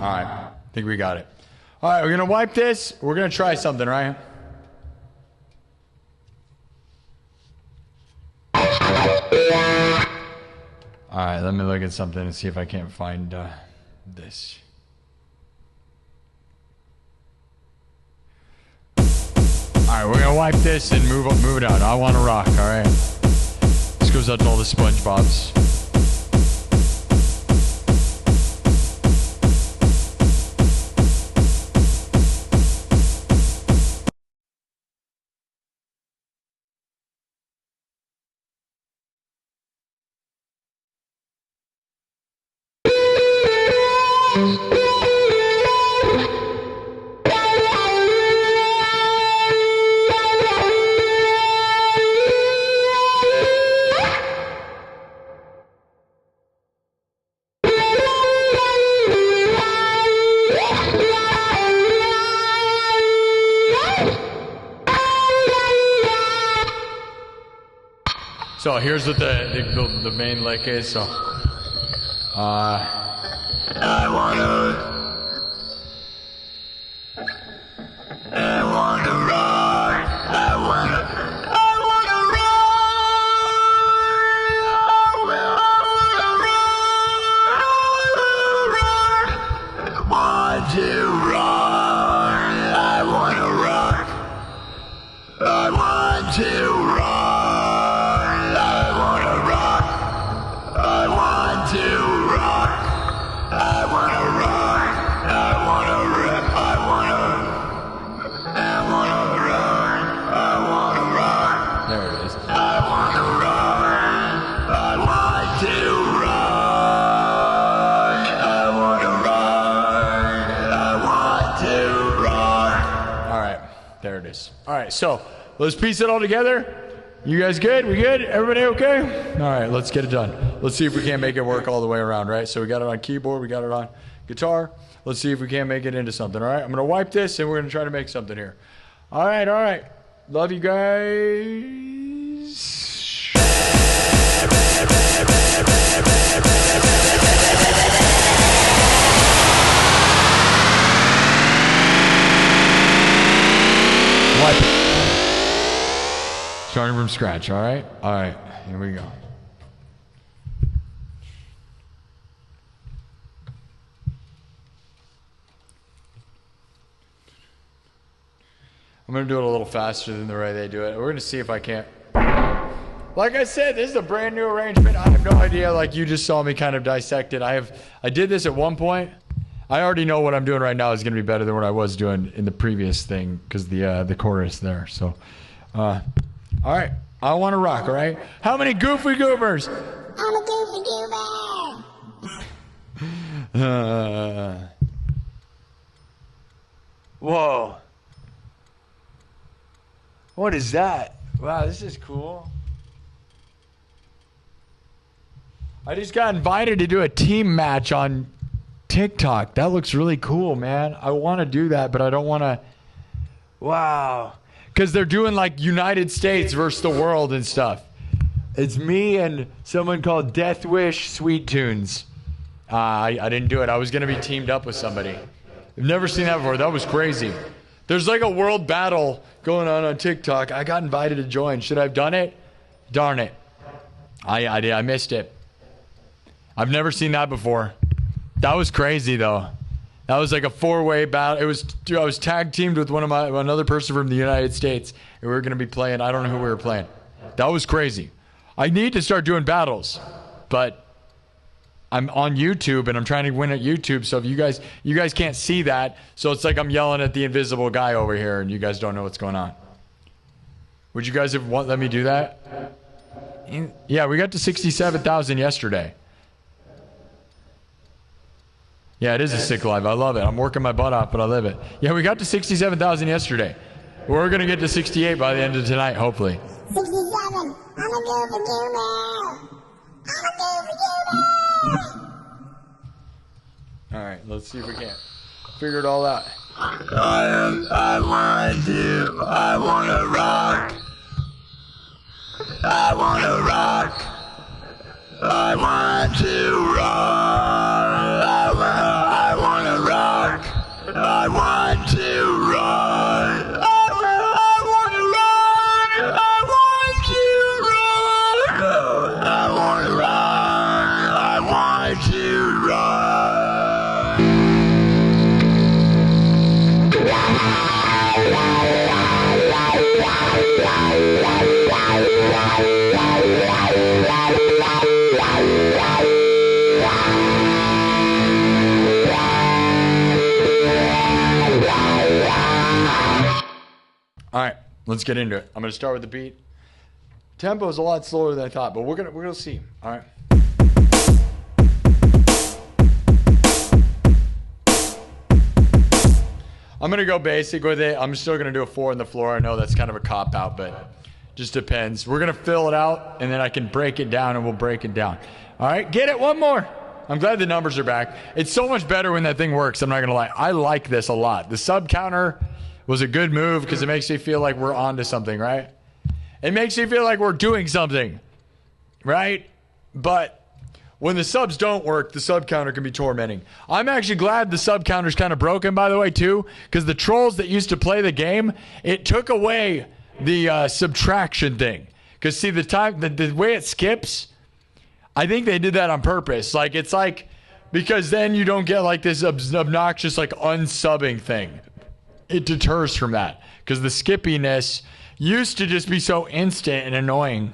I think we got it. All right, we're going to wipe this. We're going to try something, right? All right, let me look at something and see if I can't find this. All right, we're going to wipe this and move it on. I Want to Rock, all right? This goes out to all the SpongeBobs. So here's what the main lick is. So, I wanna rock. I wanna rock. I want to rock. I wanna rock. I want to rock. I wanna rock. I wanna rock. I wanna rock. I wanna rock. there it is. I wanna rock. I want to rock. I wanna rock. I want to rock. All right, there it is. All right, so let's piece it all together. You guys good? We good? Everybody okay? All right, let's get it done. Let's see if we can't make it work all the way around, right? So we got it on keyboard, we got it on guitar. Let's see if we can't make it into something, all right? I'm going to wipe this, and we're going to try to make something here. All right. Love you guys. Wipe it. Starting from scratch, all right? All right, here we go. I'm going to do it a little faster than the way they do it. We're going to see if I can't. Like I said, this is a brand new arrangement. I have no idea. Like you just saw me kind of dissect it. I did this at one point. I already know what I'm doing right now is going to be better than what I was doing in the previous thing because the chorus there. So, all right. I want to rock, all right? How many goofy goobers? I'm a goofy goober. Whoa. What is that? Wow, this is cool. I just got invited to do a team match on TikTok. That looks really cool, man. I want to do that, but I don't want to. Wow. Because they're doing like United States versus the world and stuff. It's me and someone called Death Wish Sweet Tunes. I didn't do it. I was going to be teamed up with somebody. I've never seen that before. That was crazy. There's like a world battle going on TikTok. I got invited to join. Should I have done it? Darn it. I did. I missed it. I've never seen that before. That was crazy though. That was like a 4-way battle. I was tag teamed with another person from the United States, and we were going to be playing. I don't know who we were playing. That was crazy. I need to start doing battles, but I'm on YouTube and I'm trying to win at YouTube. So if you guys can't see that, so it's like I'm yelling at the invisible guy over here, and you guys don't know what's going on. Would you guys let me do that? Yeah, we got to 67,000 yesterday. Yeah, it is a sick life. I love it. I'm working my butt off, but I live it. Yeah, we got to 67,000 yesterday. We're going to get to 68 by the end of tonight, hopefully. 67. I'm a goofy goober. All right, let's see if we can figure it all out. I want to rock. I want to rock. I want to rock. I want to rock. I want to rock. I want to rock. I want to rock. I want to rock. I want to rock. All right, let's get into it. I'm going to start with the beat. Tempo is a lot slower than I thought, but we're gonna see. All right. I'm gonna go basic with it. I'm still gonna do a 4 on the floor. I know that's kind of a cop out, but just depends. We're gonna fill it out, and then I can break it down, and we'll break it down. All right, get it? One more. I'm glad the numbers are back. It's so much better when that thing works. I'm not gonna lie. I like this a lot. The sub counter was a good move because it makes me feel like we're onto something, right? It makes me feel like we're doing something. right? But when the subs don't work, the sub counter can be tormenting. I'm actually glad the sub counter's kind of broken, by the way, too, because the trolls that used to play the game, it took away the subtraction thing. Because see, the way it skips, I think they did that on purpose. Like, it's like, because then you don't get like this obnoxious like unsubbing thing. It deters from that because the skippiness used to just be so instant and annoying.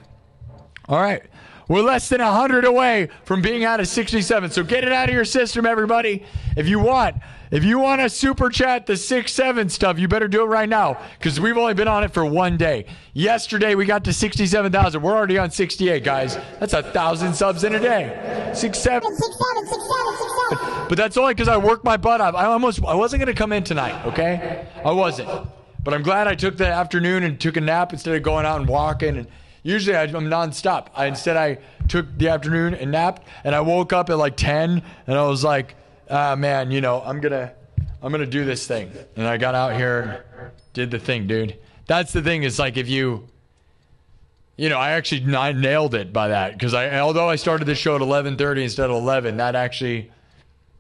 All right. We're less than 100 away from being out of 67. So get it out of your system, everybody. If you want to super chat the 6-7 stuff, you better do it right now because we've only been on it for one day. Yesterday, we got to 67,000. We're already on 68, guys. That's 1,000 subs in a day. 6-7. But that's only because I worked my butt off. I wasn't going to come in tonight, okay? I wasn't. But I'm glad I took the afternoon and took a nap instead of going out and walking. And usually I'm nonstop. Instead, I took the afternoon and napped, and I woke up at like 10, and I was like, man, I'm gonna do this thing. And I got out here and did the thing, dude. That's the thing. Is like if I nailed it by that because although I started this show at 11:30 instead of 11, that actually,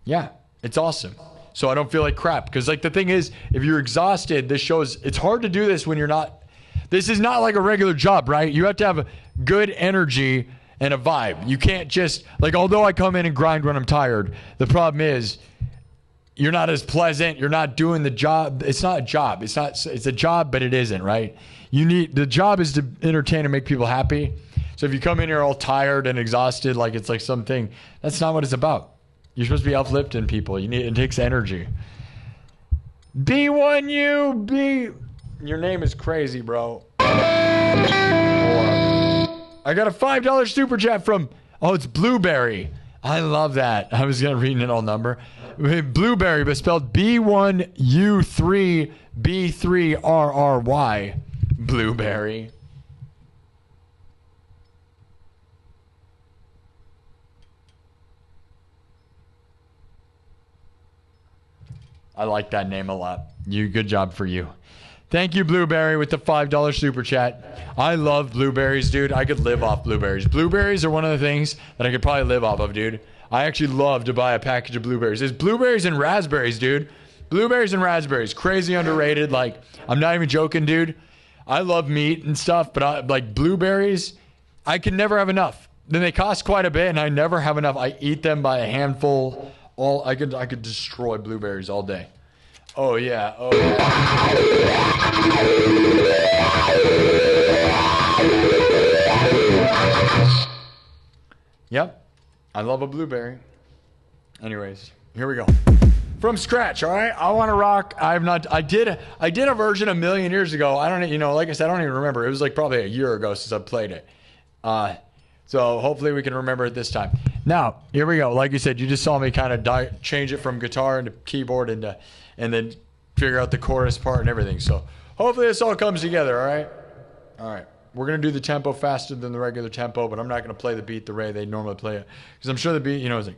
yeah, it's awesome. So I don't feel like crap because like the thing is, if you're exhausted, it's hard to do this when you're not. This is not like a regular job, right? You have to have a good energy and a vibe. You can't just, like, although I come in and grind when I'm tired, the problem is you're not as pleasant. You're not doing the job. It's not a job. It's a job, but it isn't, right? The job is to entertain and make people happy. So if you come in here all tired and exhausted, like it's like something, that's not what it's about. You're supposed to be uplifting people. It takes energy. B1U, your name is crazy, bro. I got a $5 super chat from, it's Blueberry. I love that. I was going to read an old number. Blueberry, but spelled B1U3B3RRY. Blueberry. I like that name a lot. Good job for you. Thank you, Blueberry, with the $5 super chat. I love blueberries, dude. I could live off blueberries. Blueberries are one of the things that I could probably live off of, dude. I actually love to buy a package of blueberries. There's blueberries and raspberries, dude. Blueberries and raspberries. Crazy underrated. Like, I'm not even joking, dude. I love meat and stuff, but like blueberries, I can never have enough. Then they cost quite a bit, and I never have enough. I eat them by a handful. I could destroy blueberries all day. Oh yeah. Yep. I love a blueberry. Anyways, here we go. From scratch, all right? I Want to Rock. I did a version a million years ago. I don't, like I said, I don't even remember. It was like probably a year ago since I played it. So hopefully we can remember it this time. Now, here we go. Like you said, you just saw me kind of change it from guitar into keyboard and then figure out the chorus part and everything. So hopefully this all comes together, all right? All right. We're going to do the tempo faster than the regular tempo, but I'm not going to play the beat the way they normally play it. Because I'm sure the beat, is like...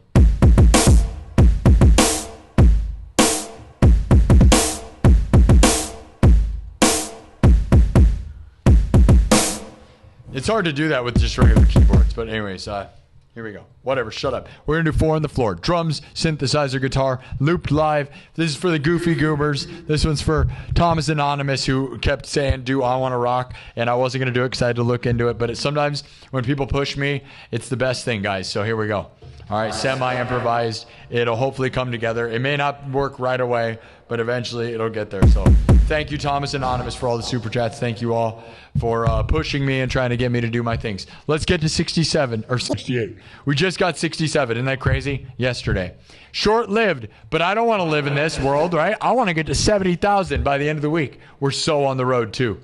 It's hard to do that with just regular keyboards, but anyways, here we go. Whatever, shut up. We're going to do 4 on the floor. Drums, synthesizer, guitar, looped live. This is for the goofy goobers. This one's for Thomas Anonymous, who kept saying, I Want to Rock, and I wasn't going to do it because I had to look into it, but sometimes when people push me, it's the best thing, guys. So here we go. All right, semi-improvised. It'll hopefully come together. It may not work right away, but eventually it'll get there. So thank you, Thomas Anonymous, for all the super chats. Thank you all for pushing me and trying to get me to do my things. Let's get to 67 or 68. We just got 67. Isn't that crazy? Yesterday. Short-lived, but I don't want to live in this world, right? I want to get to 70,000 by the end of the week. We're so on the road, too.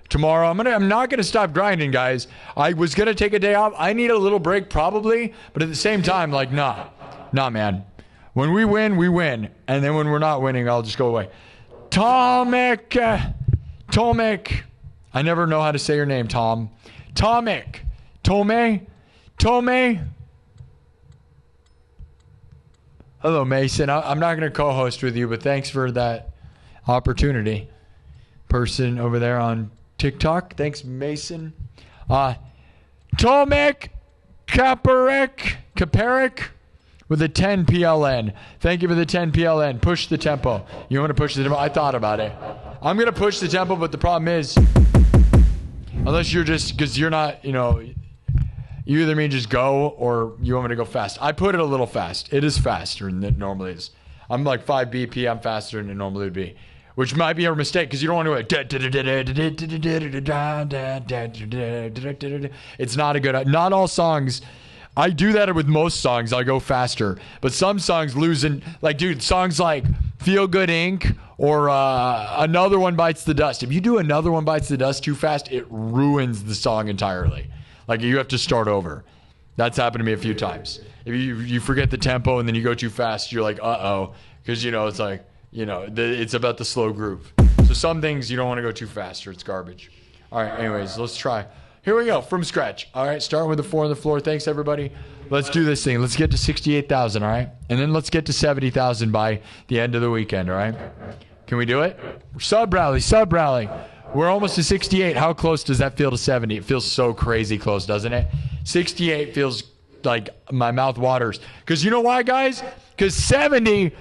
Tomorrow, I'm not going to stop grinding, guys. I was going to take a day off. I need a little break probably, but at the same time, like, nah, man. When we win, we win. And then when we're not winning, I'll just go away. Tomek. I never know how to say your name, Tom. Tomek. Tome. Hello, Mason. I'm not going to co-host with you, but thanks for that opportunity. Person over there on TikTok. Thanks, Mason. Tomek. Kaparik with a 10 PLN. Thank you for the 10 PLN. Push the tempo. You want to push the tempo? I thought about it. I'm going to push the tempo, but the problem is, unless you're just, because you're not, you know, you either mean just go or you want me to go fast. I put it a little fast. It is faster than it normally is. I'm like 5 BPM faster than it normally would be, which might be a mistake because you don't want to go. It's not a good, not all songs. I do that with most songs. I go faster, but some songs losing, like, dude, songs like Feel Good Inc. or Another One Bites the Dust. If you do Another One Bites the Dust too fast, it ruins the song entirely. Like, you have to start over. That's happened to me a few times. If you forget the tempo and then you go too fast, you're like, uh-oh. Because, you know, it's like, you know, it's about the slow groove. So some things you don't want to go too fast or it's garbage. All right, anyways, let's try. Here we go, from scratch. All right, starting with the 4 on the floor. Thanks, everybody. Let's do this thing. Let's get to 68,000, all right? And then let's get to 70,000 by the end of the weekend, all right? Can we do it? Sub-rally. We're almost to 68. How close does that feel to 70? It feels so crazy close, doesn't it? 68 feels like my mouth waters. Because you know why, guys? Because 70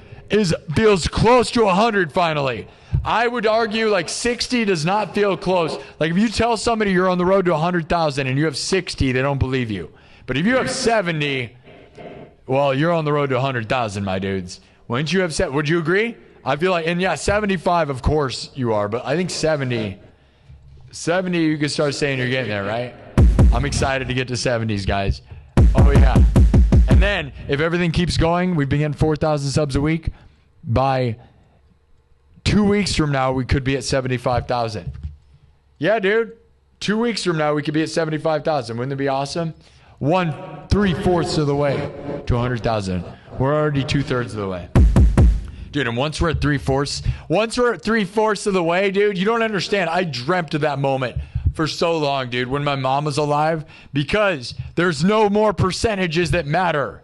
feels close to 100 finally. I would argue like 60 does not feel close. Like if you tell somebody you're on the road to 100,000 and you have 60, they don't believe you. But if you have 70, well, you're on the road to 100,000, my dudes. Wouldn't you have said, would you agree? I feel like, and yeah, 75, of course you are, but I think 70 you can start saying you're getting there, right? I'm excited to get to 70s, guys. Oh yeah. And then if everything keeps going, we've been getting 4,000 subs a week. By 2 weeks from now, we could be at 75,000. Yeah, dude. 2 weeks from now, we could be at 75,000. Wouldn't it be awesome? 3/4 of the way to 100,000. We're already 2/3 of the way. Dude, and once we're at 3/4 of the way, dude, you don't understand. I dreamt of that moment for so long, dude, when my mom was alive, because there's no more percentages that matter.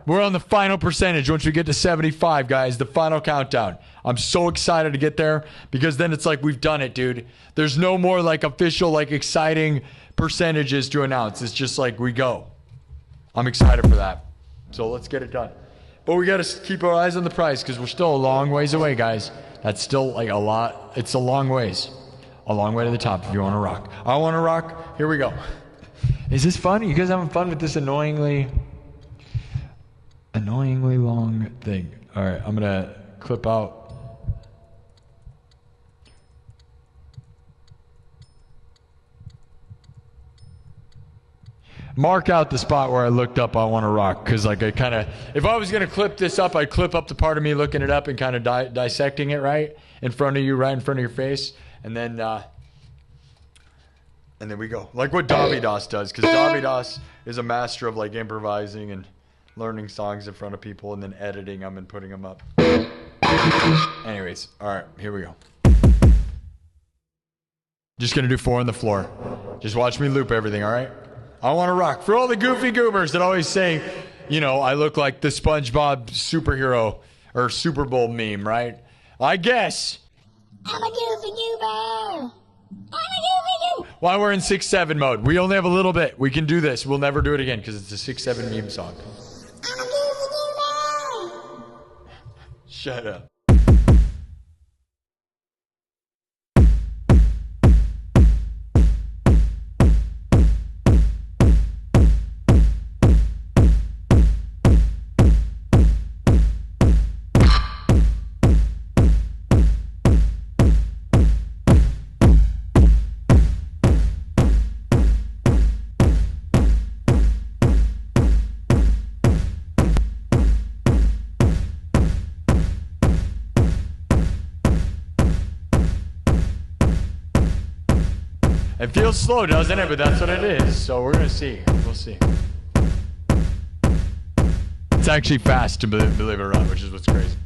We're on the final percentage once we get to 75, guys, the final countdown. I'm so excited to get there because then it's like we've done it, dude. There's no more like official, like exciting percentages to announce. It's just like we go. I'm excited for that. So let's get it done. But we got to keep our eyes on the prize because we're still a long ways away, guys. That's still like a lot. It's a long ways. A long way to the top if you want to rock. I want to rock. Here we go. Is this fun? You guys having fun with this annoyingly long thing? All right, I'm going to clip out. Mark out the spot where I looked up I want to rock, because like I kind of, if I was going to clip this up, I'd clip up the part of me looking it up and kind of dissecting it right in front of you, right in front of your face, and then we go. Like what Davidas does, because Davidas is a master of like improvising and learning songs in front of people and then editing them and putting them up. Anyways, all right, here we go. Just going to do 4 on the floor. Just watch me loop everything, all right? I want to rock. For all the goofy goobers that always say, you know, I look like the SpongeBob superhero or Super Bowl meme, right? I guess. I'm a goofy goober. I'm a goofy goober. While we're in 6-7 mode, we only have a little bit. We can do this. We'll never do it again because it's a 6-7 meme song. I'm a goofy goober. Shut up. It feels slow, doesn't it? But that's what it is. So we're going to see. We'll see. It's actually fast, to believe it or not, which is what's crazy.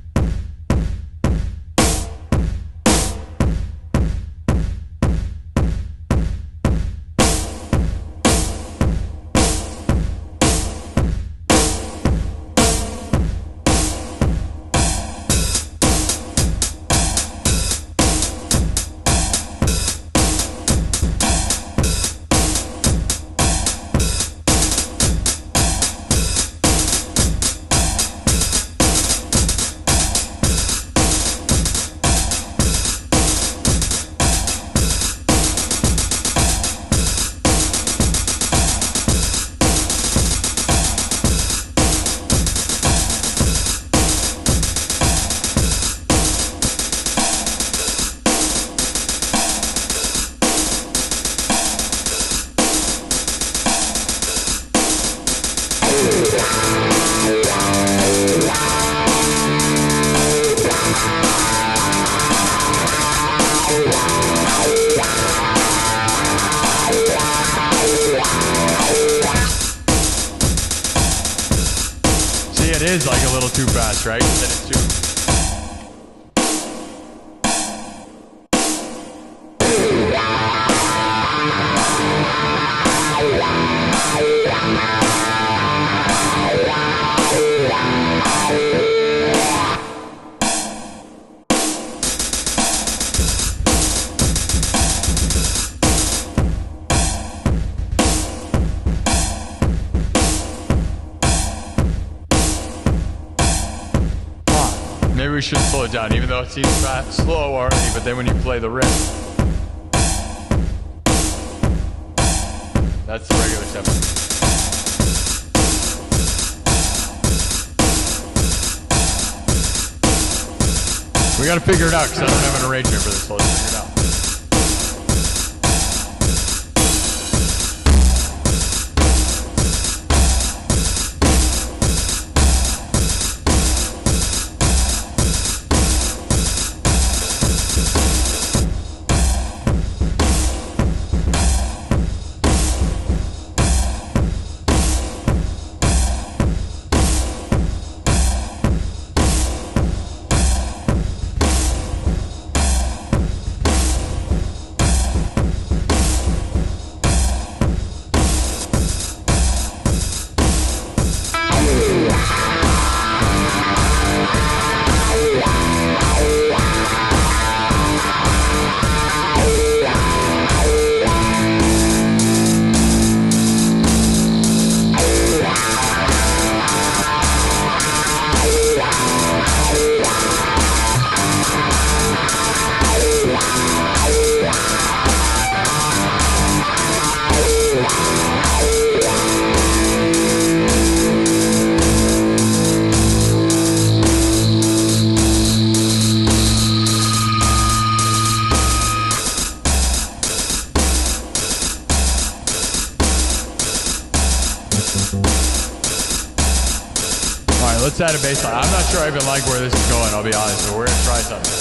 See, it is like a little too fast, right? Then it's too. Maybe we should slow it down, even though it seems slow already, but then when you play the riff, that's the regular tempo. We gotta figure it out, because I don't have an arrangement for this, so let's figure it out. Let's add a bass line. I'm not sure I even like where this is going, I'll be honest, but we're gonna try something.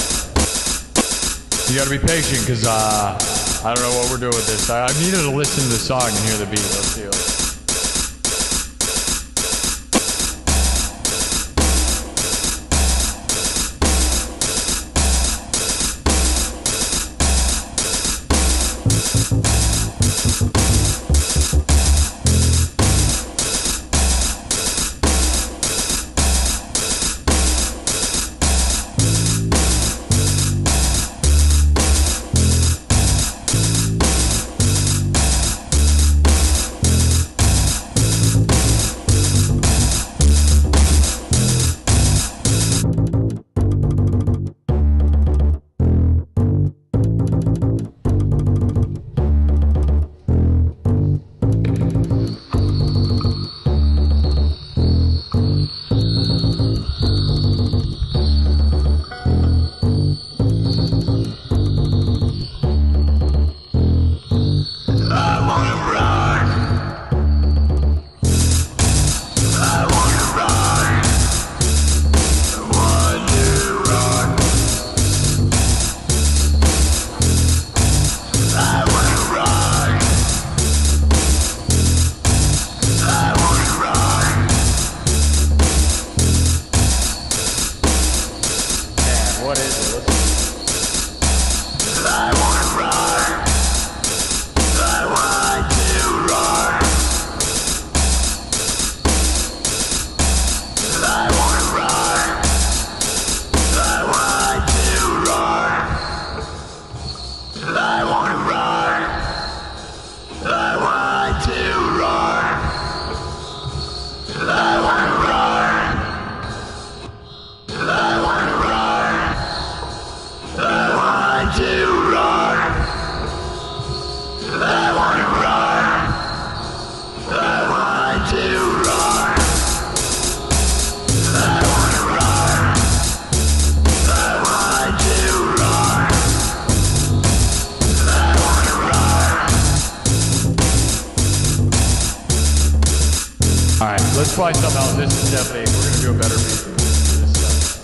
You gotta be patient, because I don't know what we're doing with this. I needed to listen to the song and hear the beat. Let's see. Let's try something else. This is definitely, we're gonna do a better beat than this stuff.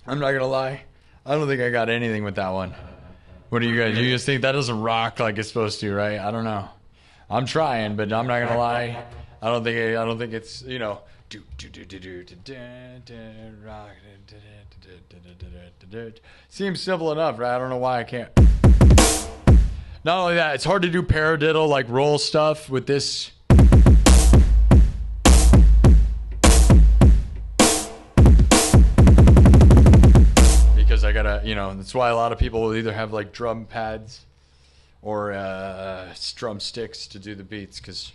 I'm not gonna lie. I don't think I got anything with that one. What do you guys? You guys think that doesn't rock like it's supposed to, right? I don't know. I'm trying, but I'm not gonna lie. I don't think it's, you know. Seems simple enough, right? I don't know why I can't. Not only that, it's hard to do paradiddle like roll stuff with this. Because I gotta, you know, that's why a lot of people will either have like drum pads or drum sticks to do the beats, because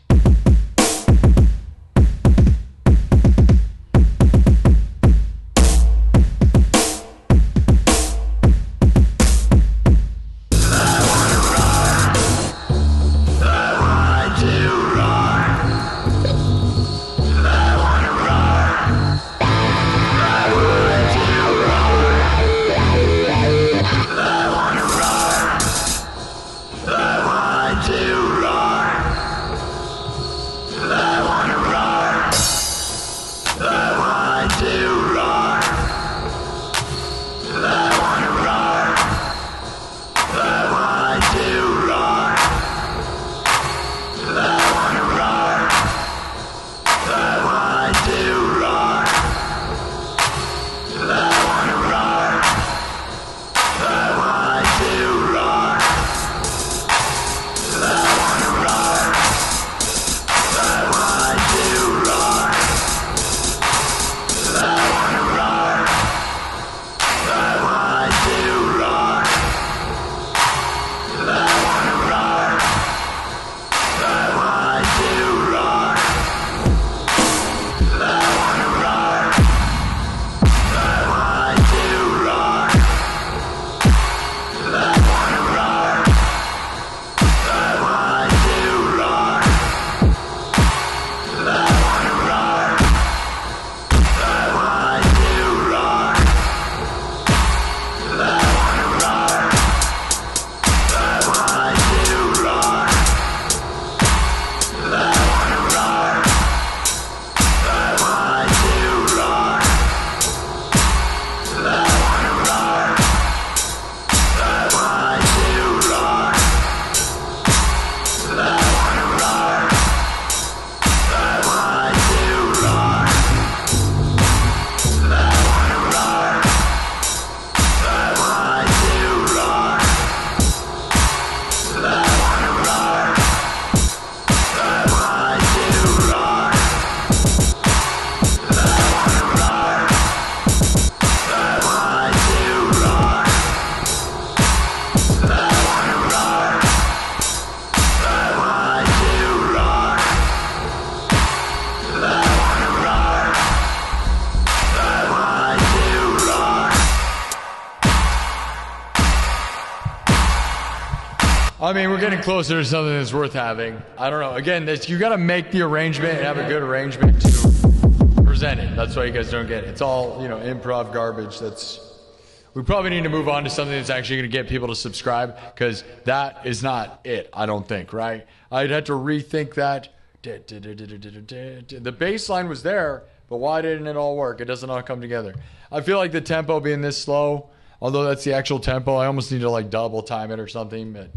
I mean, we're getting closer to something that's worth having. I don't know. Again, you got to make the arrangement and have a good arrangement to present it. That's why you guys don't get it. It's all, improv garbage. We probably need to move on to something that's actually going to get people to subscribe, because that is not it, I don't think, right? I'd have to rethink that. The bass line was there, but why didn't it all work? It doesn't all come together. I feel like the tempo being this slow, although that's the actual tempo, I almost need to like double time it or something, but...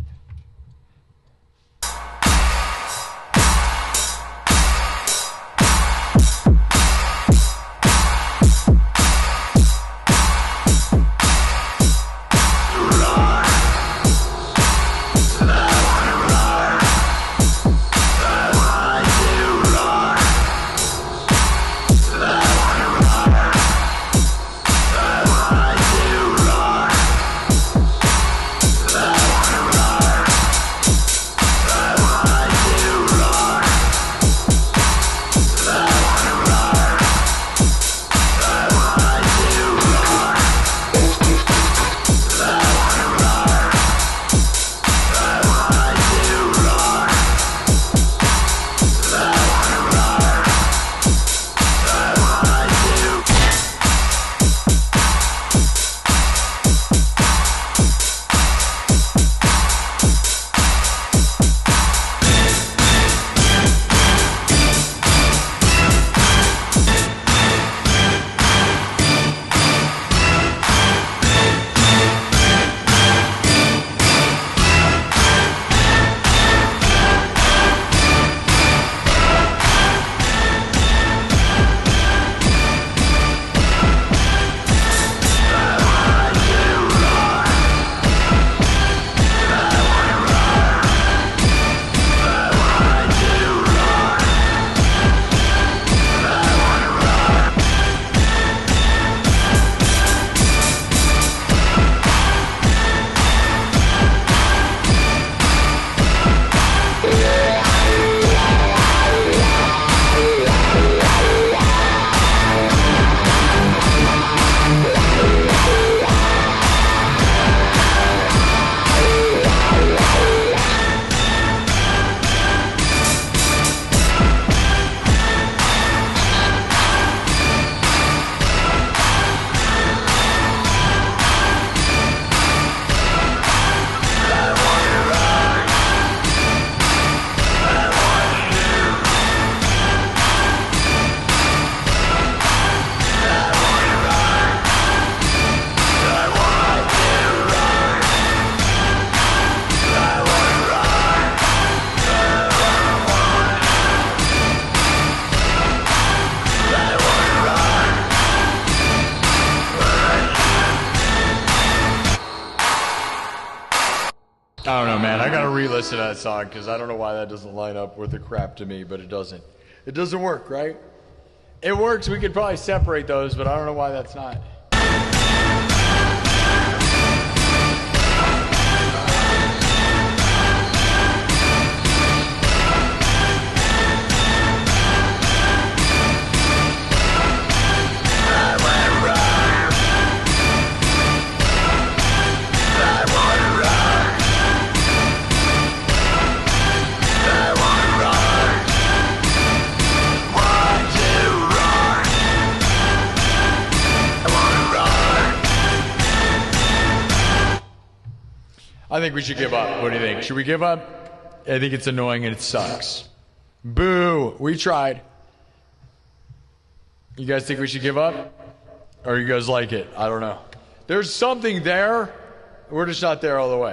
I don't know, man. I gotta re-listen to that song because I don't know why that doesn't line up with the crap to me, but it doesn't. It doesn't work, right? It works. We could probably separate those, but I don't know why that's not. I think we should give up. What do you think? Should we give up? I think it's annoying and it sucks. Boo! We tried. You guys think we should give up? Or you guys like it? I don't know. There's something there. We're just not there all the way.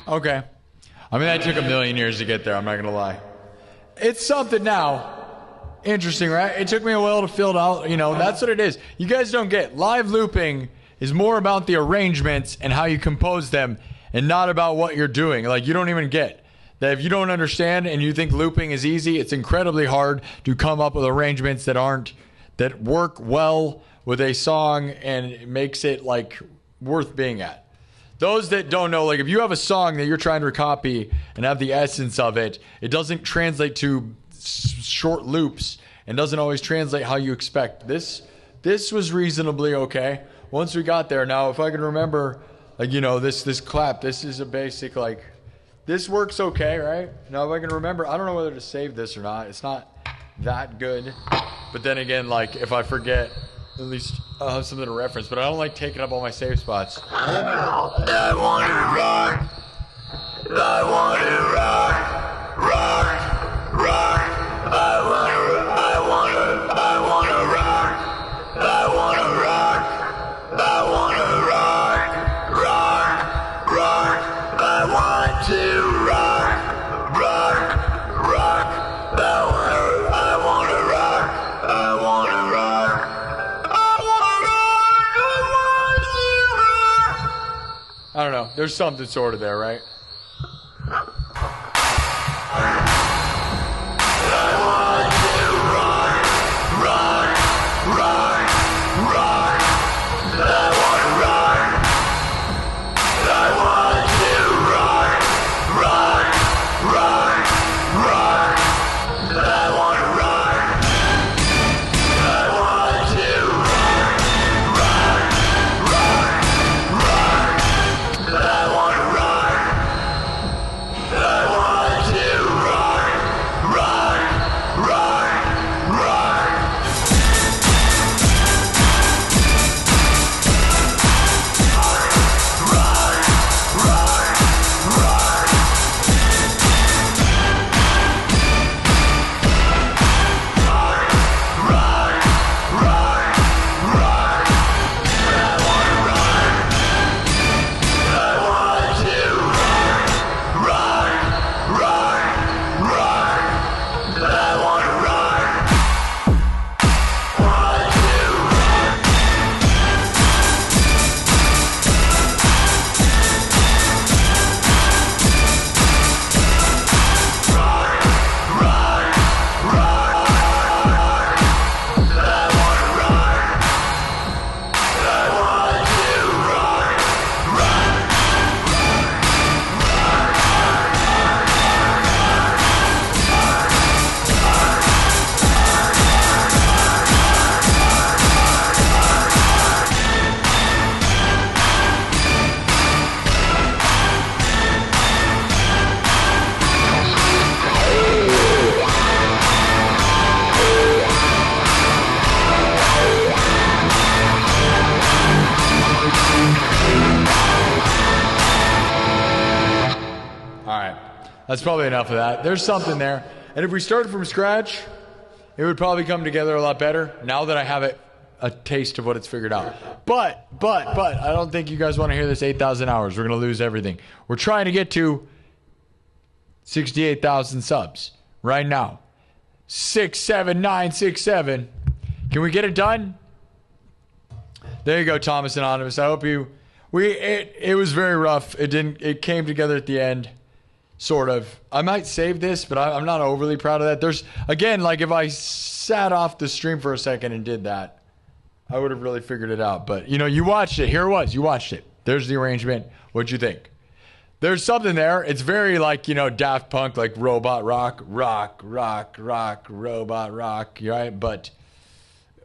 Okay. I mean, that took a million years to get there, I'm not going to lie. It's something now. Interesting, right? It took me a while to fill it out. You know, that's what it is. You guys don't get. Live looping is more about the arrangements and how you compose them and not about what you're doing. Like, you don't even get that. If you don't understand and you think looping is easy, it's incredibly hard to come up with arrangements that work well with a song and it makes it, like, worth being at. Those that don't know, like, if you have a song that you're trying to copy and have the essence of it, it doesn't translate to short loops and doesn't always translate how you expect. This was reasonably okay. Once we got there, now if I can remember, like, you know, this clap, this is a basic, like, this works okay, right? Now if I can remember, I don't know whether to save this or not. It's not that good. But then again, like, if I forget, at least I'll have something to reference, but I don't like taking up all my save spots. I want to rock. I want to rock. Rock. Rock. I want to rock. I want to rock. I want to rock. I want to rock. Rock. Rock. I want to rock. Rock. Rock. I want to rock. I want to rock. I don't know. There's something sort of there, right? That's probably enough of that. There's something there. And if we started from scratch, it would probably come together a lot better now that I have a taste of what it's figured out. But, I don't think you guys want to hear this 8,000 hours. We're going to lose everything. We're trying to get to 68,000 subs right now. 67967. Can we get it done? There you go, Thomas Anonymous. I hope you... It was very rough. It came together at the end. Sort of. I might save this, but I'm not overly proud of that. There's, again, like if I sat off the stream for a second and did that, I would have really figured it out. But, you know, you watched it. Here it was. You watched it. There's the arrangement. What'd you think? There's something there. It's very like, you know, Daft Punk, like robot rock, robot rock, right? But,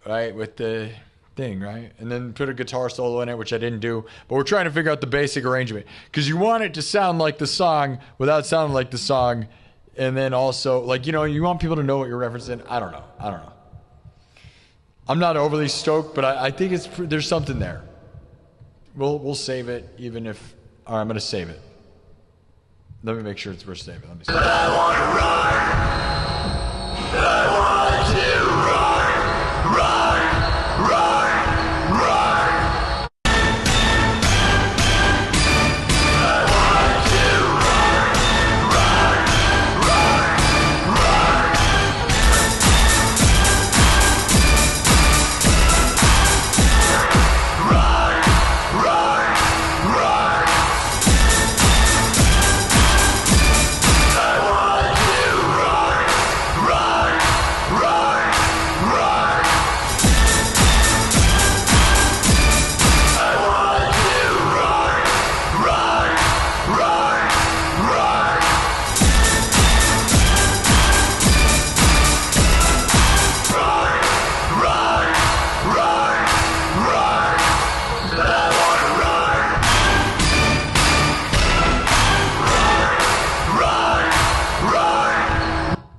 right, with the thing, right? And then put a guitar solo in it, which I didn't do. But we're trying to figure out the basic arrangement. Because you want it to sound like the song without sounding like the song. And then also, like, you know, you want people to know what you're referencing. I don't know. I'm not overly stoked, but I think there's something there. We'll save it, even if... All right, I'm going to save it. Let me make sure it's worth saving. Let me save it. I want to run. I want to run.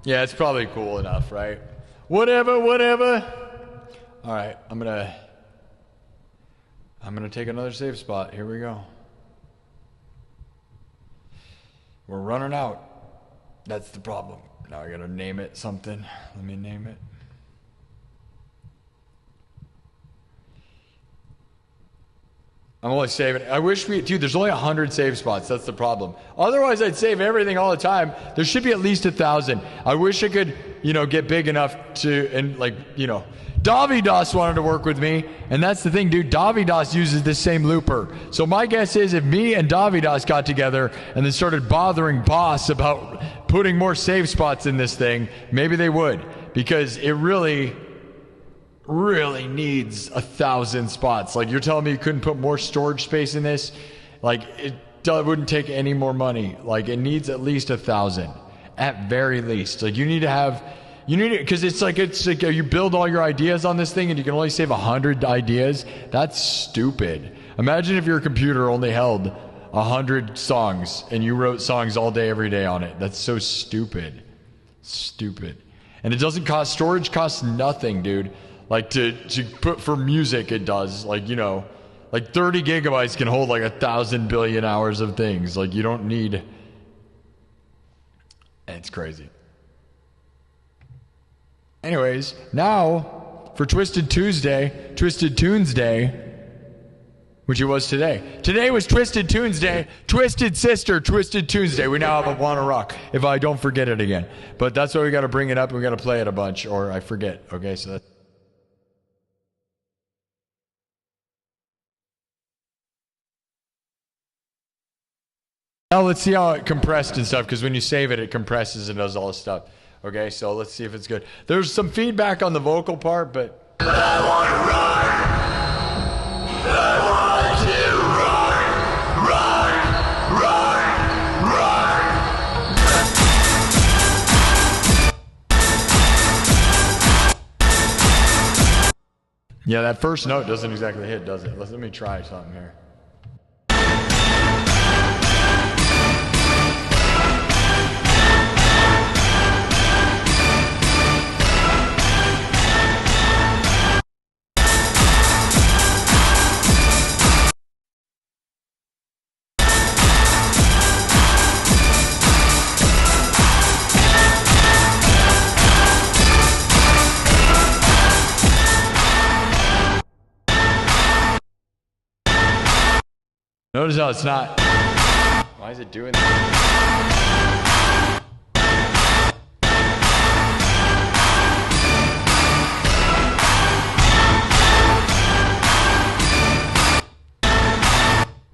Yeah, it's probably cool enough, right? Whatever. All right, I'm gonna take another save spot. Here we go. We're running out. That's the problem. Now I gotta name it something. Let me name it. I'm only saving. I wish dude, there's only 100 save spots. That's the problem. Otherwise, I'd save everything all the time. There should be at least 1,000. I wish I could, get big enough to, and Davidas wanted to work with me, and that's the thing, dude. Davidas uses this same looper. So my guess is if me and Davidas got together and then started bothering Boss about putting more save spots in this thing, maybe they would, because it really needs 1,000 spots. Like, you're telling me you couldn't put more storage space in this? Like, it wouldn't take any more money. Like, it needs at least 1,000 at very least. Like, you need it because it's like you build all your ideas on this thing and you can only save 100 ideas. That's stupid. Imagine if your computer only held 100 songs and you wrote songs all day every day on it. That's so stupid. And it doesn't cost, storage costs nothing, dude. Like, to put for music, it does. Like, 30 gigabytes can hold like 1,000 billion hours of things. Like, you don't need. It's crazy. Anyways, now for Twisted Tunes Day, which it was today. Today was Twisted Tunes Day. Twisted Sister, Twisted Tunes Day. We now have a Wanna Rock, if I don't forget it again. But that's why we got to bring it up and we got to play it a bunch, or I forget. Okay, so that's. Now let's see how it compressed and stuff, because when you save it, it compresses and does all this stuff. Okay, so let's see if it's good. There's some feedback on the vocal part, but. I want to rock. I want to rock. Yeah, that first note doesn't exactly hit, does it? Let me try something here. Notice how it's not. Why is it doing that?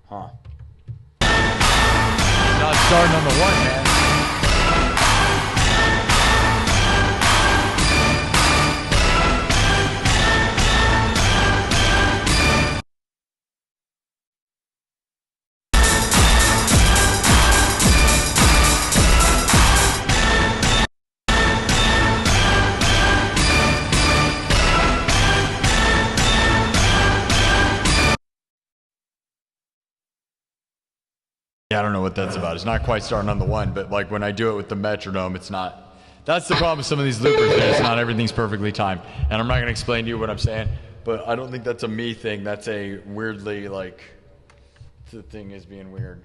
Huh. It's not starting on the one, man. Yeah, I don't know what that's about. It's not quite starting on the one, but like when I do it with the metronome, it's not. That's the problem with some of these loopers, man. It's not everything's perfectly timed. And I'm not going to explain to you what I'm saying, but I don't think that's a me thing. That's a weirdly, like, the thing is being weird.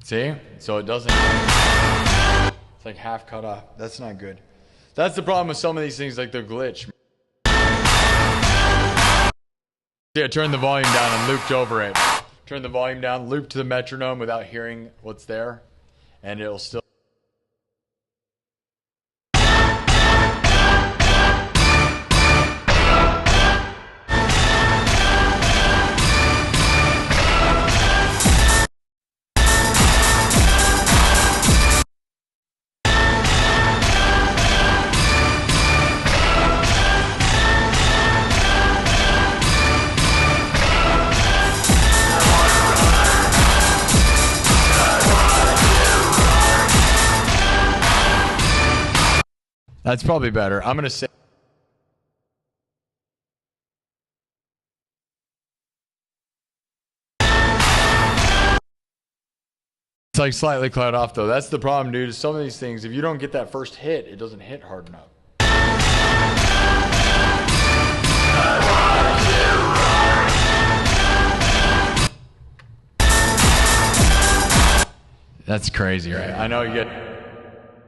See? So it doesn't. It's like half cut off. That's not good. That's the problem with some of these things, like the glitch. Yeah, turn the volume down and looped over it. Turn the volume down, loop to the metronome without hearing what's there, and it'll still. That's probably better. I'm going to say. It's like slightly cut off though. That's the problem, dude. Some of these things, if you don't get that first hit, it doesn't hit hard enough. I want to rock. That's crazy, right? I know you get...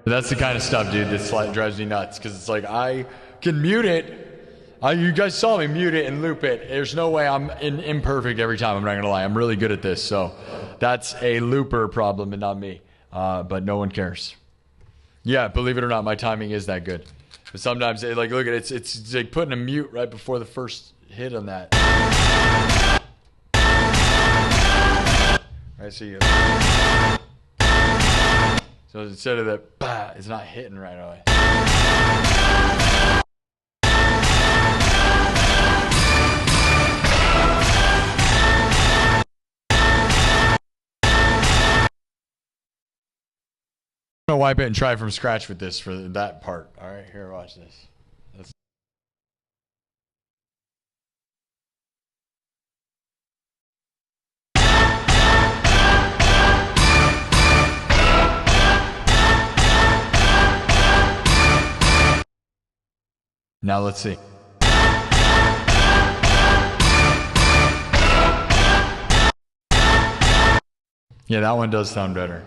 But that's the kind of stuff, dude, that like drives me nuts. Because it's like, I can mute it. You guys saw me mute it and loop it. There's no way I'm imperfect every time. I'm not going to lie. I'm really good at this. So that's a looper problem and not me. But no one cares. Yeah, believe it or not, my timing is that good. But sometimes, like, look at it. It's like putting a mute right before the first hit on that. Right, so you... So instead of the bah, it's not hitting right away. I'm gonna wipe it and try from scratch with this for that part. All right, here, watch this. Now let's see. Yeah, that one does sound better.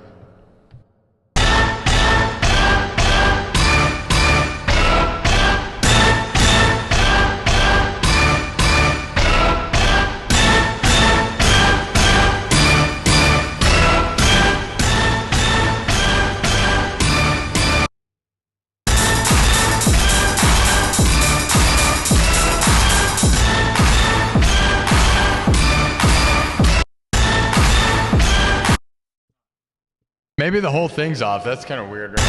Maybe the whole thing's off. That's kind of weird, right?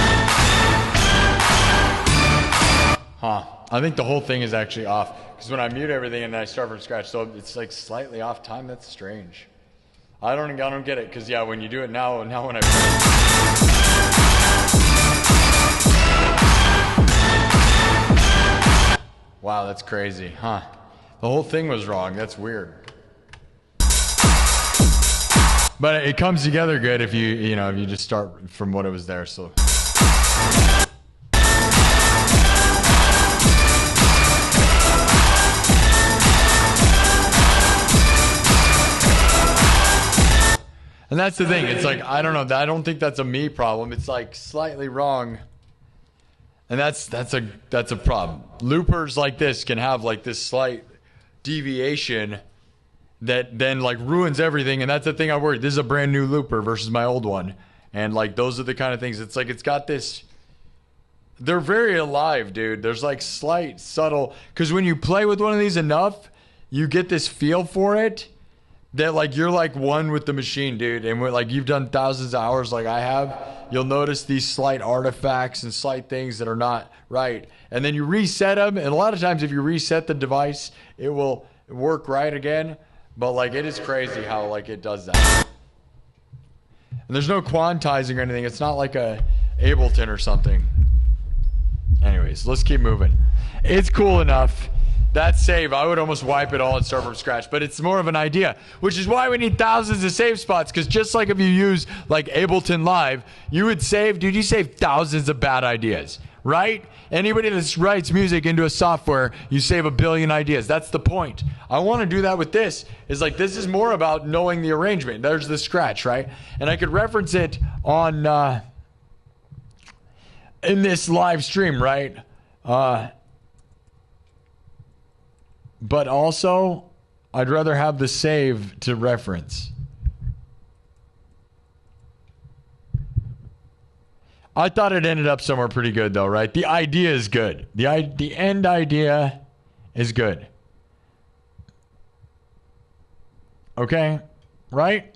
Huh. I think the whole thing is actually off. Because when I mute everything and I start from scratch, so it's like slightly off time. That's strange. I don't get it. Because, yeah, when you do it now when I... Wow, that's crazy. Huh. The whole thing was wrong. That's weird. But it comes together good if you know, if you just start from what it was there, so. And that's the thing. It's like, I don't know. I don't think that's a me problem. It's like slightly wrong. And that's a problem. Loopers like this can have like this slight deviation that then like ruins everything, and that's the thing I worry. This is a brand new looper versus my old one, and like those are the kind of things. It's like it's got this. They're very alive, dude. There's like slight, subtle, because when you play with one of these enough, you get this feel for it that like you're like one with the machine, dude. And when like you've done thousands of hours like I have, you'll notice these slight artifacts and slight things that are not right, and then you reset them. And a lot of times, if you reset the device, it will work right again. But like it is crazy how like it does that. And there's no quantizing or anything. It's not like a Ableton or something. Anyways, let's keep moving. It's cool enough. That save, I would almost wipe it all and start from scratch. But it's more of an idea, which is why we need thousands of save spots. Because just like if you use like Ableton Live, you would save, dude, you save thousands of bad ideas, right? Anybody that writes music into a software, you save a billion ideas. That's the point. I want to do that with this. It's like this is more about knowing the arrangement. There's the scratch, right? And I could reference it on in this live stream, right? But also, I'd rather have the save to reference. I thought it ended up somewhere pretty good, though, right? The idea is good. The end idea is good. Okay? Right?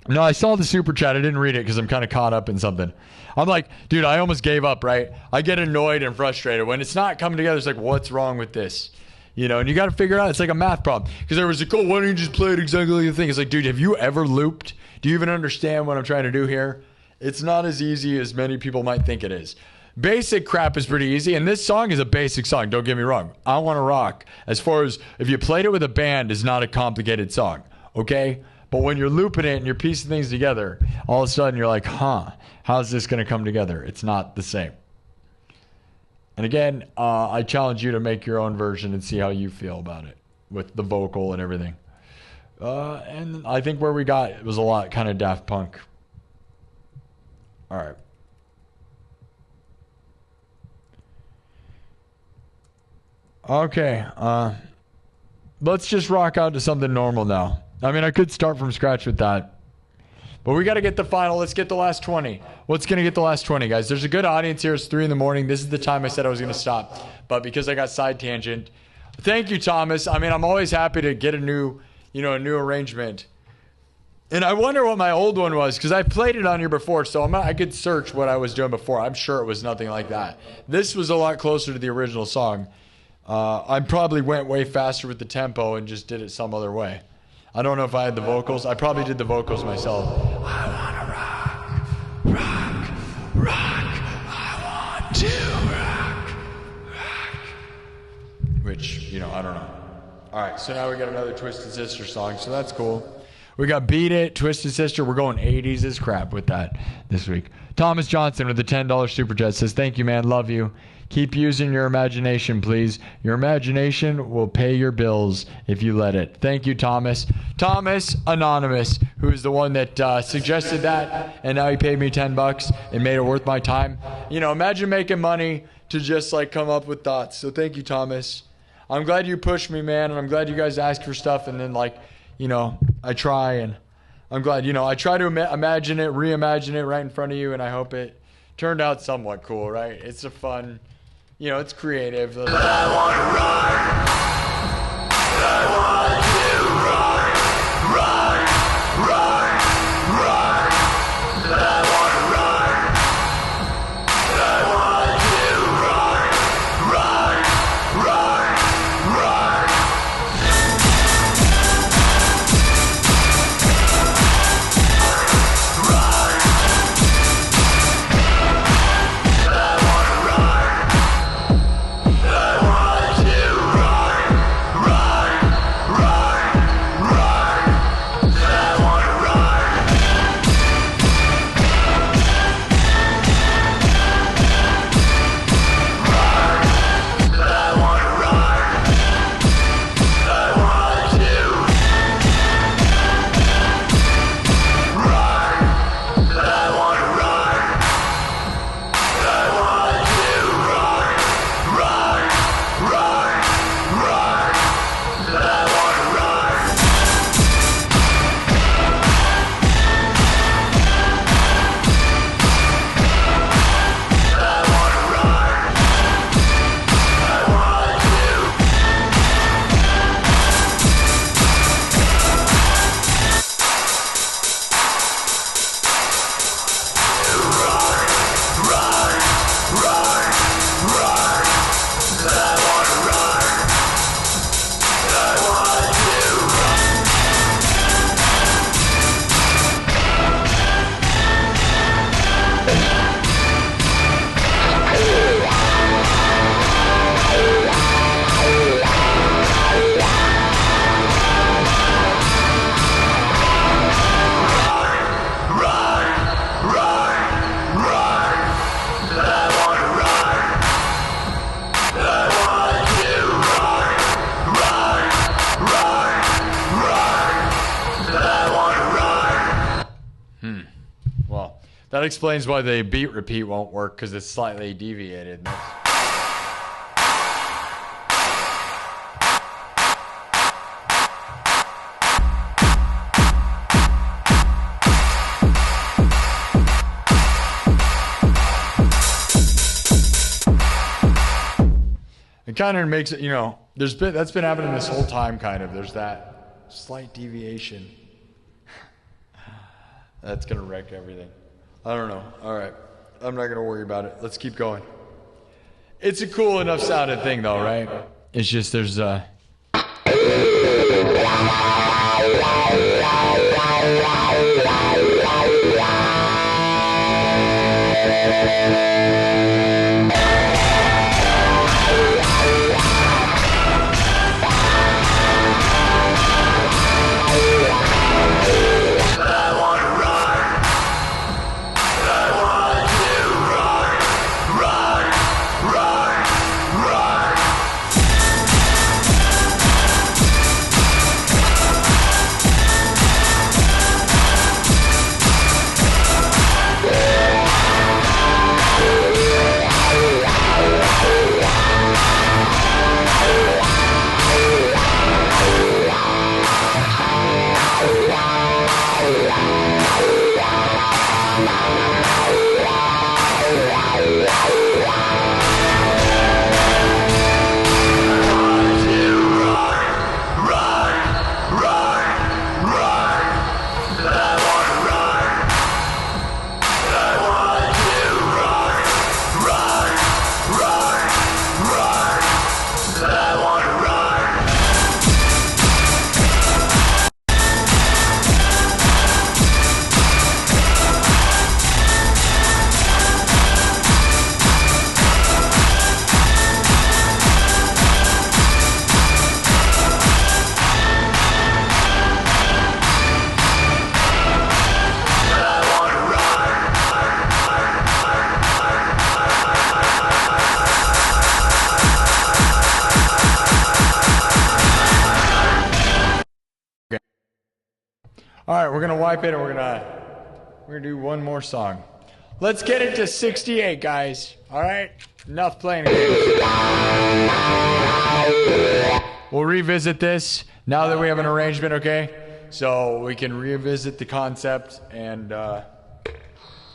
No, I saw the super chat. I didn't read it because I'm kind of caught up in something. I'm like, dude, I almost gave up, right? I get annoyed and frustrated. When it's not coming together, it's like, what's wrong with this? You know, and you got to figure it out. It's like a math problem. Because there was like, oh, why don't you just play it exactly like the thing? It's like, dude, have you ever looped? Do you even understand what I'm trying to do here? It's not as easy as many people might think it is. Basic crap is pretty easy, and this song is a basic song. Don't get me wrong. I Want to Rock, as far as if you played it with a band, is not a complicated song, okay? But when you're looping it and you're piecing things together, all of a sudden you're like, huh, how's this going to come together? It's not the same. And again, I challenge you to make your own version and see how you feel about it with the vocal and everything. And I think where we got it was a lot kind of Daft Punk. All right. Okay. Let's just rock out to something normal now. I mean, I could start from scratch with that. But we got to get the final. Let's get the last 20. What's going to get the last 20, guys? There's a good audience here. It's 3 a.m. This is the time I said I was going to stop. But because I got side tangent. Thank you, Thomas. I mean, I'm always happy to get a new arrangement. And I wonder what my old one was, because I played it on here before, so I could search what I was doing before. I'm sure it was nothing like that. This was a lot closer to the original song. I probably went way faster with the tempo and just did it some other way. I don't know if I had the vocals. I probably did the vocals myself. I want to rock, I want to rock. Which, I don't know. All right, so now we got another Twisted Sister song, so that's cool. We got Beat It, Twisted Sister. We're going 80s as crap with that this week. Thomas Johnston with the $10 super chat says, thank you, man. Love you. Keep using your imagination, please. Your imagination will pay your bills if you let it. Thank you, Thomas. Thomas Anonymous, who is the one that suggested that, and now he paid me $10 and made it worth my time. Imagine making money to just come up with thoughts. So thank you, Thomas. I'm glad you pushed me, man, and I'm glad you guys asked for stuff, and then I try, and I'm glad, I try to imagine it, reimagine it right in front of you, and I hope it turned out somewhat cool, right? It's a fun, it's creative. I want to rock. I want to rock. I want to rock. I want to rock. That explains why the beat repeat won't work, because it's slightly deviated. It kind of makes it, that's been happening this whole time, kind of. There's that slight deviation. That's going to wreck everything. I don't know. All right. I'm not going to worry about it. Let's keep going. It's a cool enough sounding thing, though, right? It's just there's All right, we're gonna wipe it and we're gonna do one more song. Let's get it to 68, guys. All right, enough playing games. We'll revisit this now that we have an arrangement, okay? So we can revisit the concept and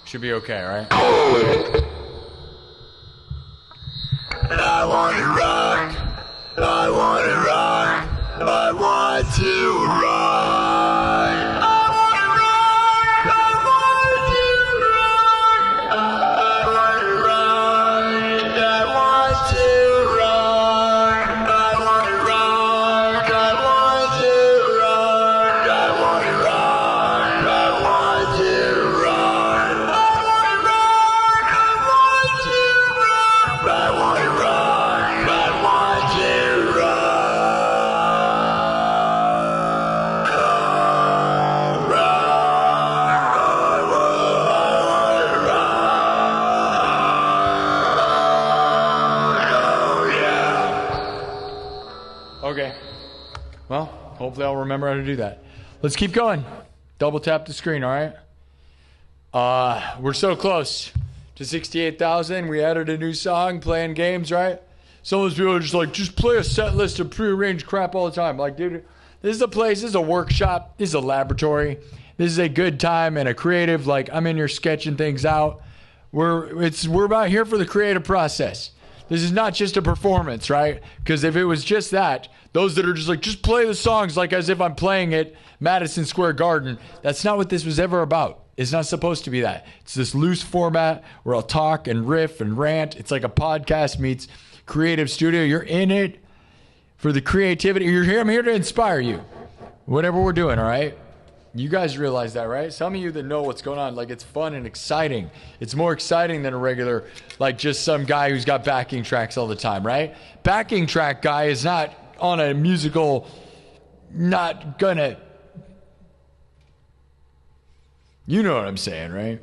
should be okay, all right? I want to rock. I want to rock. I want to rock. I want to rock. I want to rock. I want to rock. I want to rock. I want to rock. I want to rock. I want to rock. I want to rock. I want to rock. I want to rock. I want to rock. I want to rock. Okay. Well, hopefully I'll remember how to do that. Let's keep going. Double tap the screen, all right? We're so close to 68,000. We added a new song, playing games, right? Some of those people are just like, just play a set list of prearranged crap all the time. Like, dude, this is a place, this is a workshop, this is a laboratory. This is a good time and a creative, like, I'm in here sketching things out. We're about here for the creative process. This is not just a performance, right? Because if it was just that, those that are just like, just play the songs like as if I'm playing at Madison Square Garden, that's not what this was ever about. It's not supposed to be that. It's this loose format where I'll talk and riff and rant. It's like a podcast meets creative studio. You're in it for the creativity. You're here. I'm here to inspire you. Whatever we're doing, all right? You guys realize that, right? Some of you that know what's going on, like, it's fun and exciting. It's more exciting than a regular, like, just some guy who's got backing tracks all the time, right? Backing track guy is not on a musical, not gonna... You know what I'm saying, right?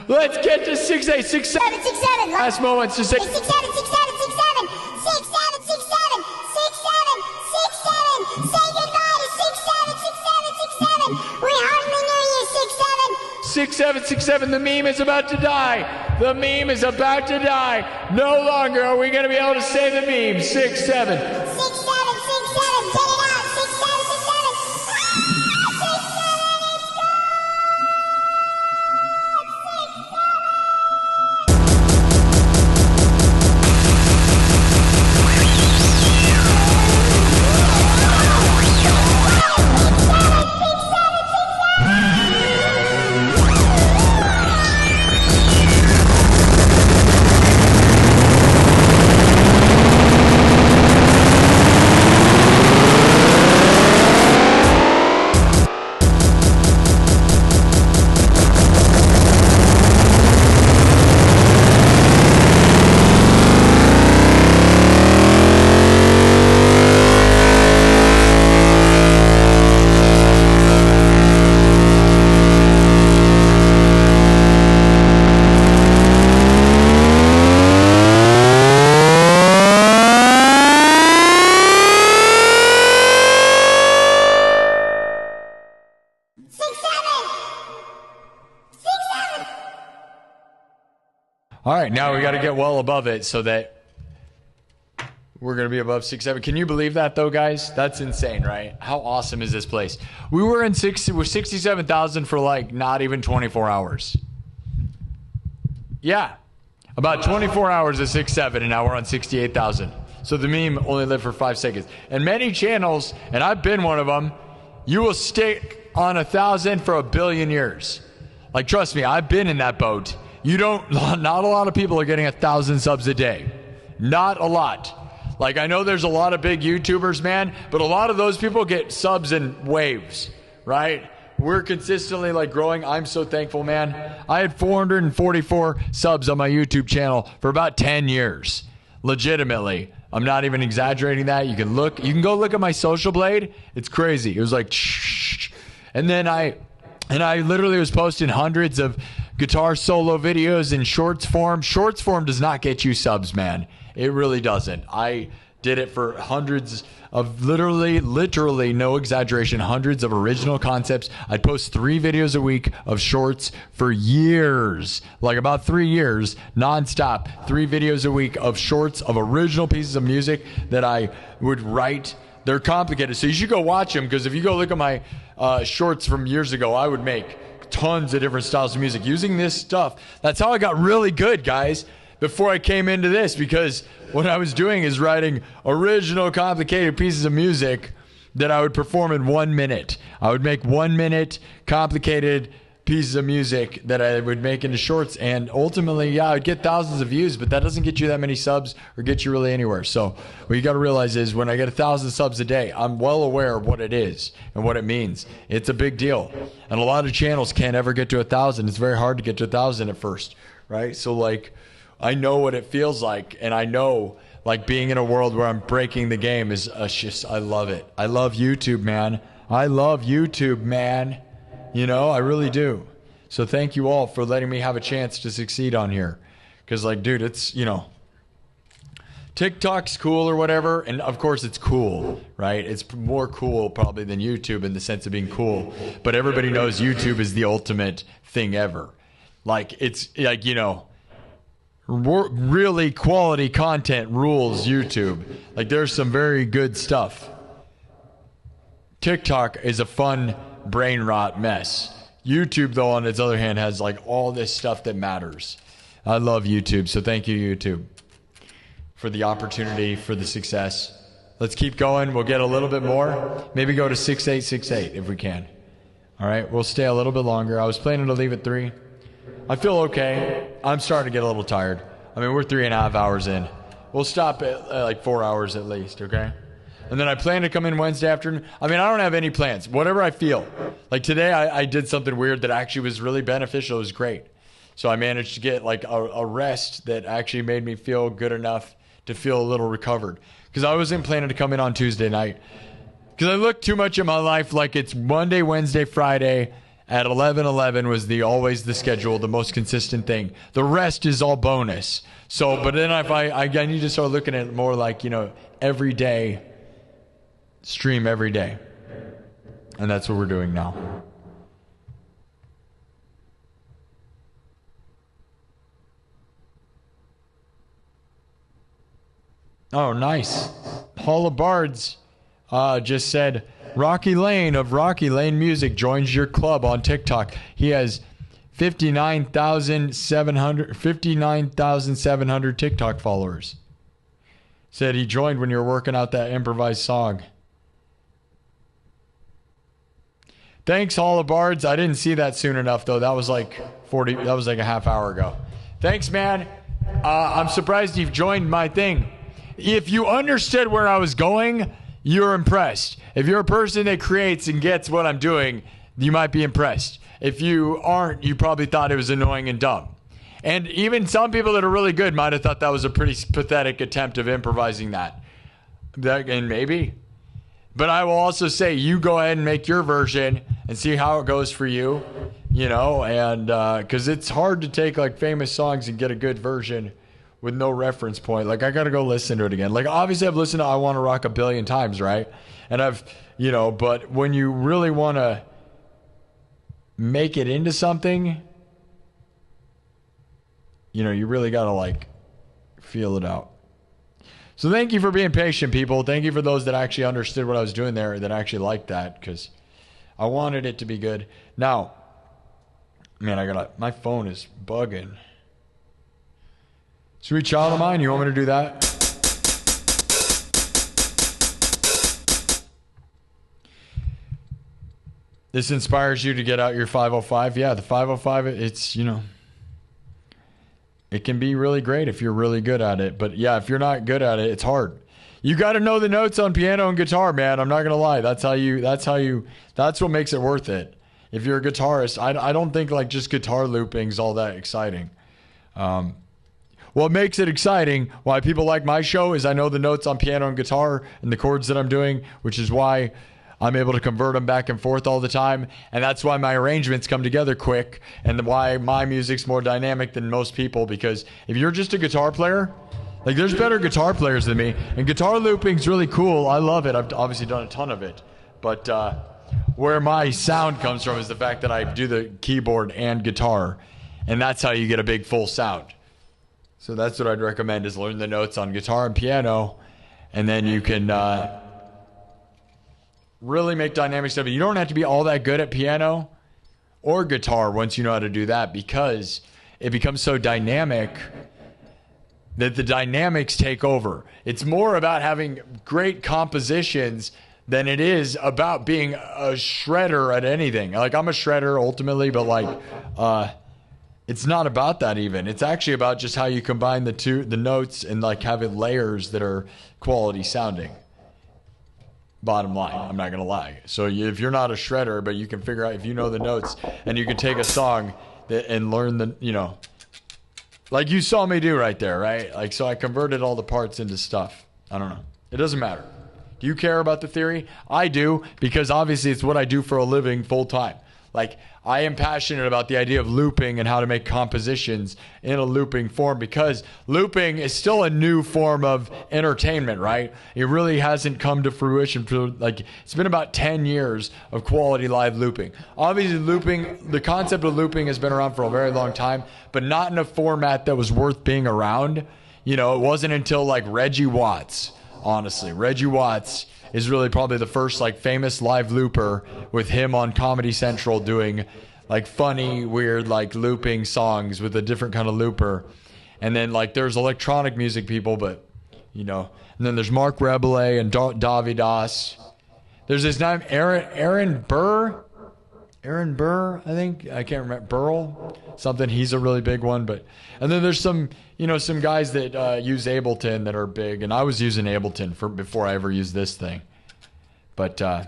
Let's get to 6, 8, 6, 7. 6, 7. Last moments to say... 6, 7, 6, 7, 6, 7. 6, 7, 6, 7, 6, 7. 6, 7. Say goodbye to 6, 7, 6, 7, 6, 7. We hardly knew you, 6, 7. 6, 7, 6, 7. The meme is about to die. The meme is about to die. No longer are we going to be able to say the meme. 6, 7. 6, 7, 6, 7. Get it out. 6, 7, 6, 7. Ah, 6, 7. It's gone. 6, 7. All right, now we got to get well above it so that we're going to be above 6, 7. Can you believe that, though, guys? That's insane, right? How awesome is this place? We're 67,000 for, like, not even 24 hours. Yeah. About 24 hours at 6, 7, and now we're on 68,000. So the meme only lived for 5 seconds. And many channels, and I've been one of them, you will stick on 1,000 for 1 billion years. Like, trust me, I've been in that boat. Not a lot of people are getting 1,000 subs a day. Not a lot. Like, I know there's a lot of big YouTubers, man, but a lot of those people get subs in waves, right? We're consistently, like, growing. I'm so thankful, man. I had 444 subs on my YouTube channel for about 10 years. Legitimately. I'm not even exaggerating that. You can go look at my social blade. It's crazy. It was like, shh. And then I literally was posting hundreds of guitar solo videos in shorts form. Shorts form does not get you subs, man. It really doesn't. I did it for hundreds of literally no exaggeration, hundreds of original concepts. I'd post 3 videos a week of shorts for years, like about 3 years, nonstop. 3 videos a week of shorts of original pieces of music that I would write. They're complicated, so you should go watch them, because if you go look at my shorts from years ago, I would make tons of different styles of music using this stuff. That's how I got really good, guys, before I came into this, because what I was doing is writing original complicated pieces of music that I would perform in 1 minute. I would make 1 minute complicated pieces of music that I would make into shorts, and ultimately, yeah, I'd get thousands of views, but that doesn't get you that many subs or get you really anywhere. So what you got to realize is when I get 1,000 subs a day, I'm well aware of what it is and what it means. It's a big deal, and a lot of channels can't ever get to 1,000. It's very hard to get to 1,000 at first, right? So like, I know what it feels like, and I know like being in a world where I'm breaking the game is just, I love it. I love YouTube, man. I love YouTube, man. You know, I really do. So thank you all for letting me have a chance to succeed on here. Because like, dude, it's, you know, TikTok's cool or whatever, and of course it's cool, right? It's more cool probably than YouTube in the sense of being cool. But everybody knows YouTube is the ultimate thing ever. Like, it's like, you know, really quality content rules YouTube. Like, there's some very good stuff. TikTok is a fun brain rot mess. YouTube, though, on its other hand, has like all this stuff that matters. I love YouTube, so thank you, YouTube, for the opportunity, for the success. Let's keep going. We'll get a little bit more. Maybe go to 6868 if we can. All right, we'll stay a little bit longer. I was planning to leave at 3. I feel okay. I'm starting to get a little tired. I mean, we're 3.5 hours in. We'll stop at like 4 hours at least, okay? And then I plan to come in Wednesday afternoon. I mean, I don't have any plans. Whatever I feel. Like today, I did something weird that actually was really beneficial. It was great. So I managed to get like a rest that actually made me feel good enough to feel a little recovered. Because I wasn't planning to come in on Tuesday night. Because I look too much at my life like it's Monday, Wednesday, Friday, at 11:11 was always the schedule, the most consistent thing. The rest is all bonus. So, but then if I need to start looking at it more like, you know, every day, stream every day. And that's what we're doing now. Oh, nice. Hall of Bards just said, Rocky Lane of Rocky Lane Music joins your club on TikTok. He has 59,700 TikTok followers. Said he joined when you were working out that improvised song. Thanks, Hall of Bards. I didn't see that soon enough, though. That was like a half hour ago. Thanks, man. I'm surprised you've joined my thing. If you understood where I was going, you're impressed. If you're a person that creates and gets what I'm doing, you might be impressed. If you aren't, you probably thought it was annoying and dumb. And even some people that are really good might have thought that was a pretty pathetic attempt of improvising that. And maybe. But I will also say, you go ahead and make your version and see how it goes for you. You know, and because it's hard to take like famous songs and get a good version with no reference point. Like, I got to go listen to it again. Like, obviously I've listened to I Want to Rock a billion times, right? And I've, you know, but when you really want to make it into something, you know, you really got to like feel it out. So thank you for being patient, people. Thank you for those that actually understood what I was doing there, that actually liked that, because I wanted it to be good. Now, man, my phone is bugging. Sweet Child of Mine, you want me to do that? This inspires you to get out your 505. Yeah, the 505, it's, you know, it can be really great if you're really good at it. But yeah, if you're not good at it, it's hard. You got to know the notes on piano and guitar, man. I'm not going to lie. That's what makes it worth it. If you're a guitarist, I don't think like just guitar looping's all that exciting. What makes it exciting, why people like my show, is I know the notes on piano and guitar and the chords that I'm doing, which is why I'm able to convert them back and forth all the time. And that's why my arrangements come together quick, and why my music's more dynamic than most people. Because if you're just a guitar player, Like, there's better guitar players than me, and guitar looping's really cool. I love it. I've obviously done a ton of it. But where my sound comes from is the fact that I do the keyboard and guitar, and that's how you get a big full sound. So that's what I'd recommend, is learn the notes on guitar and piano, and then you can really make dynamic stuff. You don't have to be all that good at piano or guitar once you know how to do that, because it becomes so dynamic that the dynamics take over. It's more about having great compositions than it is about being a shredder at anything. Like, I'm a shredder ultimately, but like, it's not about that even. It's actually about just how you combine the notes, and like having layers that are quality sounding. Bottom line, I'm not gonna lie. So if you're not a shredder, but you can figure out, if you know the notes, and you can take a song and learn the, you know, like you saw me do right there, right? Like, so I converted all the parts into stuff. I don't know. It doesn't matter. Do you care about the theory? I do, because obviously it's what I do for a living full time. Like, I am passionate about the idea of looping and how to make compositions in a looping form, because looping is still a new form of entertainment, right? It really hasn't come to fruition for, like, it's been about 10 years of quality live looping. Obviously, looping, the concept of looping has been around for a very long time, but not in a format that was worth being around. You know, it wasn't until like Reggie Watts, honestly. Reggie Watts is really probably the first like famous live looper, with him on Comedy Central doing like funny, weird, like looping songs with a different kind of looper. And then like there's electronic music people, but you know, and then there's Mark Rebele and Davidas. There's this name, Aaron Burr, I think. I can't remember. Burl, something. He's a really big one. But, and then there's some, you know, some guys that use Ableton that are big. And I was using Ableton before I ever used this thing. But, and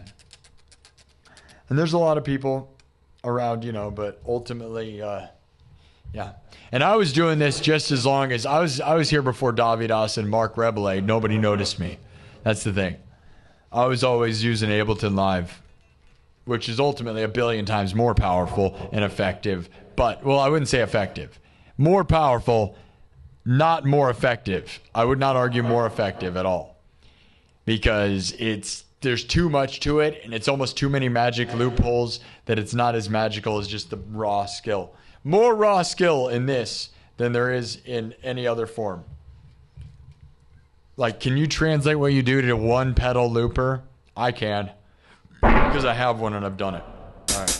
there's a lot of people around, you know, but ultimately, yeah. And I was doing this just as long as I was here before Davidas and Mark Rebele. Nobody noticed me. That's the thing. I was always using Ableton Live, which is ultimately a billion times more powerful and effective. But, well, I wouldn't say effective. More powerful, not more effective. I would not argue more effective at all, because there's too much to it, and it's almost too many magic loopholes that it's not as magical as just the raw skill. More raw skill in this than there is in any other form. Like, can you translate what you do to one pedal looper? I can, because I have one and I've done it. All right.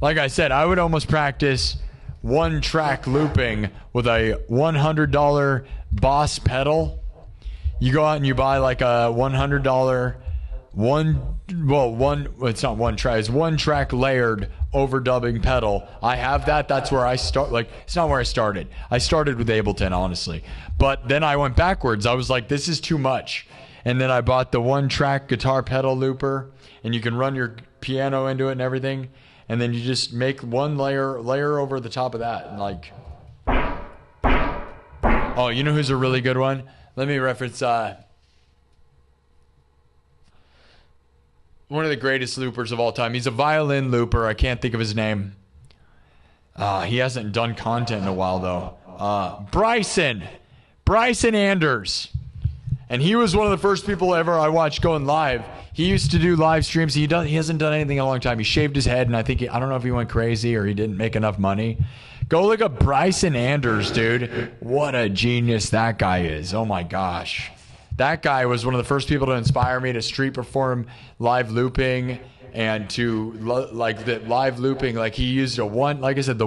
Like I said, I would almost practice one track looping with a $100 Boss pedal. You go out and you buy like a $100 it's not one track, it's one track layered overdubbing pedal. I have that. That's where I start. Like, it's not where I started. I started with Ableton, honestly, but then I went backwards. I was like, this is too much. And then I bought the one track guitar pedal looper, and you can run your piano into it and everything. And then you just make one layer over the top of that. And like, oh, you know who's a really good one? Let me reference, one of the greatest loopers of all time. He's a violin looper. I can't think of his name. He hasn't done content in a while, though. Bryson Anders. And he was one of the first people ever I watched going live. He used to do live streams. He hasn't done anything in a long time. He shaved his head, and I don't know if he went crazy or he didn't make enough money. Go look up Bryson Anders, dude. What a genius that guy is. Oh, my gosh. That guy was one of the first people to inspire me to street perform live looping, and to like the live looping. Like, he used like I said,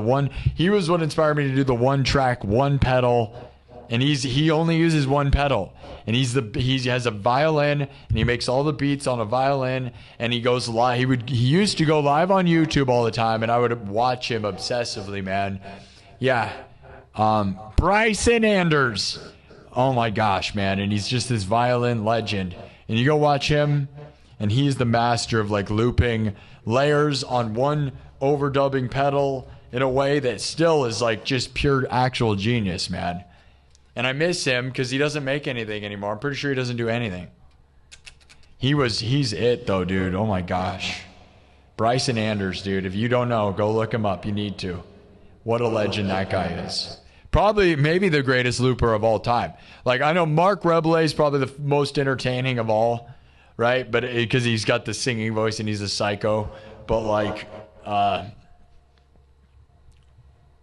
he was what inspired me to do the one track, one pedal. And he only uses one pedal, and he has a violin, and he makes all the beats on a violin, and he goes live. He used to go live on YouTube all the time, and I would watch him obsessively, man. Yeah. Bryson Anders. Oh my gosh, man. And he's just this violin legend. And you go watch him, and he's the master of like looping layers on one overdubbing pedal in a way that still is like just pure actual genius, man. And I miss him because he doesn't make anything anymore. I'm pretty sure he doesn't do anything. He's it though, dude. Oh my gosh. Bryson Anders, dude. If you don't know, go look him up. You need to. What a legend that guy is. Probably, maybe the greatest looper of all time. Like, I know Mark Reble is probably the most entertaining of all, right? But because he's got the singing voice and he's a psycho. But like,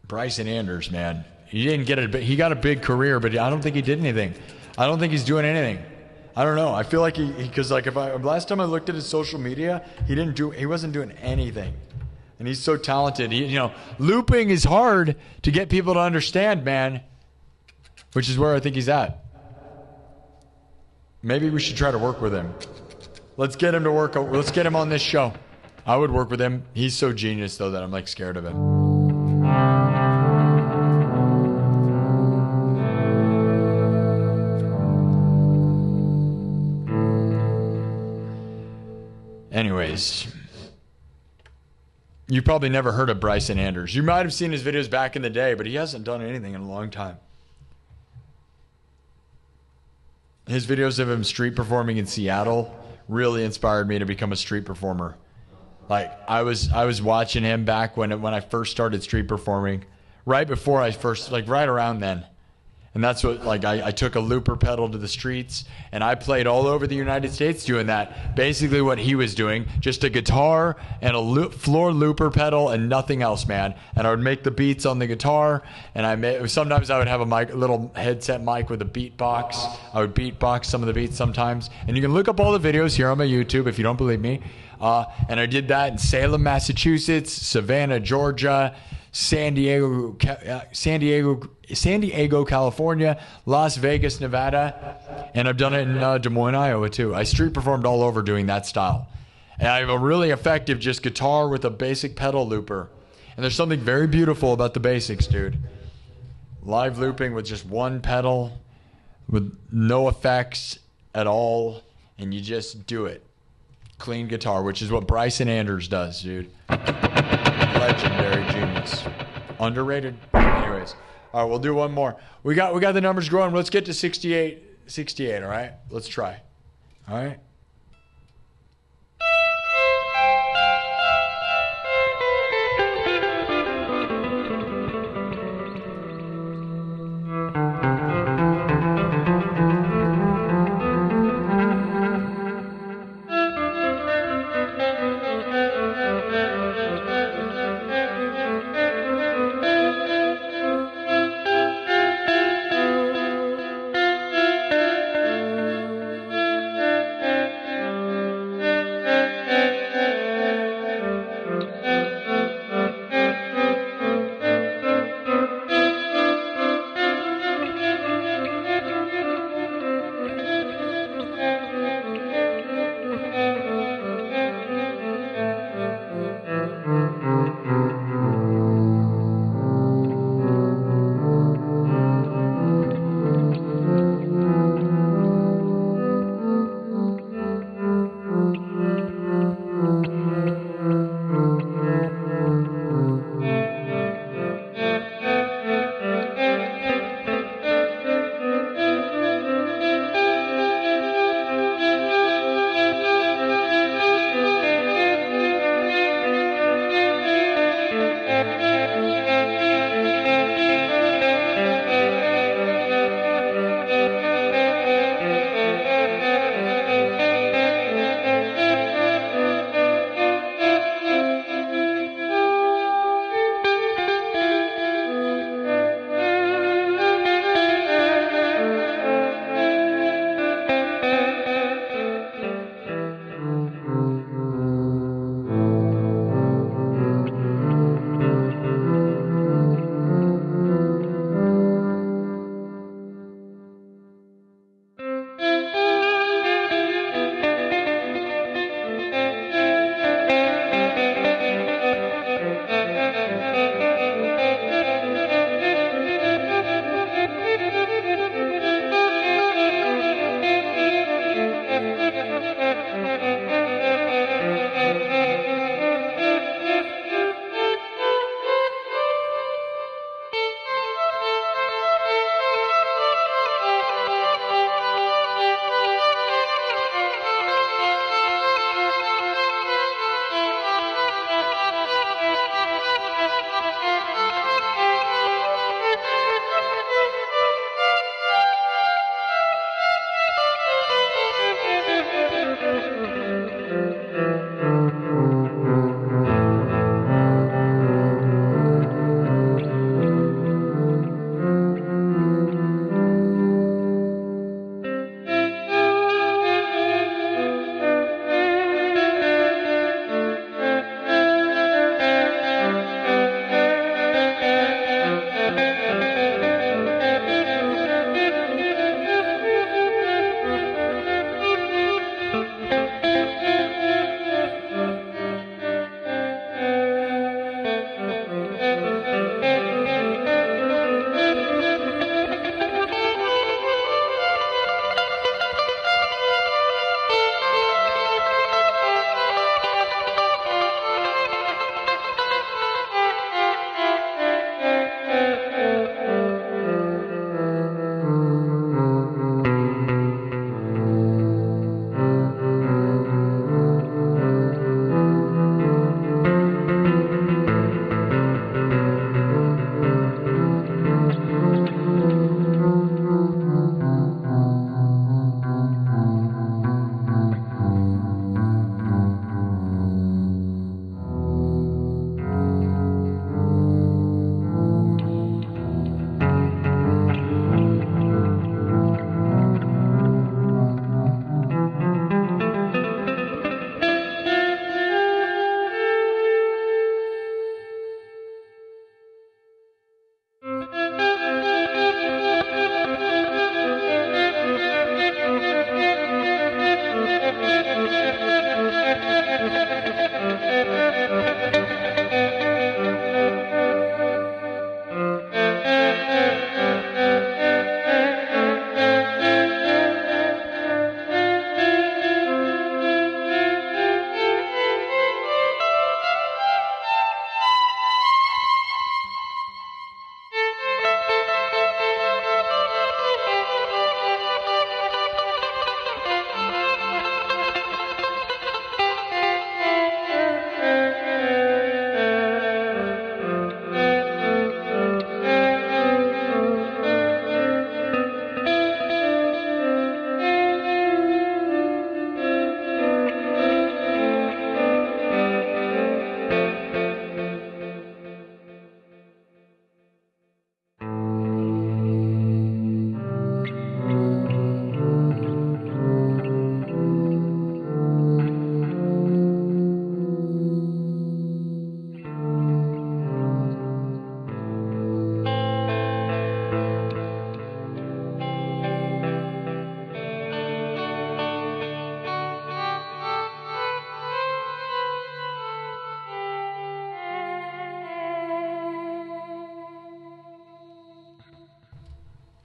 Bryson Anders, man, he didn't get it. He got a big career, but I don't think he did anything. I don't think he's doing anything. I don't know. I feel like because like last time I looked at his social media, he wasn't doing anything. And he's so talented. Looping is hard to get people to understand, man. Which is where I think he's at. Maybe we should try to work with him. Let's get him to work. Let's get him on this show. I would work with him. He's so genius, though, that I'm like scared of him. Anyways. You probably never heard of Bryson Anders. You might have seen his videos back in the day, but he hasn't done anything in a long time. His videos of him street performing in Seattle really inspired me to become a street performer. Like, I was watching him back when I first started street performing, right before right around then. And that's what, like, I took a looper pedal to the streets, and I played all over the United States doing that. Basically what he was doing, just a guitar and a floor looper pedal and nothing else, man. And I would make the beats on the guitar, and sometimes I would have a little headset mic with a beatbox. I would beatbox some of the beats sometimes. And you can look up all the videos here on my YouTube if you don't believe me. And I did that in Salem, Massachusetts, Savannah, Georgia, San Diego, California, Las Vegas, Nevada, and I've done it in Des Moines, Iowa too. I street performed all over doing that style. And I have a really effective just guitar with a basic pedal looper. And there's something very beautiful about the basics, dude. Live looping with just one pedal, with no effects at all, and you just do it. Clean guitar, which is what Bryson Anders does, dude. Legendary genius. Underrated. Anyways. All right, we'll do one more. We got the numbers growing. Let's get to 68, all right? Let's try. All right?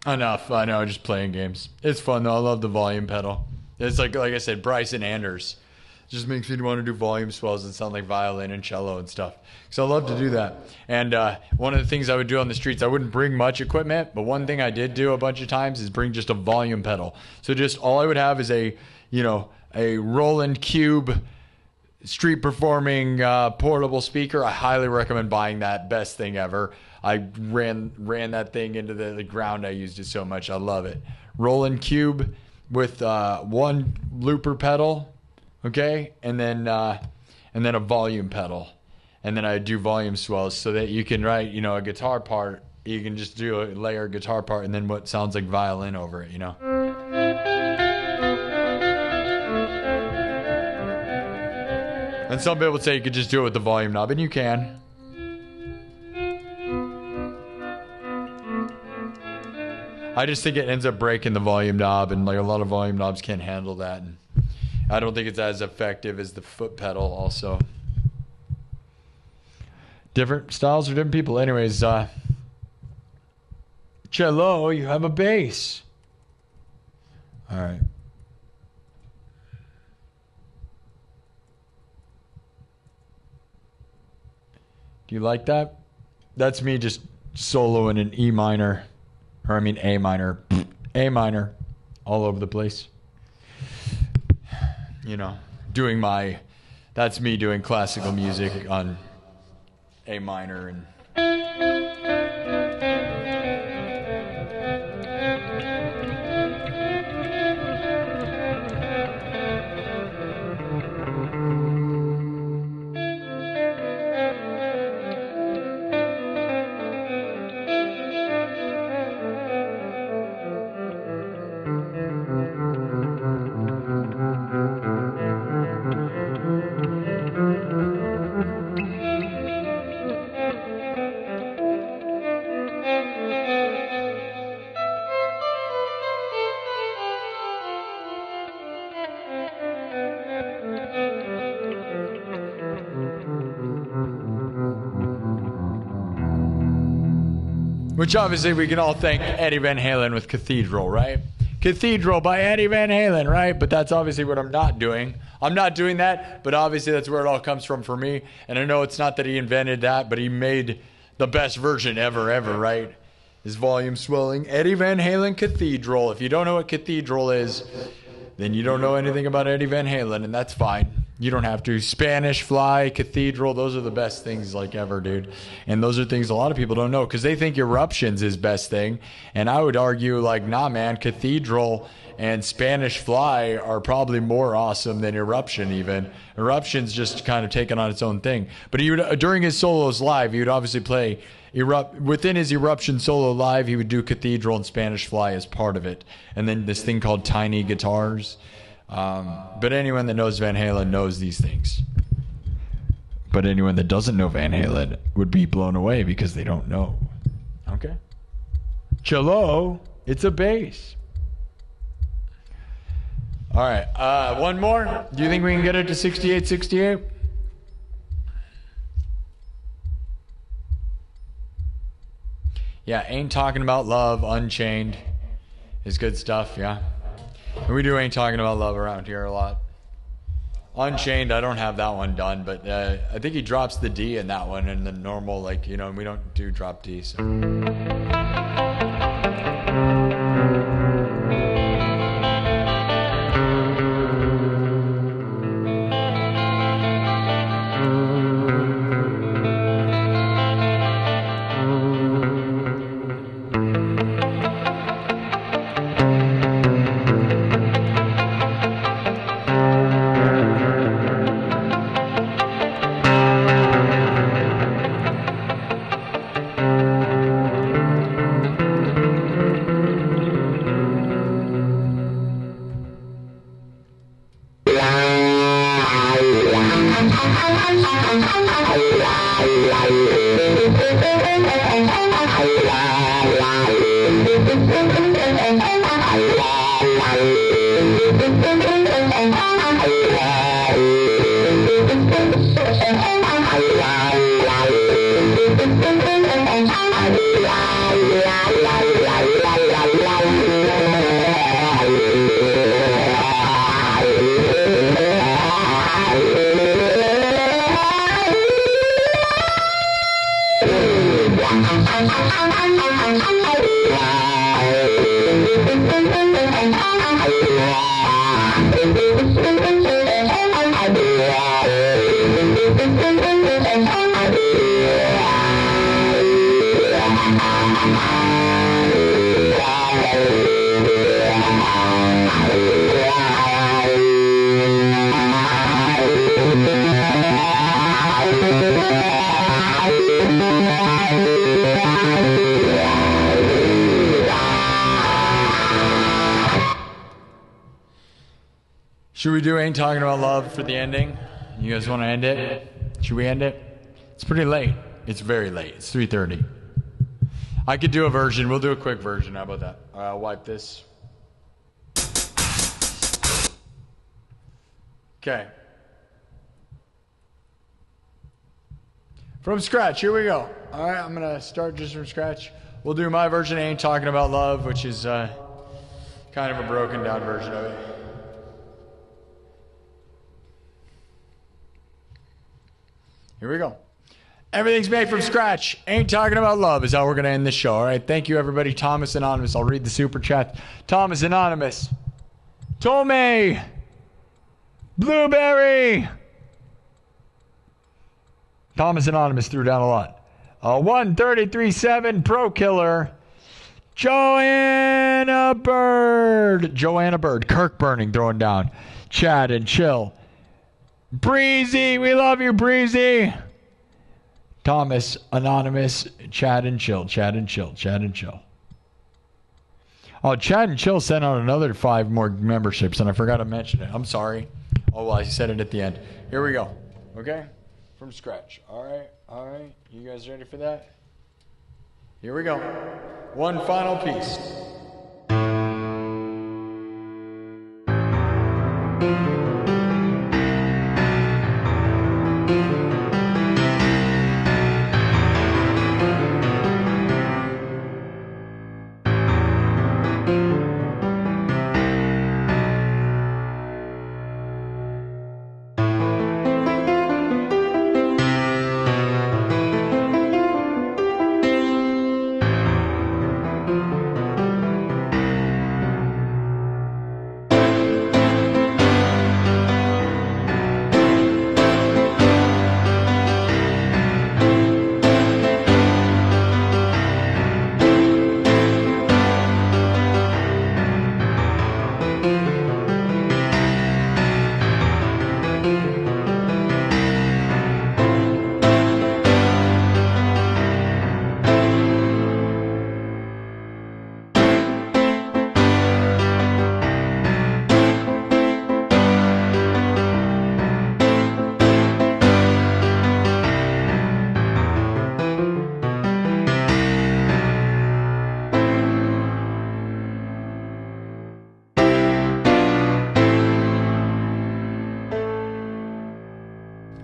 Enough. I know, just playing games. It's fun though. I love the volume pedal. It's like I said, Bryson Anders. Just makes me want to do volume swells and sound like violin and cello and stuff. So I love to do that. And one of the things I would do on the streets, I wouldn't bring much equipment, but one thing I did do a bunch of times is bring just a volume pedal. So just all I would have is a Roland Cube street performing portable speaker. I highly recommend buying that. Best thing ever. I ran that thing into the ground. I used it so much. I love it. Roland Cube with one looper pedal, okay, and then a volume pedal, and then I do volume swells so that you can write, a guitar part. You can just do a layer guitar part and then what sounds like violin over it, And some people would say you could just do it with the volume knob, and you can. I just think it ends up breaking the volume knob, and like a lot of volume knobs can't handle that. And I don't think it's as effective as the foot pedal also. Different styles for different people. Anyways, cello, you have a bass. All right. Do you like that? That's me just soloing in E minor. Or I mean A minor. A minor. All over the place. That's me doing classical music on A minor and which obviously we can all thank Eddie Van Halen with Cathedral, right? Cathedral by Eddie Van Halen, right? But that's obviously what I'm not doing. I'm not doing that, but obviously that's where it all comes from for me. And I know it's not that he invented that, but he made the best version ever, right? His volume swelling. Eddie Van Halen Cathedral. If you don't know what Cathedral is, then you don't know anything about Eddie Van Halen, and that's fine. You don't have to. Spanish Fly, Cathedral, those are the best things like ever, dude. And those are things a lot of people don't know because they think Eruption's his best thing. And I would argue, like, nah, man, Cathedral and Spanish Fly are probably more awesome than Eruption even. Eruption's just kind of taken on its own thing. But he would, during his solos live, he would obviously play within his Eruption solo live, he would do Cathedral and Spanish Fly as part of it. And then this thing called Tiny Guitars. But anyone that knows Van Halen knows these things. But anyone that doesn't know Van Halen would be blown away because they don't know. Okay? Cello, it's a bass. All right, one more. Do you think we can get it to 68, 68? Yeah, Ain't Talking About Love, Unchained is good stuff, yeah. And we do Ain't Talking About Love around here a lot. Unchained, I don't have that one done, but I think he drops the D in that one in the normal, like, you know, we don't do drop D, so. Should we do Ain't Talking About Love for the ending? You guys want to end it? Should we end it? It's pretty late. It's very late. It's 3:30. I could do a version. We'll do a quick version. How about that? I'll wipe this. Okay. From scratch. Here we go. All right, I'm going to start just from scratch. We'll do my version, Ain't Talking About Love, which is kind of a broken down version of it. Here we go. Everything's made from scratch. Ain't Talking About Love is how we're going to end this show. All right. Thank you, everybody. Thomas Anonymous. I'll read the super chat. Thomas Anonymous. Tomei. Blueberry. Thomas Anonymous threw down a lot. 133.7 Pro Killer. Joanna Bird. Joanna Bird. Kirk Burning throwing down. Chad and Chill. Breezy, we love you, Breezy. Thomas, Anonymous, Chad and Chill, Chad and Chill, Chad and Chill. Oh, Chad and Chill sent out another 5 more memberships, and I forgot to mention it. I'm sorry. Oh, well, I said it at the end. Here we go. Okay? From scratch. All right. You guys ready for that? Here we go. One final piece.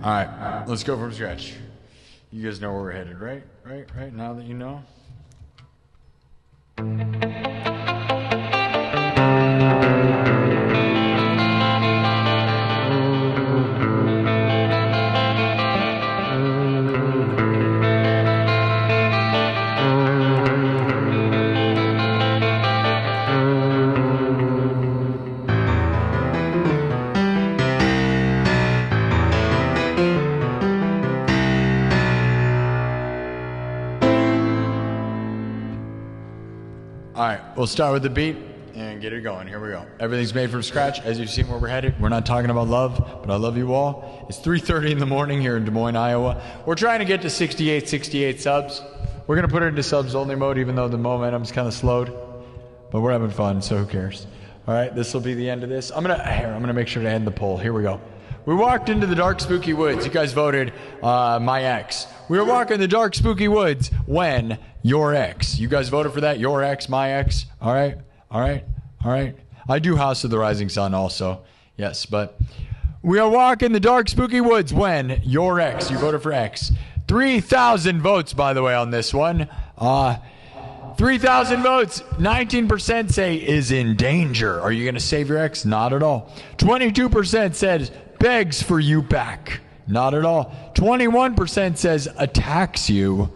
All right, let's go from scratch. You guys know where we're headed, right? Right? Now that you know. right, we'll start with the beat and get it going. Here we go. Everything's made from scratch. As you've seen where we're headed, we're not talking about love, but I love you all. It's 3:30 in the morning here in Des Moines, Iowa. We're trying to get to 68 subs. We're going to put it into subs only mode, even though the momentum's kind of slowed. But we're having fun, so who cares? All right, this will be the end of this. I'm gonna make sure to end the poll. Here we go. We walked into the dark, spooky woods. You guys voted my ex. We were walking the dark, spooky woods when your ex. You guys voted for that? Your ex, my ex. All right. I do House of the Rising Sun also. Yes, but we are walking the dark, spooky woods when your ex. You voted for X. 3,000 votes, by the way, on this one. 3,000 votes. 19% say is in danger. Are you going to save your ex? Not at all. 22% says begs for you back. Not at all. 21% says attacks you.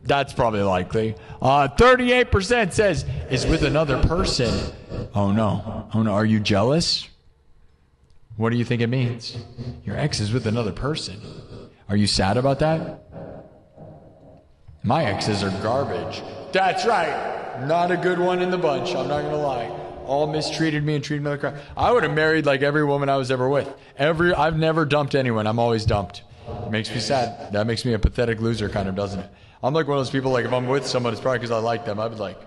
That's probably likely. 38% says is with another person. Oh no. Are you jealous? What do you think it means? Your ex is with another person. Are you sad about that? My exes are garbage. That's right. Not a good one in the bunch. I'm not going to lie. All mistreated me and treated me like crap. I would have married like every woman I was ever with. I've never dumped anyone. I'm always dumped. It makes me sad. That makes me a pathetic loser, kind of, doesn't it? I'm like one of those people, like if I'm with someone, it's probably because I like them. I would like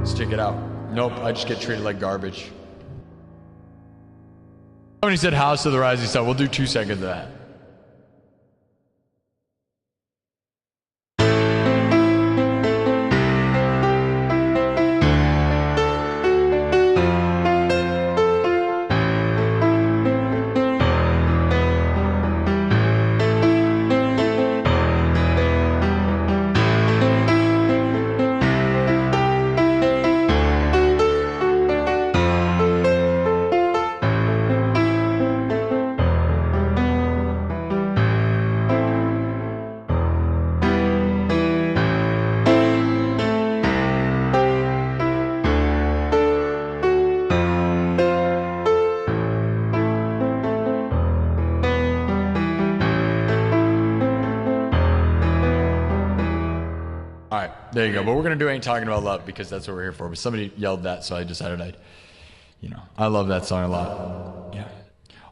stick it out. Nope, I just get treated like garbage. Somebody said House of the Rising Sun. We'll do 2 seconds of that. There you go. But we're going to do Ain't Talking About Love because that's what we're here for. But somebody yelled that, so I decided I love that song a lot. Yeah.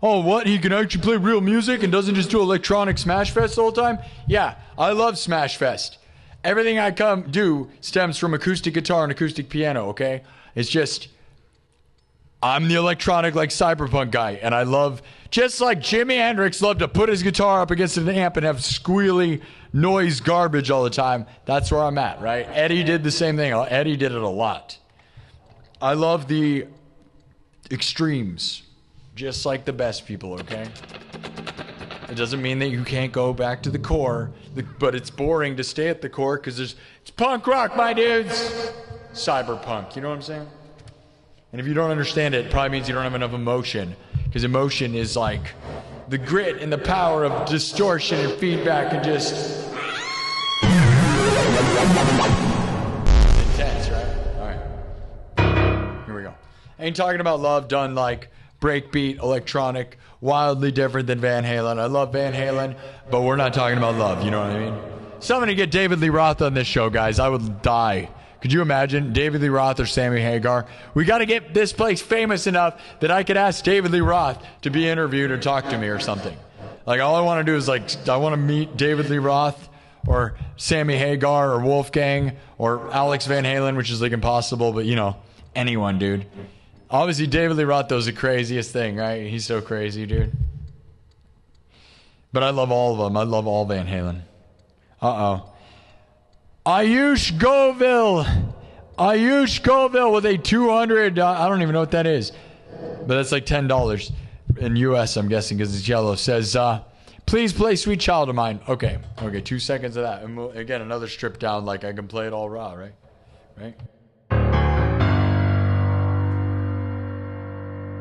Oh, what? He can actually play real music and doesn't just do electronic Smash Fest the whole time? Yeah, I love Smash Fest. Everything I do stems from acoustic guitar and acoustic piano, okay? It's just, I'm the electronic, like, cyberpunk guy, and I love, just like Jimi Hendrix loved to put his guitar up against an amp and have squealy noise garbage all the time. That's where I'm at, right? Eddie did the same thing. Eddie did it a lot. I love the extremes, just like the best people, okay? It doesn't mean that you can't go back to the core, but it's boring to stay at the core because it's punk rock, my dudes. Cyberpunk, you know what I'm saying? And if you don't understand it, it probably means you don't have enough emotion, because emotion is like the grit and the power of distortion and feedback and just intense, right? All right. Here we go. Ain't Talking About Love done like breakbeat, electronic, wildly different than Van Halen. I love Van Halen, but we're not talking about love, you know what I mean? Somebody get David Lee Roth on this show, guys. I would die. Could you imagine David Lee Roth or Sammy Hagar? We got to get this place famous enough that I could ask David Lee Roth to be interviewed or talk to me or something. Like, all I want to do is, like, I want to meet David Lee Roth or Sammy Hagar or Wolfgang or Alex Van Halen, which is, like, impossible, but, you know, anyone, dude. Obviously, David Lee Roth does the craziest thing, right? He's so crazy, dude. But I love all of them. I love all Van Halen. Uh-oh. Ayush Goville with a 200, I don't even know what that is, but that's like $10 in US, I'm guessing, because it's yellow. Says, please play Sweet Child of Mine. Okay, 2 seconds of that. And again, another strip down, like I can play it all raw, right?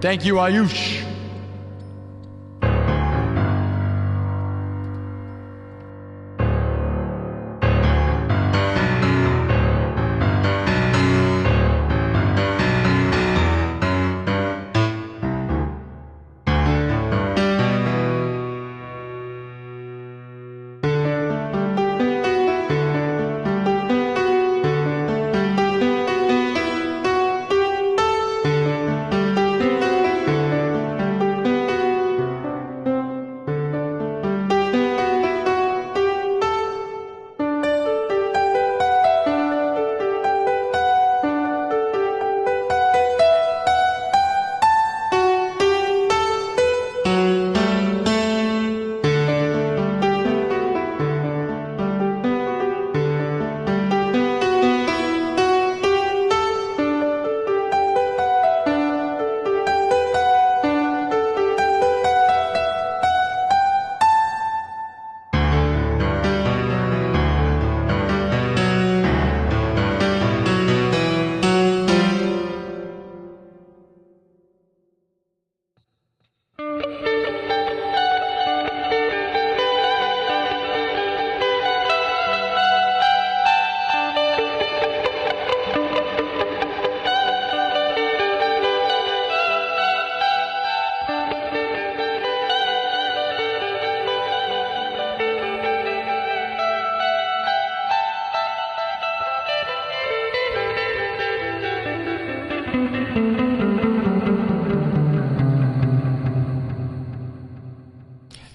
Thank you, Ayush.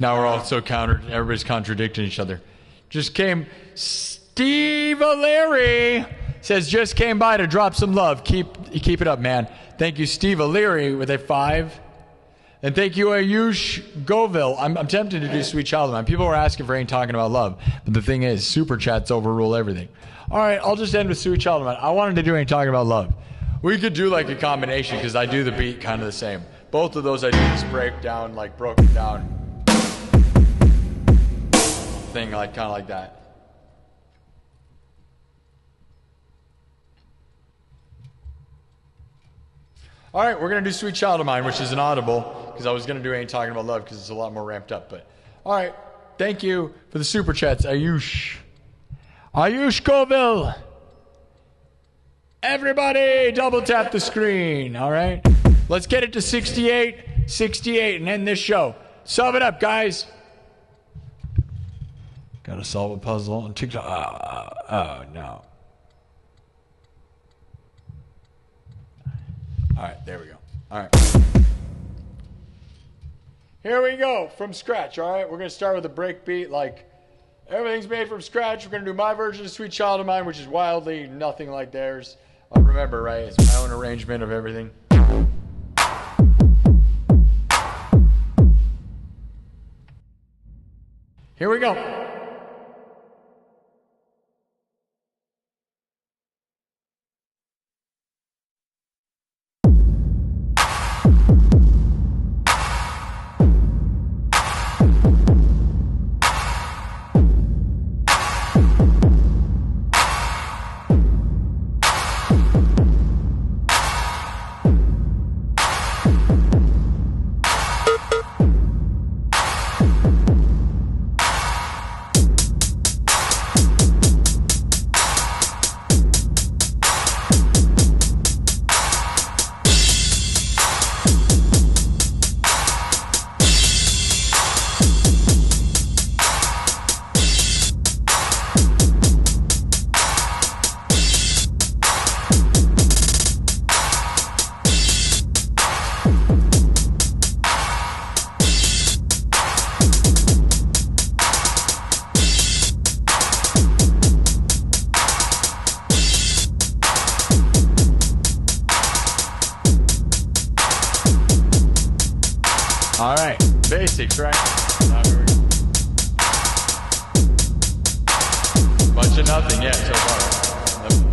Now we're all so countered. Everybody's contradicting each other. Just came. Steve O'Leary says just came by to drop some love. Keep it up, man. Thank you, Steve O'Leary with a 5. And thank you, Ayush Govil. I'm tempted to do Sweet Child of Mine. People were asking for Ain't Talking About Love. But the thing is, super chats overrule everything. All right, I'll just end with Sweet Child of Mine. I wanted to do Ain't Talking About Love. We could do like a combination because I do the beat kind of the same. Both of those I do this breakdown, like broken down thing, like kind of like that. All right, we're going to do Sweet Child of Mine, which is an audible, because I was going to do Ain't Talking About Love because it's a lot more ramped up. But all right, thank you for the super chats, Ayush Govil. Everybody, double tap the screen, all right? Let's get it to 68, and end this show. Solve it up, guys. Got to solve a puzzle on TikTok. Oh, no. All right, there we go. All right. Here we go, from scratch, all right? We're going to start with a break beat, like everything's made from scratch. We're going to do my version of Sweet Child of Mine, which is wildly nothing like theirs. Remember, right? It's my own arrangement of everything. Here we go. All right, basics, right? Here we go. Bunch of nothing, yeah, so far. Nope.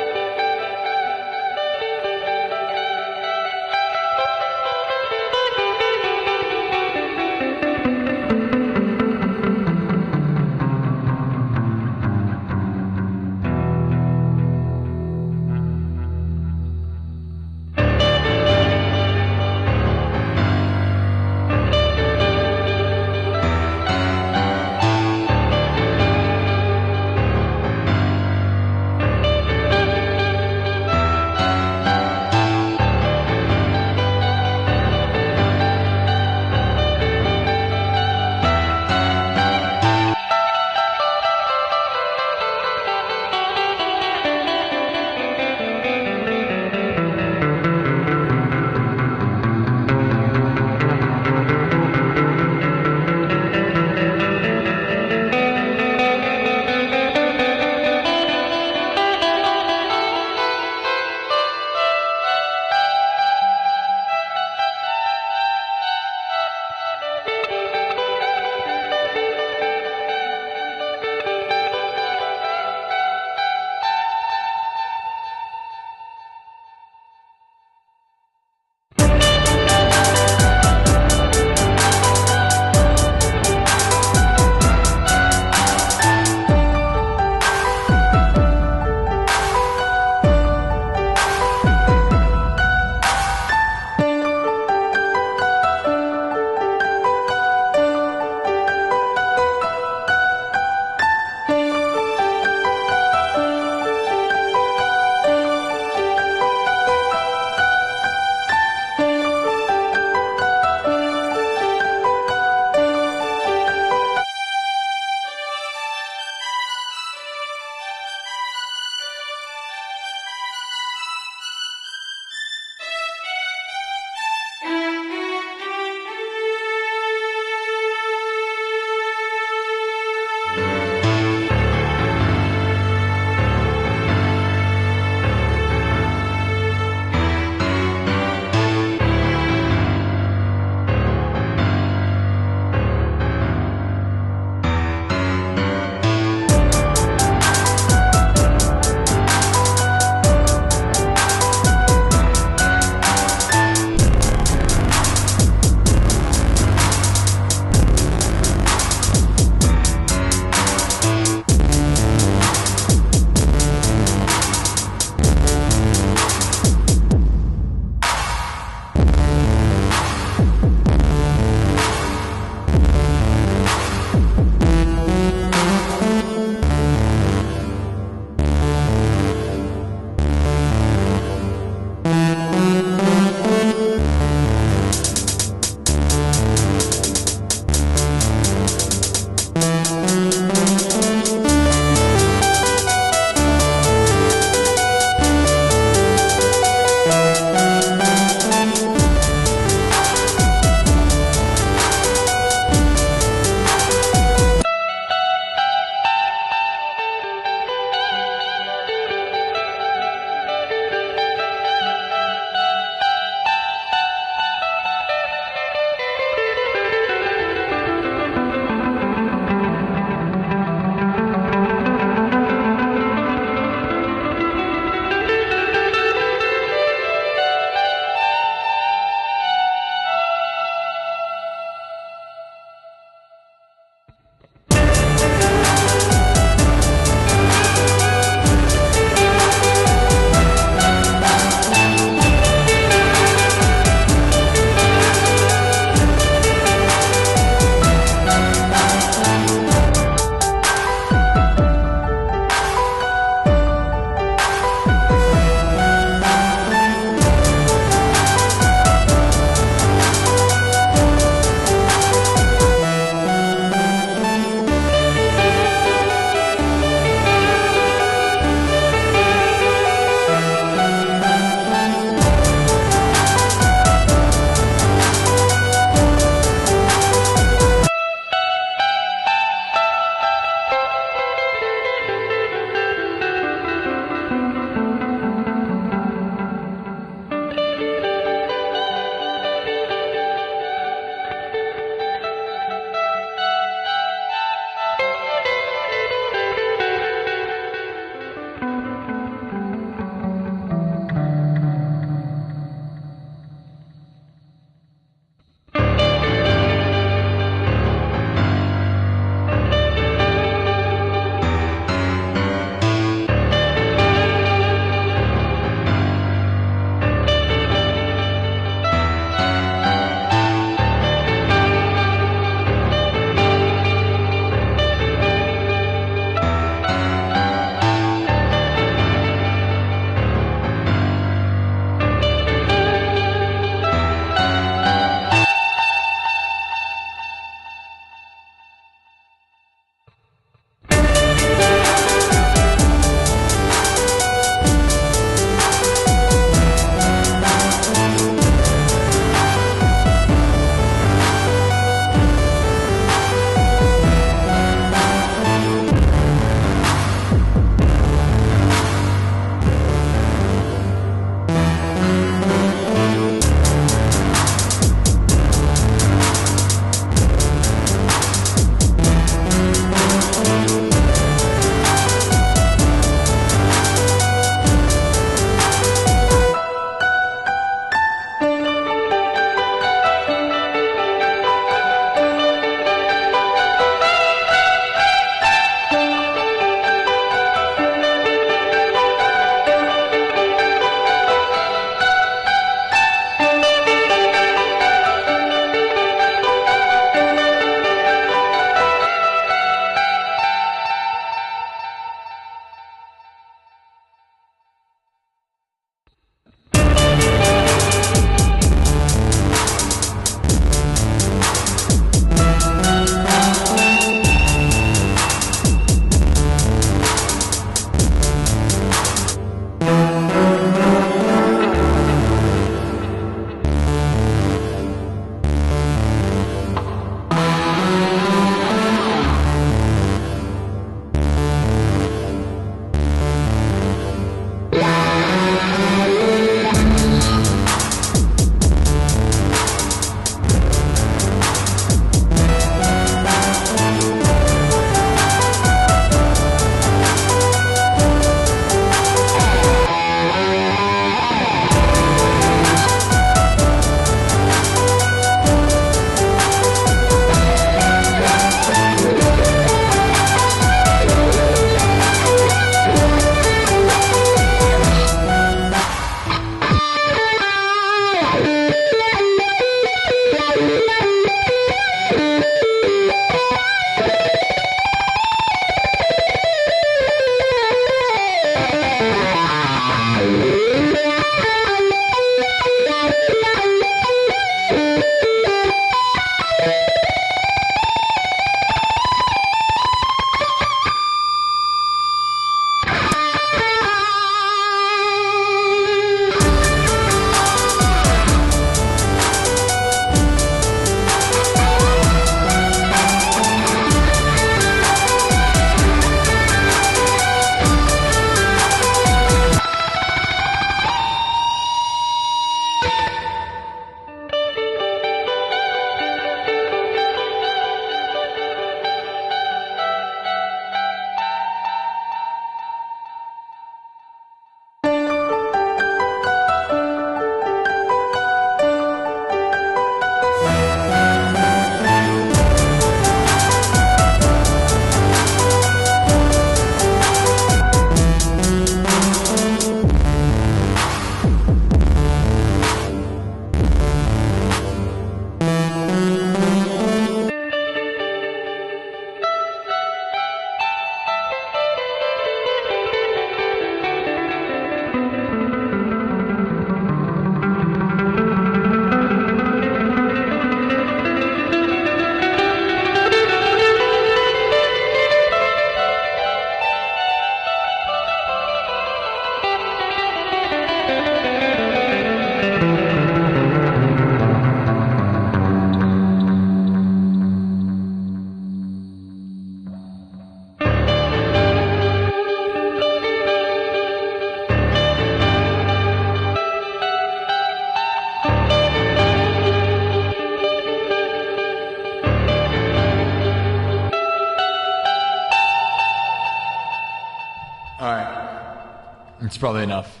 right. It's probably enough.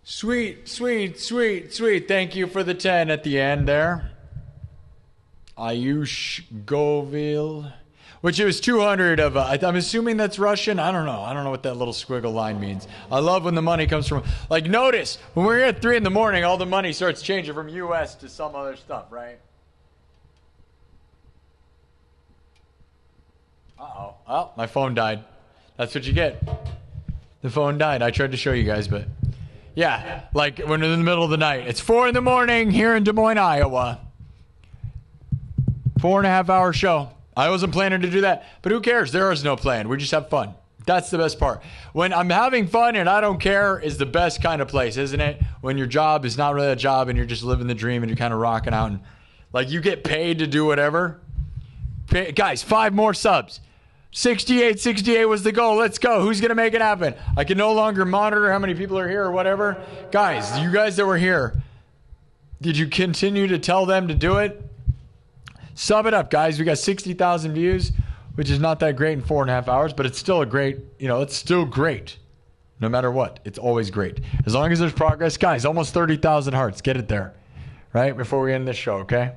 Sweet, sweet, sweet, sweet. Thank you for the 10 at the end there. Ayush Govil. Which it was 200 of, I'm assuming that's Russian. I don't know. I don't know what that little squiggle line means. I love when the money comes from, like, notice, when we're here at 3 in the morning, all the money starts changing from US to some other stuff, right? Uh-oh. Oh, my phone died. That's what you get. The phone died. I tried to show you guys, but yeah, like when we're in the middle of the night. It's 4 in the morning here in Des Moines, Iowa. 4.5 hour show. I wasn't planning to do that, but who cares? There is no plan. We just have fun. That's the best part. When I'm having fun and I don't care is the best kind of place, isn't it? When your job is not really a job and you're just living the dream and you're kind of rocking out and like you get paid to do whatever. Guys, 5 more subs. 68 was the goal. Let's go. Who's going to make it happen? I can no longer monitor how many people are here or whatever. Guys, you guys that were here, did you continue to tell them to do it? Sub it up, guys. We got 60,000 views, which is not that great in 4.5 hours, but it's still a great, it's still great. No matter what. It's always great. As long as there's progress. Guys, almost 30,000 hearts. Get it there. Right? Before we end this show, okay?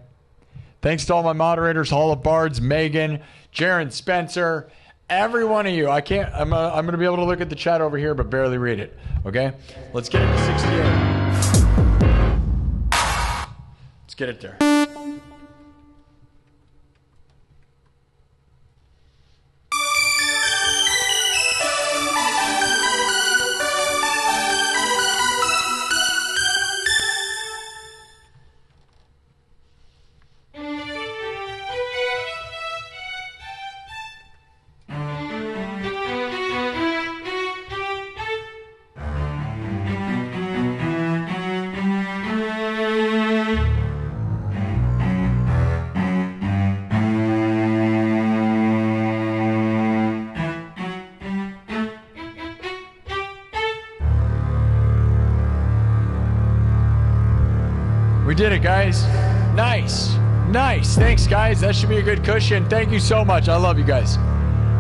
Thanks to all my moderators, Hall of Bards, Megan, Jaron Spencer, every one of you. I'm going to be able to look at the chat over here, but barely read it. Okay? Let's get it to 68. Let's get it there. Did it, guys. Nice. Thanks, guys. That should be a good cushion. Thank you so much. I love you guys.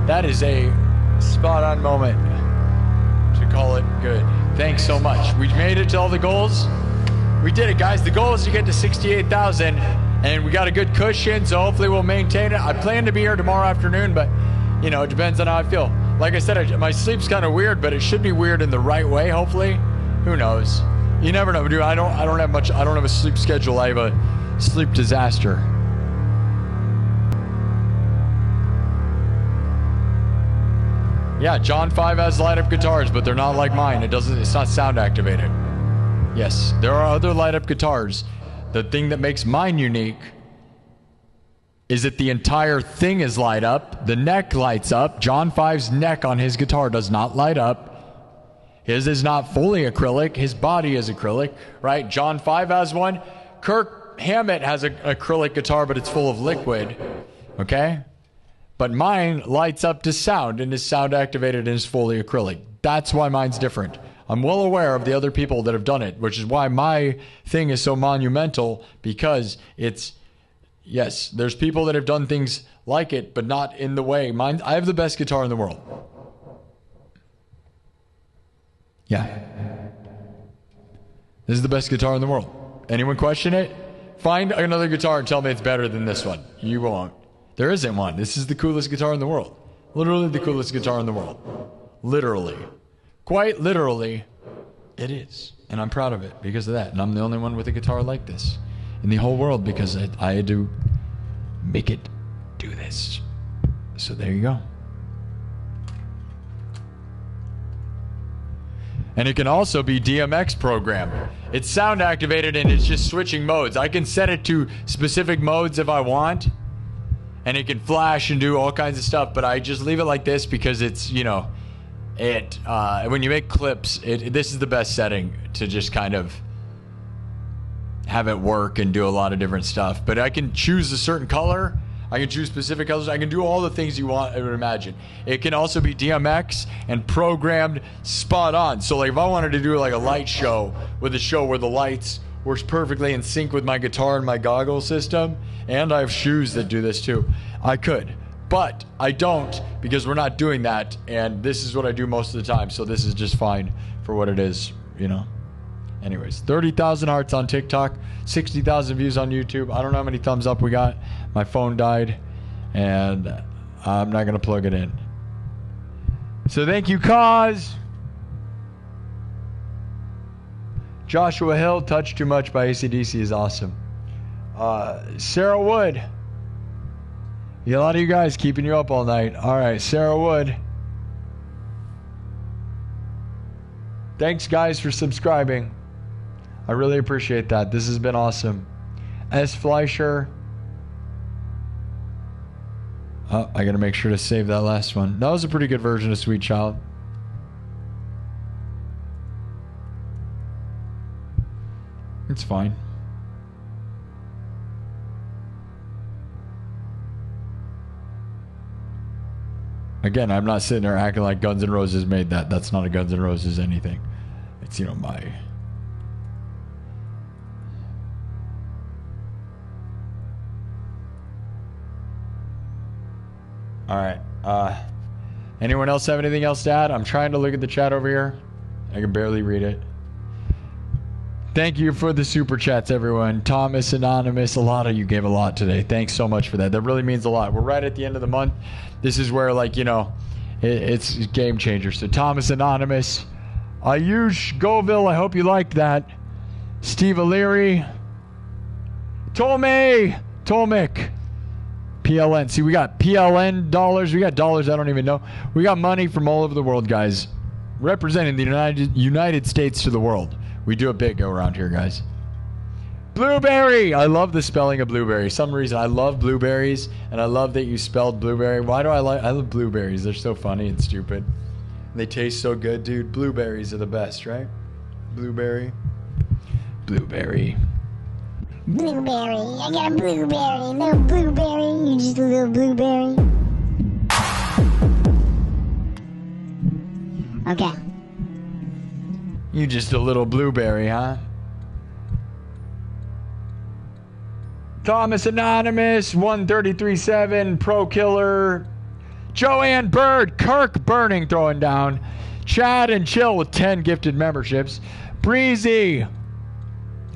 That is a spot on moment to call it good. Thanks so much. We made it to all the goals. We did it, guys. The goal is to get to 68,000 and we got a good cushion, so hopefully we'll maintain it. I plan to be here tomorrow afternoon, but it depends on how I feel. Like I said, my sleep's kind of weird, but it should be weird in the right way, hopefully. Who knows? You never know, dude. I don't have a sleep schedule. I have a sleep disaster. Yeah, John 5 has light up guitars, but they're not like mine. It's not sound activated. Yes, there are other light up guitars. The thing that makes mine unique is that the entire thing is light up. The neck lights up. John 5's neck on his guitar does not light up. His is not fully acrylic. His body is acrylic, right? John 5 has one. Kirk Hammett has an acrylic guitar, but it's full of liquid, okay? But mine lights up to sound and is sound activated and is fully acrylic. That's why mine's different. I'm well aware of the other people that have done it, which is why my thing is so monumental, because yes, there's people that have done things like it, but not in the way. I have the best guitar in the world. Yeah. This is the best guitar in the world. Anyone question it? Find another guitar and tell me it's better than this one. You won't. There isn't one. This is the coolest guitar in the world. Literally the coolest guitar in the world. Literally. Quite literally, it is. And I'm proud of it because of that. And I'm the only one with a guitar like this in the whole world because I had to make it do this. So there you go. And it can also be DMX programmed. It's sound activated and it's just switching modes. I can set it to specific modes if I want. And it can flash and do all kinds of stuff. But I just leave it like this because it's, when you make clips, this is the best setting to just kind of have it work and do a lot of different stuff. But I can choose a certain color. I can choose specific colors. I can do all the things you want and imagine. It can also be DMX and programmed spot on. So like if I wanted to do like a light show with a show where the lights works perfectly in sync with my guitar and my goggle system, and I have shoes that do this too, I could. But I don't, because we're not doing that, and this is what I do most of the time, so this is just fine for what it is, you know. Anyways, 30,000 hearts on TikTok, 60,000 views on YouTube. I don't know how many thumbs up we got. My phone died, and I'm not gonna plug it in. So thank you, Cause. Joshua Hill, Touch Too Much by AC/DC is awesome. Sarah Wood. A lot of you guys keeping you up all night. All right, Sarah Wood. Thanks, guys, for subscribing. I really appreciate that. This has been awesome. S. Fleischer. Oh, I gotta make sure to save that last one. That was a pretty good version of Sweet Child. It's fine. Again, I'm not sitting there acting like Guns N' Roses made that. That's not a Guns N' Roses anything. It's, you know, my... All right. Anyone else have anything else to add? I'm trying to look at the chat over here. I can barely read it. Thank you for the super chats, everyone. Thomas Anonymous, a lot of you gave a lot today. Thanks so much for that. That really means a lot. We're right at the end of the month. This is where, like, you know, it's game changer. So Thomas Anonymous, Ayush Goville, I hope you liked that. Steve O'Leary, Tolmick, PLN. See, we got PLN dollars. We got dollars I don't even know. We got money from all over the world, guys. Representing the United States to the world. We do it big around here, guys. Blueberry. I love the spelling of blueberry. Some reason I love blueberries, and I love that you spelled blueberry. Why do I love blueberries? They're so funny and stupid. They taste so good, dude. Blueberries are the best, right? Blueberry. Blueberry. Blueberry. I got a blueberry. Little blueberry. You just a little blueberry. Okay. You just a little blueberry, huh? Thomas Anonymous, 1337, Pro Killer, Joanne Bird, Kirk Burning throwing down, Chad and Chill with 10 gifted memberships, Breezy.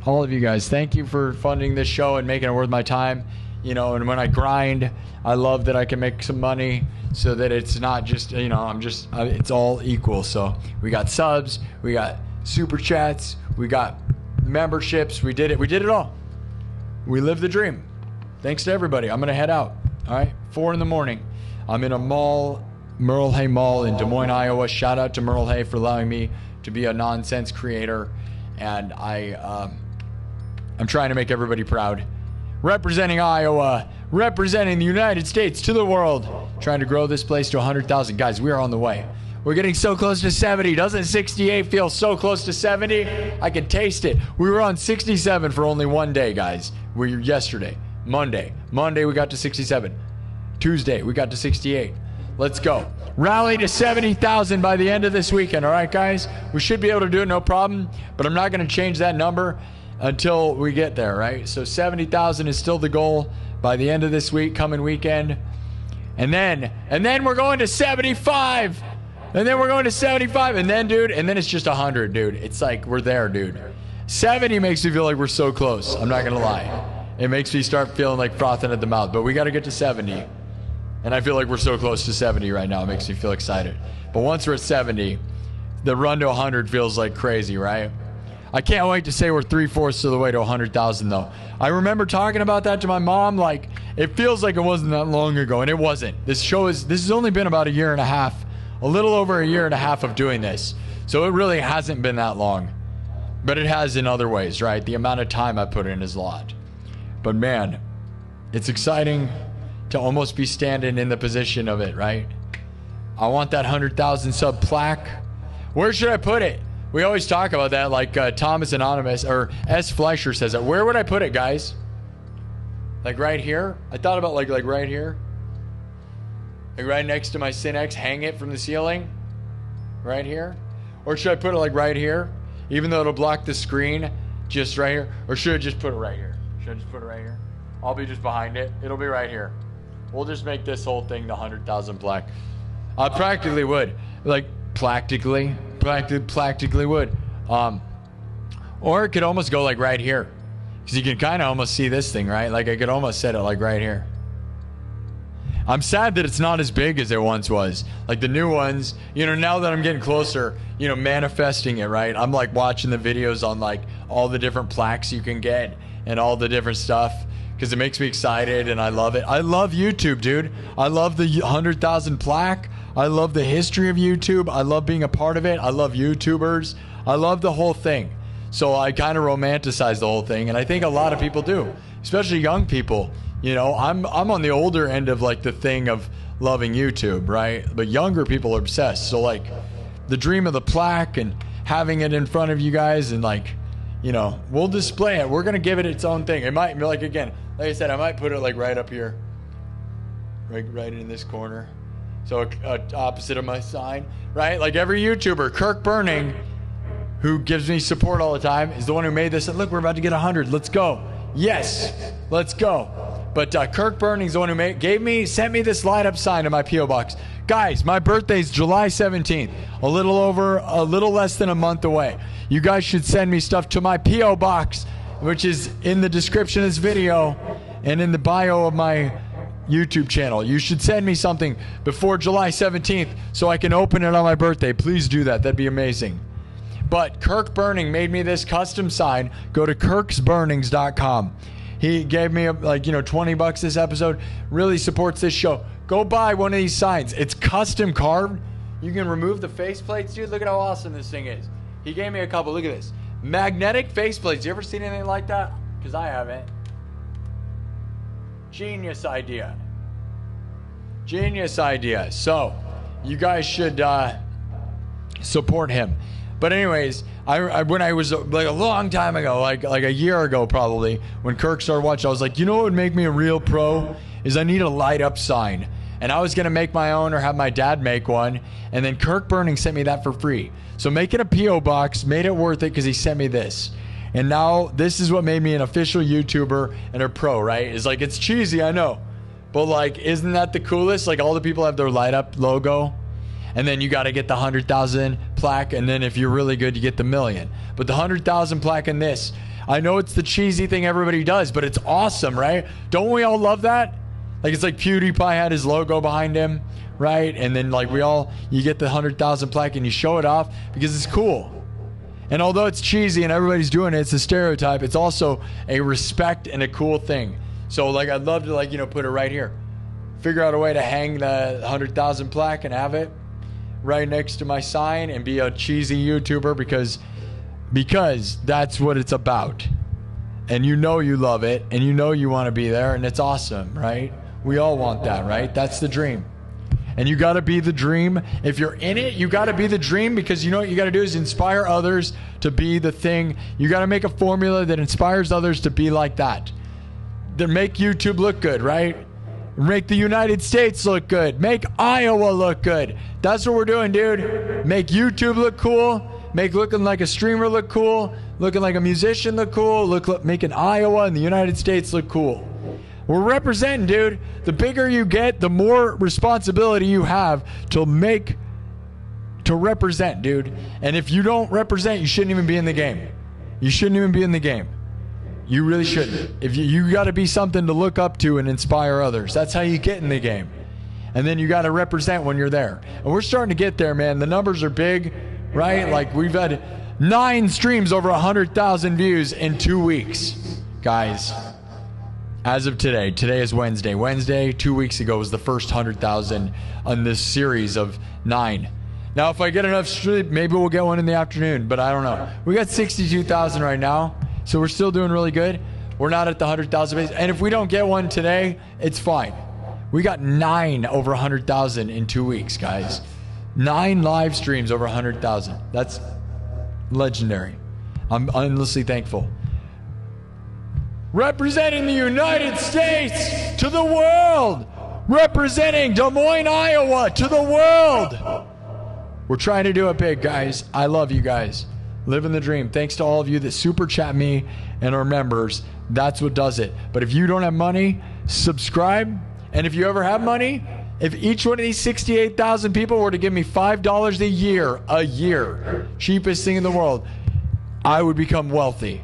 All of you guys, thank you for funding this show and making it worth my time. You know, and when I grind, I love that I can make some money so that it's not just, you know, it's all equal. So we got subs, we got super chats, we got memberships, we did it all. We live the dream. Thanks to everybody. I'm going to head out. All right, 4 in the morning. I'm in a mall, Merle Hay Mall in Des Moines, Iowa. Shout out to Merle Hay for allowing me to be a nonsense creator. And I'm trying to make everybody proud. Representing Iowa, representing the United States to the world. Trying to grow this place to 100,000. Guys, we are on the way. We're getting so close to 70. Doesn't 68 feel so close to 70? I can taste it. We were on 67 for only one day, guys. Yesterday. Monday we got to 67. Tuesday we got to 68. Let's go. Rally to 70,000 by the end of this weekend. All right, guys? We should be able to do it, no problem. But I'm not going to change that number until we get there, right? So 70,000 is still the goal by the end of this week, coming weekend. And then we're going to 75. And then we're going to 75. And then, dude, and then it's just 100, dude. It's like we're there, dude. 70 makes me feel like we're so close. I'm not going to lie. It makes me start feeling like frothing at the mouth. But we got to get to 70. And I feel like we're so close to 70 right now. It makes me feel excited. But once we're at 70, the run to 100 feels like crazy, right? I can't wait to say we're 3/4 of the way to 100,000, though. I remember talking about that to my mom. Like, it feels like it wasn't that long ago, and it wasn't. This has only been about a year and a half, a little over a year and a half of doing this. So it really hasn't been that long. But it has in other ways, right? The amount of time I put in is a lot. But man, it's exciting to almost be standing in the position of it, right? I want that 100,000 sub plaque. Where should I put it? We always talk about that, like Thomas Anonymous or S. Fleischer says that. Where would I put it, guys? Like right here? I thought about like right here. Like right next to my Synex, hang it from the ceiling. Right here? Or should I put it like right here? Even though it'll block the screen, just right here? Or should I just put it right here? Should I just put it right here? I'll be just behind it. It'll be right here. We'll just make this whole thing the 100,000 plaque. I practically would. Like, practically would. Or it could almost go like right here. Because you can kind of almost see this thing, right? Like I could almost set it like right here. I'm sad that it's not as big as it once was. Like the new ones, you know, now that I'm getting closer, you know, manifesting it, right? I'm like watching the videos on like all the different plaques you can get and all the different stuff because it makes me excited and I love it. I love YouTube, dude. I love the 100,000 plaque. I love the history of YouTube. I love being a part of it. I love YouTubers. I love the whole thing. So I kind of romanticize the whole thing, and I think a lot of people do, especially young people. You know, I'm on the older end of like the thing of loving YouTube, right? But younger people are obsessed. So like the dream of the plaque and having it in front of you guys and like, you know, we'll display it. We're going to give it its own thing. It might be like, again, like I said, I might put it like right up here, right in this corner. So opposite of my sign, right? Like every YouTuber, Kirk Burning, who gives me support all the time, is the one who made this. And look, we're about to get 100. Let's go. Yes, let's go. But Kirk Burning's the one who sent me this light up sign to my P.O. box. Guys, my birthday's July 17th, a little less than a month away. You guys should send me stuff to my P.O. box, which is in the description of this video and in the bio of my YouTube channel. You should send me something before July 17th so I can open it on my birthday. Please do that. That'd be amazing. But Kirk Burning made me this custom sign. Go to kirksburnings.com. He gave me like, you know, $20 this episode. Really supports this show. Go buy one of these signs. It's custom carved. You can remove the faceplates, dude. Look at how awesome this thing is. He gave me a couple. Look at this. Magnetic faceplates. You ever seen anything like that? Because I haven't. Genius idea. Genius idea. So, you guys should support him. But anyways, when I was like a long time ago, like a year ago probably, when Kirk started watching, I was like, you know what would make me a real pro is I need a light up sign. And I was going to make my own or have my dad make one. And then Kirk Burning sent me that for free. So making a P.O. box made it worth it because he sent me this. And now this is what made me an official YouTuber and a pro, right? It's like, it's cheesy, I know. But like, isn't that the coolest? Like all the people have their light up logo. And then you got to get the 100,000 plaque. And then if you're really good, you get the million. But the 100,000 plaque in this, I know it's the cheesy thing everybody does, but it's awesome, right? Don't we all love that? Like it's like PewDiePie had his logo behind him, right? And then like you get the 100,000 plaque and you show it off because it's cool. And although it's cheesy and everybody's doing it, it's a stereotype. It's also a respect and a cool thing. So like I'd love to like, you know, put it right here. Figure out a way to hang the 100,000 plaque and have it right next to my sign and be a cheesy YouTuber because that's what it's about. And you know you love it and you know you want to be there and it's awesome, right? We all want that, right? That's the dream. And you got to be the dream. If you're in it, you got to be the dream because you know what you got to do is inspire others to be the thing. You got to make a formula that inspires others to be like that. To make YouTube look good, right? Make the United States look good. Make Iowa look good. That's what we're doing, dude. Make YouTube look cool. Make looking like a streamer look cool. Looking like a musician look cool. Making Iowa and the United States look cool. We're representing, dude. The bigger you get, the more responsibility you have to represent, dude. And if you don't represent, you shouldn't even be in the game. You shouldn't even be in the game. You really shouldn't. If you got to be something to look up to and inspire others. That's how you get in the game. And then you got to represent when you're there. And we're starting to get there, man. The numbers are big, right? Like we've had 9 streams over 100,000 views in 2 weeks, guys. As of today. Today is Wednesday. Wednesday, 2 weeks ago, was the first 100,000 on this series of 9. Now, if I get enough sleep, maybe we'll get one in the afternoon, but I don't know. We got 62,000 right now, so we're still doing really good. We're not at the 100,000 base. And if we don't get one today, it's fine. We got 9 over 100,000 in 2 weeks, guys. 9 live streams over 100,000. That's legendary. I'm endlessly thankful. Representing the United States to the world. Representing Des Moines, Iowa to the world. We're trying to do it big, guys. I love you guys. Living the dream. Thanks to all of you that super chat me and are members. That's what does it. But if you don't have money, subscribe And if you ever have money, if each one of these 68,000 people were to give me $5 a year, cheapest thing in the world, I would become wealthy.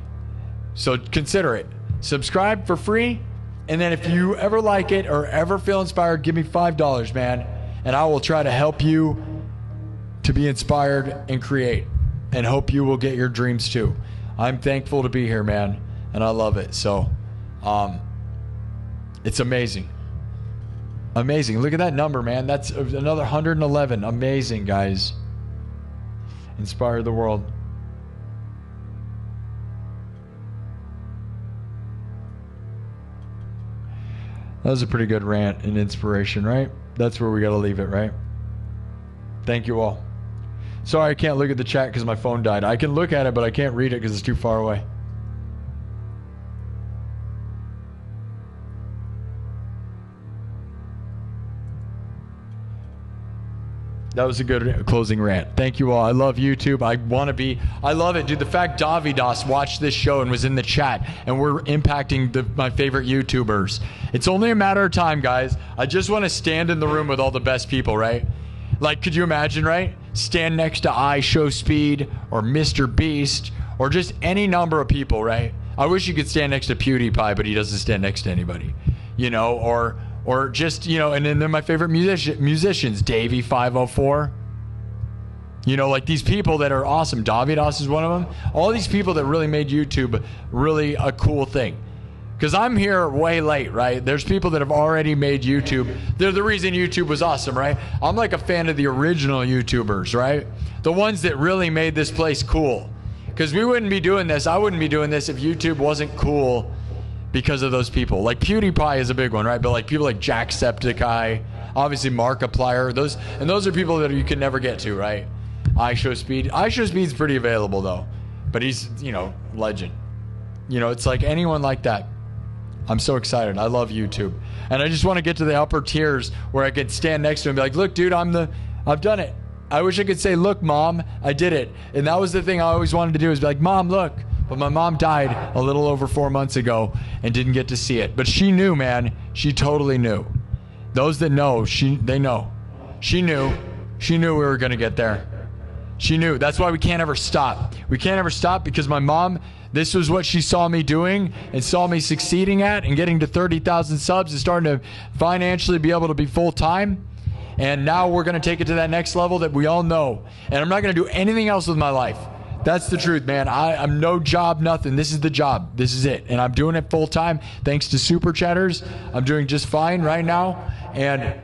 So consider it. Subscribe for free. And then if you ever like it or ever feel inspired, give me $5, man. And I will try to help you to be inspired and create. And hope you will get your dreams too. I'm thankful to be here, man. And I love it. So, it's amazing. Amazing. Look at that number, man. That's another 111. Amazing, guys. Inspire the world. That was a pretty good rant and inspiration, right? That's where we got to leave it, right? Thank you all. Sorry, I can't look at the chat because my phone died. I can look at it, but I can't read it because it's too far away. That was a good closing rant. Thank you all. I love YouTube. I love it, dude. The fact Davidas watched this show and was in the chat and we're impacting my favorite YouTubers. It's only a matter of time, guys. I just want to stand in the room with all the best people, right? Like, could you imagine, right? Stand next to IShowSpeed or Mr. Beast or just any number of people, right? I wish you could stand next to PewDiePie, but he doesn't stand next to anybody, you know, or just, you know, and then they're my favorite musicians, Davey 504. You know, like these people that are awesome. Davidas is one of them. All these people that really made YouTube really a cool thing. Because I'm here way late, right? There's people that have already made YouTube. They're the reason YouTube was awesome, right? I'm like a fan of the original YouTubers, right? The ones that really made this place cool. Because we wouldn't be doing this. I wouldn't be doing this if YouTube wasn't cool because of those people. Like PewDiePie is a big one, right? But like people like Jacksepticeye, obviously Markiplier, those are people that you can never get to, right? iShowSpeed's pretty available though, but he's, you know, legend. You know, it's like anyone like that. I'm so excited. I love YouTube, and I just want to get to the upper tiers where I could stand next to him and be like, look, dude, I've done it. I wish I could say, look, Mom, I did it. And that was the thing I always wanted to do, is be like, Mom, look. But my mom died a little over 4 months ago and didn't get to see it. But she knew, man. She totally knew. Those that know, they know. She knew. She knew we were going to get there. She knew. That's why we can't ever stop. We can't ever stop because my mom, this was what she saw me doing and saw me succeeding at and getting to 30,000 subs and starting to financially be able to be full time. And now we're going to take it to that next level that we all know. And I'm not going to do anything else with my life. That's the truth, man. I'm no job, nothing. This is the job. This is it. And I'm doing it full time. Thanks to Super Chatters. I'm doing just fine right now. And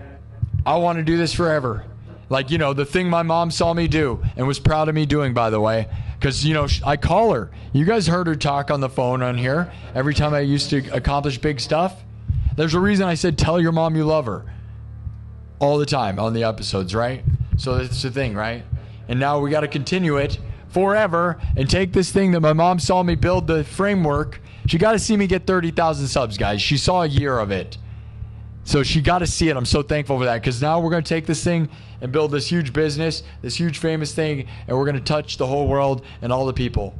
I want to do this forever. Like, you know, the thing my mom saw me do and was proud of me doing, by the way. Because, you know, I call her. You guys heard her talk on the phone on here every time I used to accomplish big stuff. There's a reason I said, tell your mom you love her all the time on the episodes, right? So that's the thing, right? And now we got to continue it forever and take this thing that my mom saw me build, the framework. She got to see me get 30,000 subs, guys. She saw a year of it. So she got to see it. I'm so thankful for that, because now we're going to take this thing and build this huge business, this huge famous thing, and we're going to touch the whole world and all the people.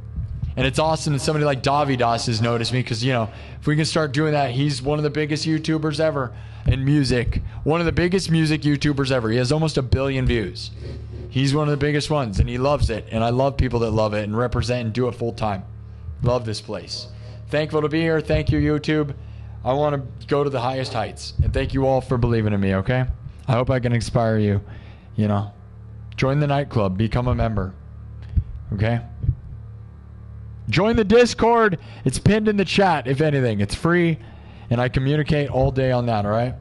And it's awesome that somebody like Davidas has noticed me, because, you know, if we can start doing that, he's one of the biggest YouTubers ever in music. One of the biggest music YouTubers ever. He has almost 1 billion views. He's one of the biggest ones, and he loves it. And I love people that love it and represent and do it full time. Love this place. Thankful to be here. Thank you, YouTube. I want to go to the highest heights. And thank you all for believing in me, okay? I hope I can inspire you. You know, join the nightclub. Become a member. Okay? Join the Discord. It's pinned in the chat, if anything. It's free, and I communicate all day on that, all right?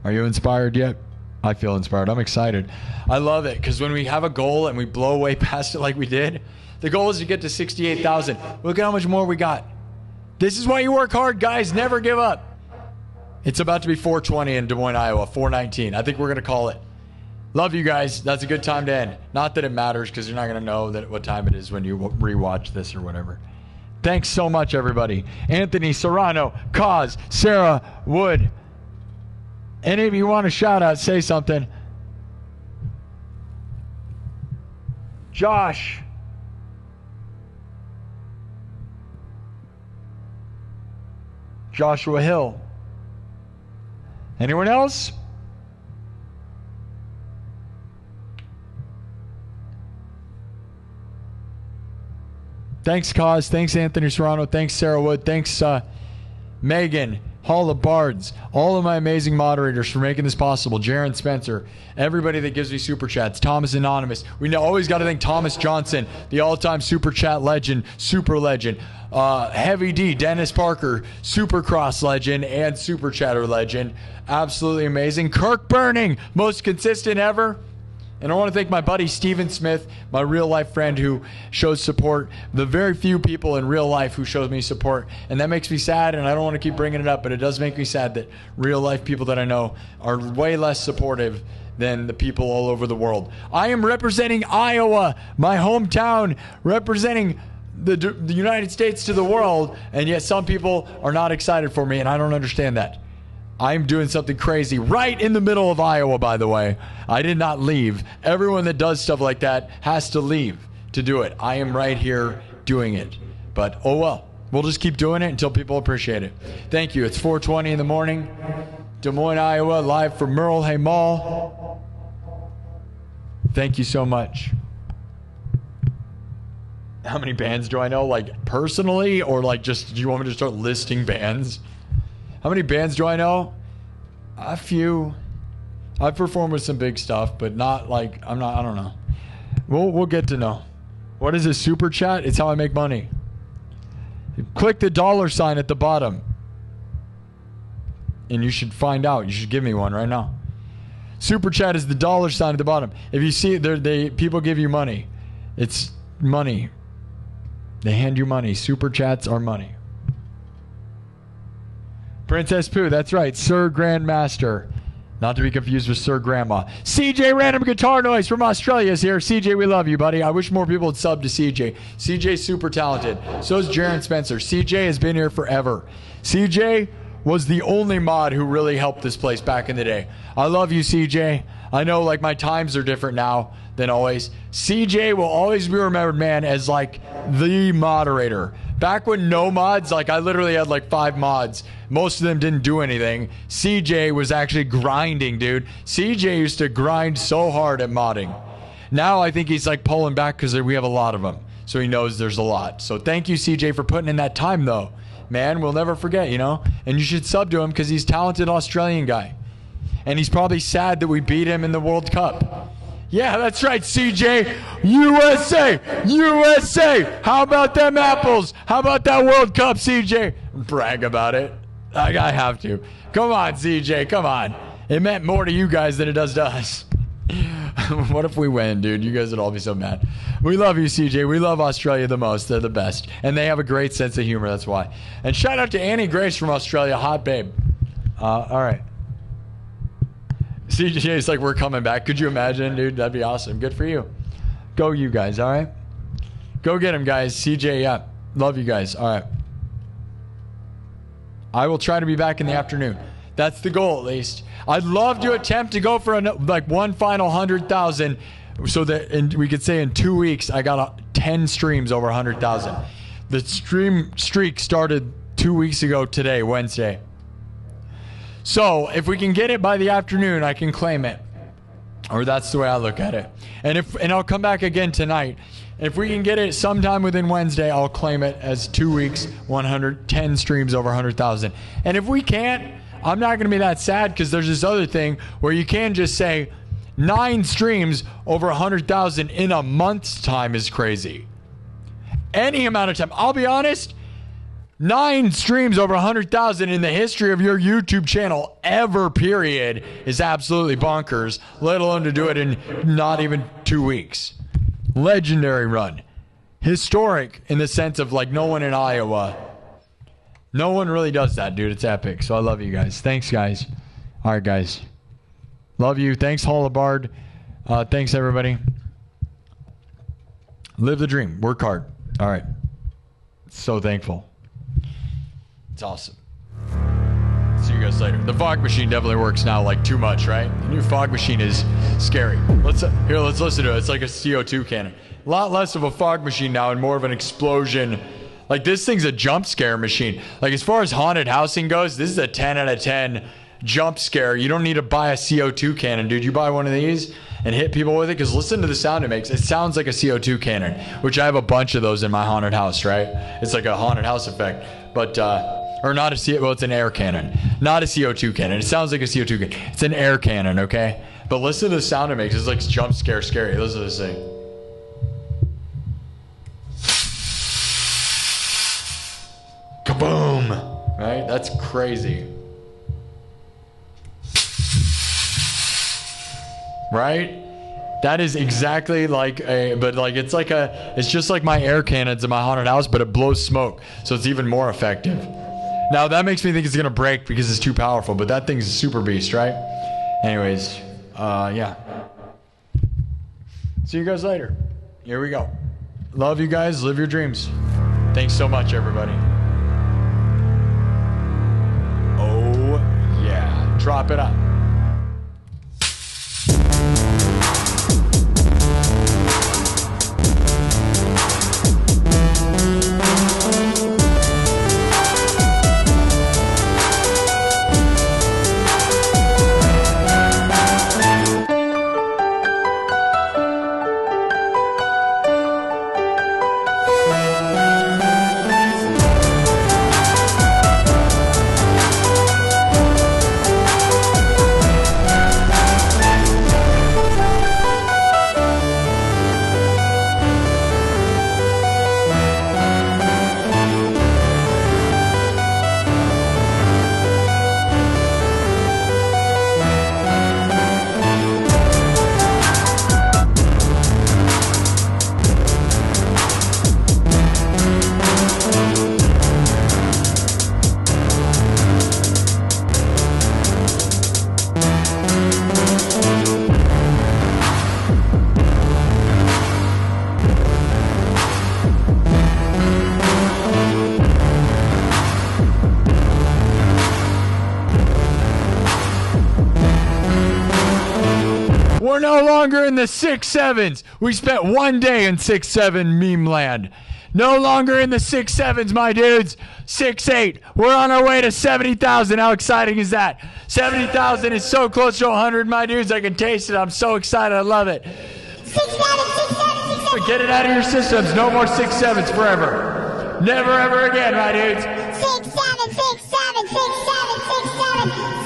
Are you inspired yet? I feel inspired. I'm excited. I love it, because when we have a goal and we blow way past it like we did, the goal is to get to 68,000. Look at how much more we got. This is why you work hard, guys. Never give up. It's about to be 4:20 in Des Moines, Iowa. 4:19. I think we're going to call it. Love you guys. That's a good time to end. Not that it matters, because you're not going to know what time it is when you rewatch this or whatever. Thanks so much, everybody. Anthony, Serrano, Cause, Sarah, Wood. Any of you want a shout out, say something. Josh, Joshua Hill. Anyone else? Thanks, Cause. Thanks, Anthony Serrano. Thanks, Sarah Wood. Thanks, Megan, Hall of Bards, all of my amazing moderators for making this possible. Jaron Spencer, everybody that gives me super chats. Thomas Anonymous. We always got to thank Thomas Johnston, the all-time super chat legend, super legend. Heavy D, Dennis Parker, Supercross legend and super chatter legend. Absolutely amazing. Kirk Burning, most consistent ever. And I want to thank my buddy Steven Smith, my real life friend who shows support. The very few people in real life who show me support. And that makes me sad, and I don't want to keep bringing it up, but it does make me sad that real life people that I know are way less supportive than the people all over the world. I am representing Iowa, my hometown, representing the United States to the world, and yet some people are not excited for me, and I don't understand that. I'm doing something crazy right in the middle of Iowa, by the way. I did not leave. Everyone that does stuff like that has to leave to do it. I am right here doing it. But, oh well. We'll just keep doing it until people appreciate it. Thank you. It's 4:20 in the morning. Des Moines, Iowa, live from Merle Hay Mall. Thank you so much. How many bands do I know? Like, personally? Or, like, just, do you want me to start listing bands? How many bands do I know? A few. I've performed with some big stuff, but not like, I don't know. We'll get to know. What is a super chat? It's how I make money. Click the $sign at the bottom. And you should find out. You should give me one right now. Super chat is the $sign at the bottom. If you see it, people give you money. It's money. They hand you money. Super chats are money. Princess Pooh, that's right. Sir Grandmaster. Not to be confused with Sir Grandma. CJ Random Guitar Noise from Australia is here. CJ, we love you, buddy. I wish more people would sub to CJ. CJ's super talented. So is Jaron Spencer. CJ has been here forever. CJ was the only mod who really helped this place back in the day. I love you, CJ. I know, like, my times are different now than always. CJ will always be remembered, man, as, like, the moderator. Back when no mods, like, I literally had, like, 5 mods. Most of them didn't do anything. CJ was actually grinding, dude. CJ used to grind so hard at modding. Now I think he's, like, pulling back because we have a lot of them. So he knows there's a lot. So thank you, CJ, for putting in that time, though. Man, we'll never forget, you know? And you should sub to him because he's a talented Australian guy. And he's probably sad that we beat him in the World Cup. Yeah, that's right, CJ. USA! USA! How about them apples? How about that World Cup, CJ? Brag about it. I have to. Come on, CJ, come on. It meant more to you guys than it does to us. What if we win, dude? You guys would all be so mad. We love you, CJ. We love Australia the most. They're the best. And they have a great sense of humor, that's why. And shout out to Annie Grace from Australia. Hot babe. All right. CJ's like, we're coming back. Could you imagine, dude? That'd be awesome. Good for you. Go you guys, all right? Go get him, guys. CJ, yeah. Love you guys. All right. I will try to be back in the afternoon. That's the goal, at least. I'd love to attempt to go for one final 100,000 so that we could say in 2 weeks I got 10 streams over 100,000. The stream streak started 2 weeks ago today, Wednesday. So if we can get it by the afternoon, I can claim it. Or that's the way I look at it. And I'll come back again tonight. If we can get it sometime within Wednesday, I'll claim it as 2 weeks, 110 streams over 100,000. And if we can't, I'm not going to be that sad because there's this other thing where you can just say 9 streams over 100,000 in a month's time is crazy. Any amount of time. I'll be honest, 9 streams over 100,000 in the history of your YouTube channel ever, period, is absolutely bonkers, let alone to do it in not even 2 weeks. Legendary run. Historic in the sense of, like, no one in Iowa. No one really does that, dude. It's epic. So I love you guys. Thanks, guys. All right, guys. Love you. Thanks, Hollabard. Thanks, everybody. Live the dream. Work hard. All right. So thankful. It's awesome. See you guys later. The fog machine definitely works now, like, too much, right? The new fog machine is scary. Let's listen to it. It's like a CO2 cannon. A lot less of a fog machine now and more of an explosion, Like, this thing's a jump scare machine. Like, as far as haunted housing goes, this is a 10 out of 10 jump scare. You don't need to buy a CO2 cannon, dude. You buy one of these and hit people with it, because listen to the sound it makes. It sounds like a CO2 cannon, which I have a bunch of those in my haunted house, right? It's like a haunted house effect, but or not a CO. Well, it's an air cannon, not a CO2 cannon. It sounds like a CO2 cannon. It's an air cannon, okay? But listen to the sound it makes. It's like jump scare scary. Listen to this thing. Kaboom! Right? That's crazy. Right? That is exactly like it's just like my air cannons in my haunted house, but it blows smoke, so it's even more effective. Now that makes me think it's gonna break because it's too powerful, but that thing's a super beast, right? Anyways, yeah. See you guys later. Here we go. Love you guys. Live your dreams. Thanks so much, everybody. Oh yeah. Drop it up. We're no longer in the 6-7s. We spent one day in 6-7 meme land. No longer in the 6-7s, my dudes. 6-8. We're on our way to 70,000. How exciting is that? 70,000 is so close to 100, my dudes. I can taste it. I'm so excited. I love it. 6-7. Get it out of your systems. No more 6-7s forever. Never, ever again, my dudes. 6-7, 6-7, 6-7, 6-7.